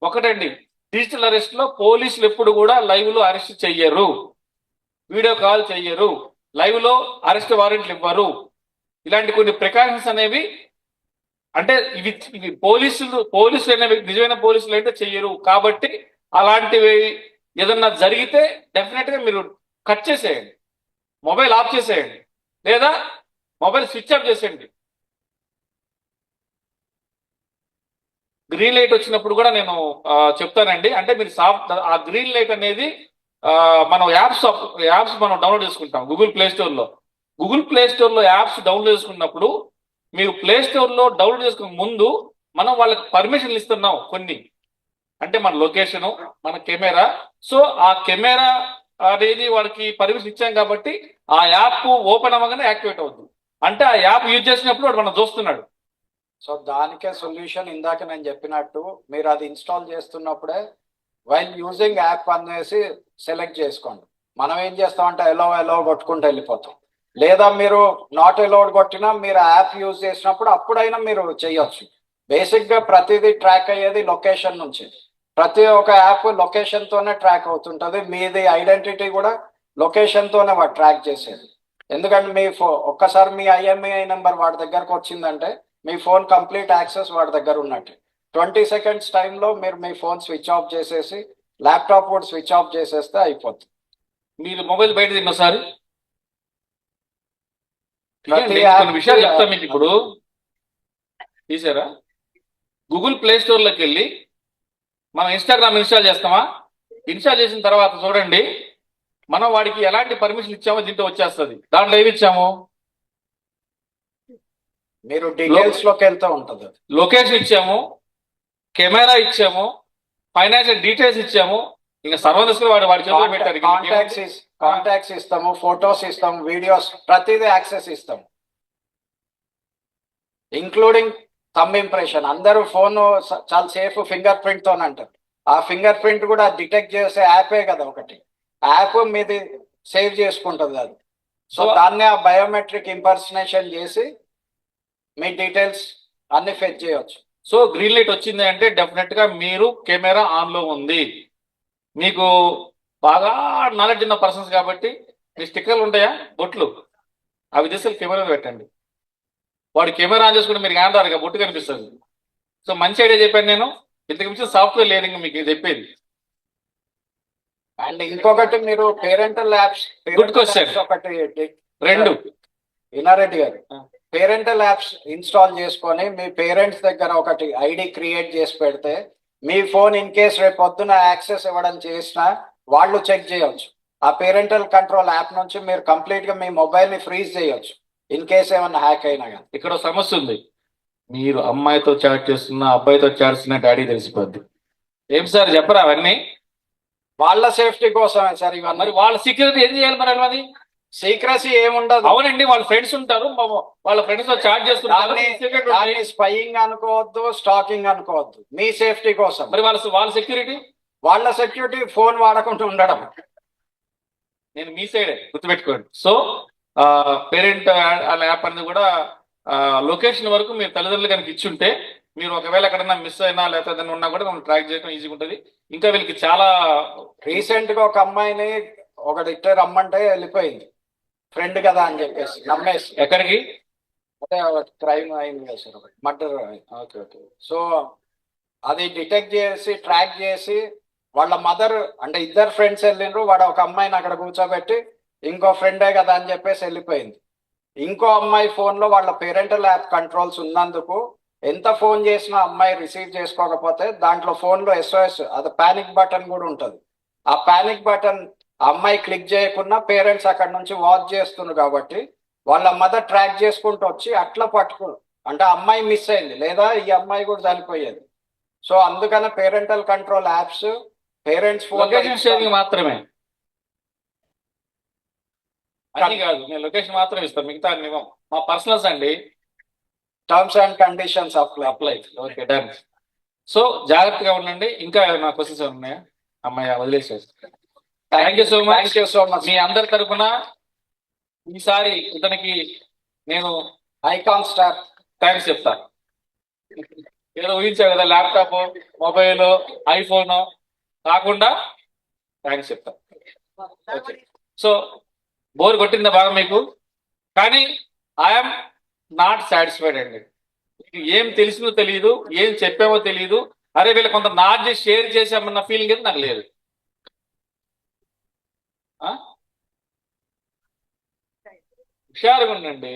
ఒకటండి, డిజిటల్ అరెస్ట్ లో పోలీసులు ఎప్పుడు కూడా లైవ్ లో అరెస్ట్ చెయ్యరు, వీడియో కాల్ చెయ్యరు, లైవ్ లో అరెస్ట్ వారెంట్లు ఇవ్వరు. ఇలాంటి కొన్ని ప్రికాషన్స్ అనేవి అంటే ఇవి పోలీసులు అనేవి నిజమైన పోలీసులు అయితే చెయ్యరు. కాబట్టి అలాంటివి ఏదన్నా జరిగితే డెఫినెట్ గా మీరు కట్ చేసేయండి, మొబైల్ ఆఫ్ చేసేయండి, లేదా మొబైల్ స్విచ్ ఆఫ్ చేసేయండి. గ్రీన్ లైట్ వచ్చినప్పుడు కూడా నేను చెప్తానండి. అంటే మీరు ఆ గ్రీన్ లైట్ అనేది మనం యాప్స్ మనం డౌన్లోడ్ చేసుకుంటాం గూగుల్ ప్లే స్టోర్ లో యాప్స్ డౌన్లోడ్ చేసుకున్నప్పుడు మీరు ప్లే స్టోర్ లో డౌన్లోడ్ చేసుకునే ముందు మనం వాళ్ళకి పర్మిషన్లు ఇస్తున్నాం కొన్ని. అంటే మన లొకేషను, మన కెమెరా. సో ఆ కెమెరా అనేది వాడికి పర్మిషన్ ఇచ్చాం కాబట్టి ఆ యాప్ ఓపెన్ అవ్వగానే యాక్టివేట్ అవుతుంది. అంటే ఆ యాప్ యూజ్ చేసినప్పుడు వాడు మనం చూస్తున్నాడు.
సో దానికే సొల్యూషన్ ఇందాక నేను చెప్పినట్టు మీరు అది ఇన్స్టాల్ చేస్తున్నప్పుడే వైల్ యూజింగ్ యాప్ అనేసి సెలెక్ట్ చేసుకోండి. మనం ఏం చేస్తామంటే ఎలో కొట్టుకుంటూ వెళ్ళిపోతాం. లేదా మీరు నాట్ ఎలౌడ్ కొట్టినా మీరు యాప్ యూజ్ చేసినప్పుడు అప్పుడైనా మీరు చేయొచ్చు. బేసిక్ గా ప్రతిదీ ట్రాక్ అయ్యేది లొకేషన్ నుంచి. ప్రతి ఒక్క యాప్ లొకేషన్ తోనే ట్రాక్ అవుతుంటది. మీది ఐడెంటిటీ కూడా లొకేషన్ తోనే వాడు ట్రాక్ చేసేది. ఎందుకంటే మీ ఒక్కసారి మీ IMEI నెంబర్ వాడి దగ్గరకు వచ్చిందంటే మీ ఫోన్ కంప్లీట్ యాక్సెస్ వాడి దగ్గర ఉన్నట్టు. 20 seconds టైంలో మీరు మీ ఫోన్ స్విచ్ ఆఫ్ చేసేసి ల్యాప్టాప్ కూడా స్విచ్ ఆఫ్ చేసేస్తే అయిపోతుంది.
మీరు మొబైల్ బయట తిన్నసారి
ప్రతి
కొన్ని విషయాలు చెప్తా మీకు. ఇప్పుడు తీసారా, గూగుల్ ప్లే స్టోర్ లోకి వెళ్ళి మనం ఇన్స్టాగ్రామ్ ఇన్స్టాల్ చేస్తామా? ఇన్స్టాల్ చేసిన తర్వాత చూడండి, మనం వాడికి ఎలాంటి పర్మిషన్ ఇచ్చామో దీంట్లో వచ్చేస్తుంది. దాంట్లో ఏమి ఇచ్చాము?
మీరు డీటెయిల్స్ లోకి వెళ్తూ ఉంటుంది.
లొకేషన్ ఇచ్చాము, కెమెరా ఇచ్చాము, ఫైనాన్షియల్ డీటెయిల్స్ ఇచ్చాము, ఇంకా సర్వదర్శకులు వాడి చేతిలో పెట్టారు ఇంకా ఇంకేముంది?
కాంటాక్ట్స్ ఇస్తాము, ఫొటోస్ ఇస్తాము, వీడియోస్ ప్రతిదీ యాక్సెస్ ఇస్తాము, ఇంక్లూడింగ్ థంబ్ ఇంప్రెషన్. అందరూ ఫోన్ చాలా సేఫ్ ఫింగర్ ప్రింట్ తో అంటారు. ఆ ఫింగర్ ప్రింట్ కూడా డిటెక్ట్ చేసే యాపే కదా ఒకటి, యాప్ మీది సేవ్ చేసుకుంటుంది అది. సో దాన్ని ఆ బయోమెట్రిక్ ఇంపర్సనేషన్ చేసి మీ డీటెయిల్స్ అన్ని ఫెచ్ చేయొచ్చు.
సో గ్రీన్ లైట్ వచ్చింది అంటే డెఫినెట్ గా మీరు కెమెరా ఆన్ లో ఉంది, మీకు బాగా నాలెడ్జ్ ఉన్న పర్సన్స్ కాబట్టి మీ స్టిక్కర్లు ఉంటాయా బొట్లు, అవి తీసుకెళ్ళి కెమెరా పెట్టండి. వాడు కెమెరా ఆన్ చేసుకుంటే మీరు కాంటారు బొట్టు కనిపిస్తుంది. సో మంచి ఐడియా చెప్పాను నేను. ఇంతకు మించిన సాఫ్ట్వేర్ లేదు ఇంకా మీకు చెప్పేది.
అండ్ ఇంకొకటి మీరు పేరెంటల్ యాప్స్
Good question.
ఒకటి
రెండు
ఇన్నారెడ్డి గారు, పేరెంటల్ యాప్స్ ఇన్స్టాల్ చేసుకొని మీ పేరెంట్స్ దగ్గర ఒకటి ఐడి క్రియేట్ చేసి పెడితే మీ ఫోన్ ఇన్ కేస్ రేపు పొద్దున యాక్సెస్ ఇవ్వడం చేసినా వాళ్ళు చెక్ చేయొచ్చు. ఆ పేరెంటల్ కంట్రోల్ యాప్ నుంచి మీరు కంప్లీట్ గా మీ మొబైల్ ని ఫ్రీజ్ చేయొచ్చు ఇన్ కేస్ ఏమన్నా హ్యాక్ అయినా కానీ.
ఇక్కడ ఒక సమస్య ఉంది. మీరు అమ్మాయితో చాట్ చేస్తున్నా అబ్బాయితో చాట్ చేస్తున్నా డాడీ తెలిసిపోద్ది. ఏం సార్ చెప్పరా అవన్నీ?
వాళ్ళ సేఫ్టీ కోసమే సార్ ఇవన్నీ.
మరి వాళ్ళ సెక్యూరిటీ ఏం చేయాలి మరి అది?
సీక్రసీ ఏముండదు.
అవునండి, వాళ్ళ ఫ్రెండ్స్ ఉంటారు, వాళ్ళ ఫ్రెండ్స్ తో చాట్ చేస్తున్నారు.
దాన్ని స్పైయింగ్ అనుకోవద్దు, స్టాకింగ్ అనుకోవద్దు, మీ సేఫ్టీ కోసం.
మరి వాళ్ళ సెక్యూరిటీ,
వాళ్ళ సెక్యూరిటీ ఫోన్ వాడకుండా ఉండడం.
నేను మీ సైడే గుర్తుపెట్టుకోండి. సో పేరెంట్ యాప్ అనేది కూడా లొకేషన్ వరకు మీరు తల్లిదండ్రులు కనుక ఇచ్చుంటే మీరు ఒకవేళ ఎక్కడన్నా మిస్ అయినా లేకపోతే ఏదైనా ఉన్నా కూడా మనం ట్రాక్ చేయడం ఈజీగా ఉంటుంది. ఇంకా వీళ్ళకి చాలా
రీసెంట్ గా ఒక అమ్మాయిని ఒకటి ఇట్టే రమ్మంటే వెళ్ళిపోయింది, ఫ్రెండ్ కదా అని చెప్పేసి నమ్మేసి.
ఎక్కడికి?
అదే క్రైమ్ అయింది కదా సార్, ఒకటి మర్డర్. Okay okay. సో అది డిటెక్ట్ చేసి ట్రాక్ చేసి వాళ్ళ మదర్ అంటే ఇద్దరు ఫ్రెండ్స్ వెళ్ళిండ్రు, వాడు ఒక అమ్మాయిని అక్కడ కూర్చోబెట్టి ఇంకో ఫ్రెండే కదా అని చెప్పేసి వెళ్ళిపోయింది. ఇంకో అమ్మాయి ఫోన్ లో వాళ్ళ పేరెంటల్ యాప్ కంట్రోల్స్ ఉన్నందుకు ఎంత ఫోన్ చేసినా అమ్మాయి రిసీవ్ చేసుకోకపోతే దాంట్లో ఫోన్ లో SOS అది పానిక్ బటన్ కూడా ఉంటుంది. ఆ పానిక్ బటన్ అమ్మాయి క్లిక్ చేయకుండా పేరెంట్స్ అక్కడ నుంచి వాచ్ చేస్తున్నారు కాబట్టి వాళ్ళ మదర్ ట్రాక్ చేసుకుంటూ వచ్చి అట్లా పట్టుకు అంటే అమ్మాయి మిస్ అయింది, లేదా ఈ అమ్మాయి కూడా చనిపోయేది. సో అందుకనే parental control apps parents
location sharing మాత్రమే, అది కాదు. నేను లొకేషన్ మాత్రం ఇస్తాను, మిగతా అన్ని ఇవ్వం. మా పర్సనల్స్ అండి.
Terms and conditions
apply. Okay done. So జాగ్రత్తగా ఉండండి. ఇంకా నా క్వశ్చన్స్ ఉన్నాయా? అమ్మాయి వదిలేసేసి. Thank you so much. మీ అందరి తరఫున ఈసారి ఇతనికి నేను
ఐకాన్ స్టార్
థ్యాంక్స్ చెప్తా. ఏదో ఊహించావు కదా ల్యాప్టాప్, మొబైల్, ఐఫోన్ కాకుండా థ్యాంక్స్ చెప్తా. ఓకే. సో బోర్ కొట్టిందా బాగా మీకు? కానీ ఐఎమ్ నాట్ సాటిస్ఫైడ్ అండి. ఏం తెలిసిందో తెలియదు, ఏం చెప్పామో తెలియదు. అరే వీళ్ళు కొంత నాలెడ్జ్ షేర్ చేసామన్న ఫీలింగ్ అయితే నాకు లేదు. హుషారుగా ఉండండి.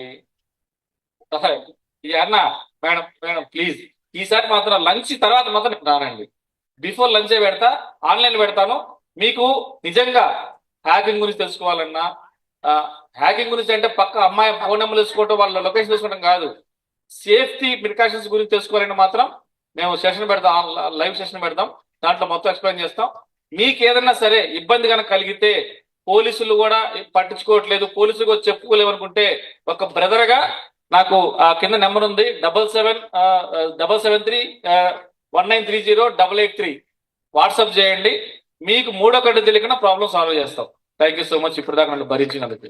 అన్న మేడం ప్లీజ్ ఈసారి మాత్రం లంచ్ తర్వాత మాత్రం రానండి. బిఫోర్ లంచే పెడతా, ఆన్లైన్ పెడతాను. మీకు నిజంగా హ్యాకింగ్ గురించి తెలుసుకోవాలన్నా, హ్యాకింగ్ గురించి అంటే పక్క అమ్మాయి ఫోన్ నెంబర్ తెలుసుకోవటం, వాళ్ళ లొకేషన్ తెలుసుకోవడం కాదు, సేఫ్టీ ప్రికాషన్స్ గురించి తెలుసుకోవాలంటే మాత్రం మేము సెషన్ పెడతాం, లైవ్ సెషన్ పెడతాం. దాంట్లో మొత్తం ఎక్స్ప్లెయిన్ చేస్తాం. మీకు ఏదైనా సరే ఇబ్బంది కనుక కలిగితే, పోలీసులు కూడా పట్టించుకోవట్లేదు, పోలీసులు కూడా చెప్పుకోలేము అనుకుంటే, ఒక బ్రదర్ గా నాకు ఆ కింద నెంబర్ ఉంది 777319308883 వాట్సాప్ చేయండి. మీకు మూడో కంటే తెలియకుండా ప్రాబ్లమ్ సాల్వ్ చేస్తాం. థ్యాంక్ యూ సో మచ్ ఇప్పుడు దాకా నన్ను భరించినందుకు.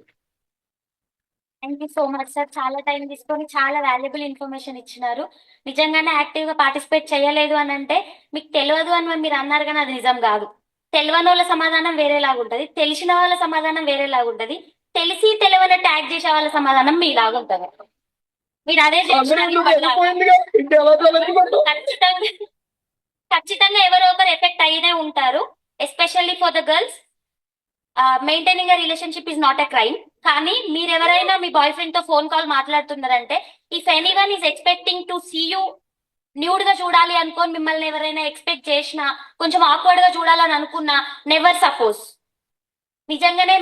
Thank you so much sir. చాలా టైం తీసుకొని చాలా వాల్యుబుల్ ఇన్ఫర్మేషన్ ఇచ్చినారు. నిజంగానే యాక్టివ్ గా పార్టిసిపేట్ చేయలేదు అని అంటే మీకు తెలియదు అని మీరు అన్నారు, కానీ అది నిజం కాదు. తెలియని వాళ్ళ సమాధానం వేరేలాగా ఉంటది, తెలిసిన వాళ్ళ సమాధానం వేరేలాగా ఉంటది, తెలిసి తెలియని ట్యాగ్ చేసే వాళ్ళ సమాధానం మీలాగా ఉంటది. మీరు అదే ఖచ్చితంగా ఎవరో ఒకరు ఎఫెక్ట్ అయినే ఉంటారు. Especially for the girls, maintaining a relationship is not a crime. కానీ మీరు ఎవరైనా మీ బాయ్ ఫ్రెండ్ తో ఫోన్ కాల్ మాట్లాడుతున్నారంటే, if anyone is expecting to see you nude గా చూడాలి అనుకోని మిమ్మల్ని ఎవరైనా ఎక్స్పెక్ట్ చేసినా, కొంచెం ఆక్వర్డ్ గా చూడాలని అనుకున్నా, నెవర్ సపోజ్. నిజంగానే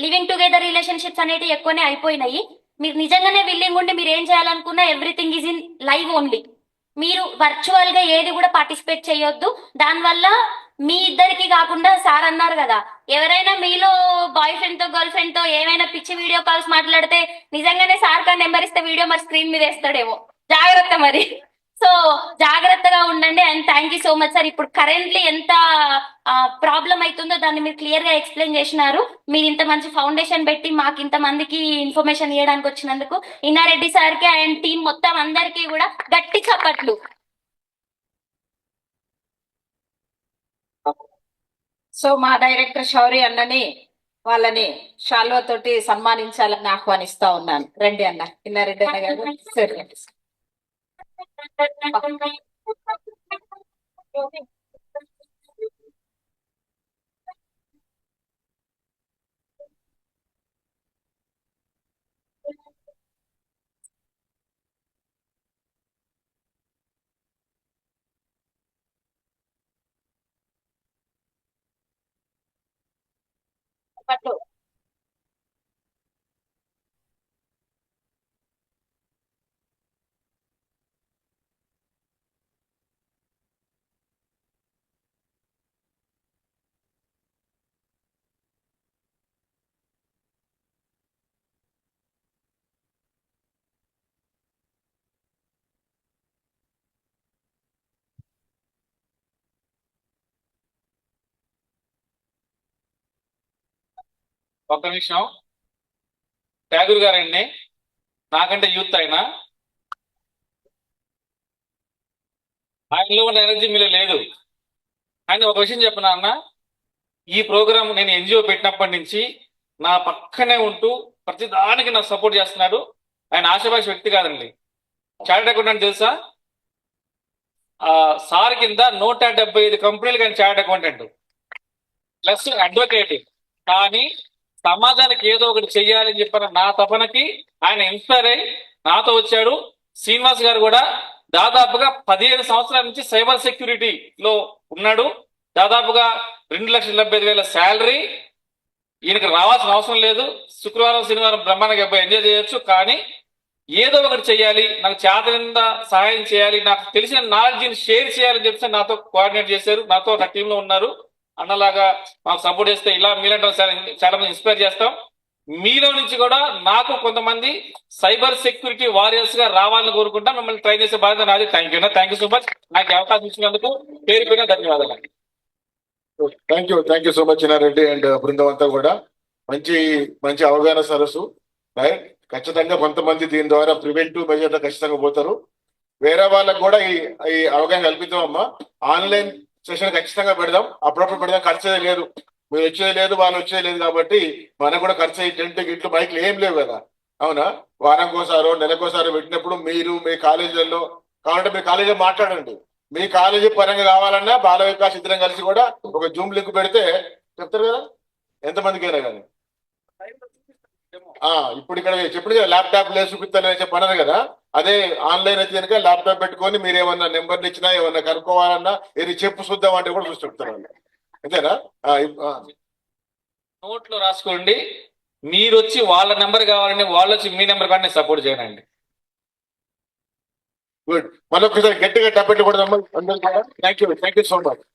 లివింగ్ టుగెదర్ రిలేషన్షిప్స్ అనేవి ఎక్కువనే అయిపోయినాయి. మీరు నిజంగానే విల్లింగ్ ఉండి మీరు ఏం చేయాలనుకున్నా everything is in live only. మీరు వర్చువల్ గా ఏది కూడా పార్టిసిపేట్ చేయొద్దు. దానివల్ల మీ ఇద్దరికి కాకుండా సార్ అన్నారు కదా, ఎవరైనా మీలో బాయ్ ఫ్రెండ్ తో గర్ల్ ఫ్రెండ్ తో ఏమైనా పిచ్చి వీడియో కాల్స్ మాట్లాడితే నిజంగానే సార్ కా నెంబర్ ఇస్తే వీడియో మరి స్క్రీన్ మీద వేస్తాడేమో, జాగ్రత్త మరి. సో జాగ్రత్తగా ఉండండి. And thank you so much sir. ఇప్పుడు కరెంట్లీ ఎంత ప్రాబ్లం అవుతుందో దాన్ని మీరు క్లియర్ గా ఎక్స్ప్లెయిన్ చేసినారు. మీరు ఇంత మంచి ఫౌండేషన్ పెట్టి మాకు ఇంత మందికి ఇన్ఫర్మేషన్ ఇవ్వడానికి వచ్చినందుకు ఇన్నారెడ్డి సార్ కి అండ్ టీం మొత్తం అందరికీ కూడా గట్టి చప్పట్లు.
సో మా డైరెక్టర్ శౌర్య అన్నని వాళ్ళని శాల్వా తోటి సన్మానించాలని ఆహ్వానిస్తా ఉన్నాను. రండి అన్న, ఇన్నారెడ్డి అన్న గారు. సరే. పట్టు.
ఒక్క నిమిషం. ఠాగూర్ గారండి, నాకంటే యూత్ ఆయనలో ఉన్న ఎనర్జీ మీలో లేదు. ఆయన ఒక విషయం చెప్పనా అన్న, ఈ ప్రోగ్రామ్ నేను ఎన్జిఓ పెట్టినప్పటి నుంచి నా పక్కనే ఉంటూ ప్రతిదానికి నాకు సపోర్ట్ చేస్తున్నాడు. ఆయన ఆశాభాష వ్యక్తి కాదండి. చార్టెడ్ అకౌంటెంట్ తెలుసా? సార్ కింద 175 కంపెనీలు కానీ చార్టెడ్ అకౌంటెంట్ ప్లస్ అడ్వకేట్. కానీ సమాజానికి ఏదో ఒకటి చెయ్యాలని చెప్పిన నా తపనకి ఆయన ఇన్స్పైర్ అయ్యి నాతో వచ్చాడు. శ్రీనివాస్ గారు కూడా దాదాపుగా 15 సంవత్సరాల నుంచి సైబర్ సెక్యూరిటీలో ఉన్నాడు. దాదాపుగా 2,75,000 శాలరీ. ఈయనకి రావాల్సిన అవసరం లేదు. శుక్రవారం శనివారం బ్రహ్మాండంగా ఎంజాయ్ చేయొచ్చు. కానీ ఏదో ఒకటి చెయ్యాలి, నాకు చేతనింద సహాయం చేయాలి, నాకు తెలిసిన నాలెడ్జ్ని షేర్ చేయాలని చెప్పి నాతో కోఆర్డినేట్ చేశారు. నాతో నా టీంలో ఉన్నారు. అన్నలాగా మాకు సపోర్ట్ చేస్తే ఇలా మీలాంటి చాలా మంది ఇన్స్పైర్ చేస్తాం. మీలో నుంచి కూడా నాకు కొంతమంది సైబర్ సెక్యూరిటీ వారియర్స్ గా రావాలని కోరుకుంటా. మిమ్మల్ని ట్రైన్ చేసే బాధ్యత నాది. Thank you so much. నాకు అవకాశం ఇచ్చినందుకు పేరు పేరున ధన్యవాదాలు.
Thank you so much Chinna Reddy and బృందం అంతా కూడా. మంచి మంచి అవగాహన సరస్సు, రైట్. ఖచ్చితంగా కొంతమంది దీని ద్వారా ప్రివెంటివ్ మెజర్ ఖచ్చితంగా పోతారు. వేరే వాళ్ళకు కూడా ఈ అవగాహన కల్పిద్దాం అమ్మా. ఆన్లైన్ సెషన్ ఖచ్చితంగా పెడదాం, అప్పుడప్పుడు పెడదాం. ఖర్చు లేదు, మీరు వచ్చేది లేదు, వాళ్ళు వచ్చేది లేదు. కాబట్టి మనకు కూడా ఖర్చు అయ్యి టెంట్ గిట్లు మైక్లు ఏం లేవు కదా, అవునా? వారంకోసారో నెలకోసారో పెట్టినప్పుడు మీరు మీ కాలేజీలలో కావాలంటే మీ కాలేజీలో మాట్లాడండి. మీ కాలేజీ పరంగా కావాలన్నా బాల వికాస్ ఇద్దరం కలిసి కూడా ఒక జూమ్ లింక్ పెడితే చెప్తారు కదా ఎంతమందికి అయినా కానీ. ఇప్పుడు ఇక్కడ చెప్పండి కదా, ల్యాప్టాప్ లేదు చూపిస్తానని చెప్పి అన్నారు కదా. అదే ఆన్లైన్ అయితే కనుక ల్యాప్టాప్ పెట్టుకొని మీరు ఏమన్నా నెంబర్లు ఇచ్చినా ఏమన్నా కనుక్కోవాలన్నా ఏది చెప్పు చూద్దాం అంటే కూడా చూసి చెప్తారు. అంతేనా?
నోట్లో రాసుకోండి. మీరు వచ్చి వాళ్ళ నెంబర్ కావాలని వాళ్ళు వచ్చి మీ నెంబర్ కానీ సపోర్ట్ చేయనండి.
గుడ్. మళ్ళీ ఒకసారి గట్టిగా టపెట్లు కూడా థ్యాంక్ యూ సో మచ్.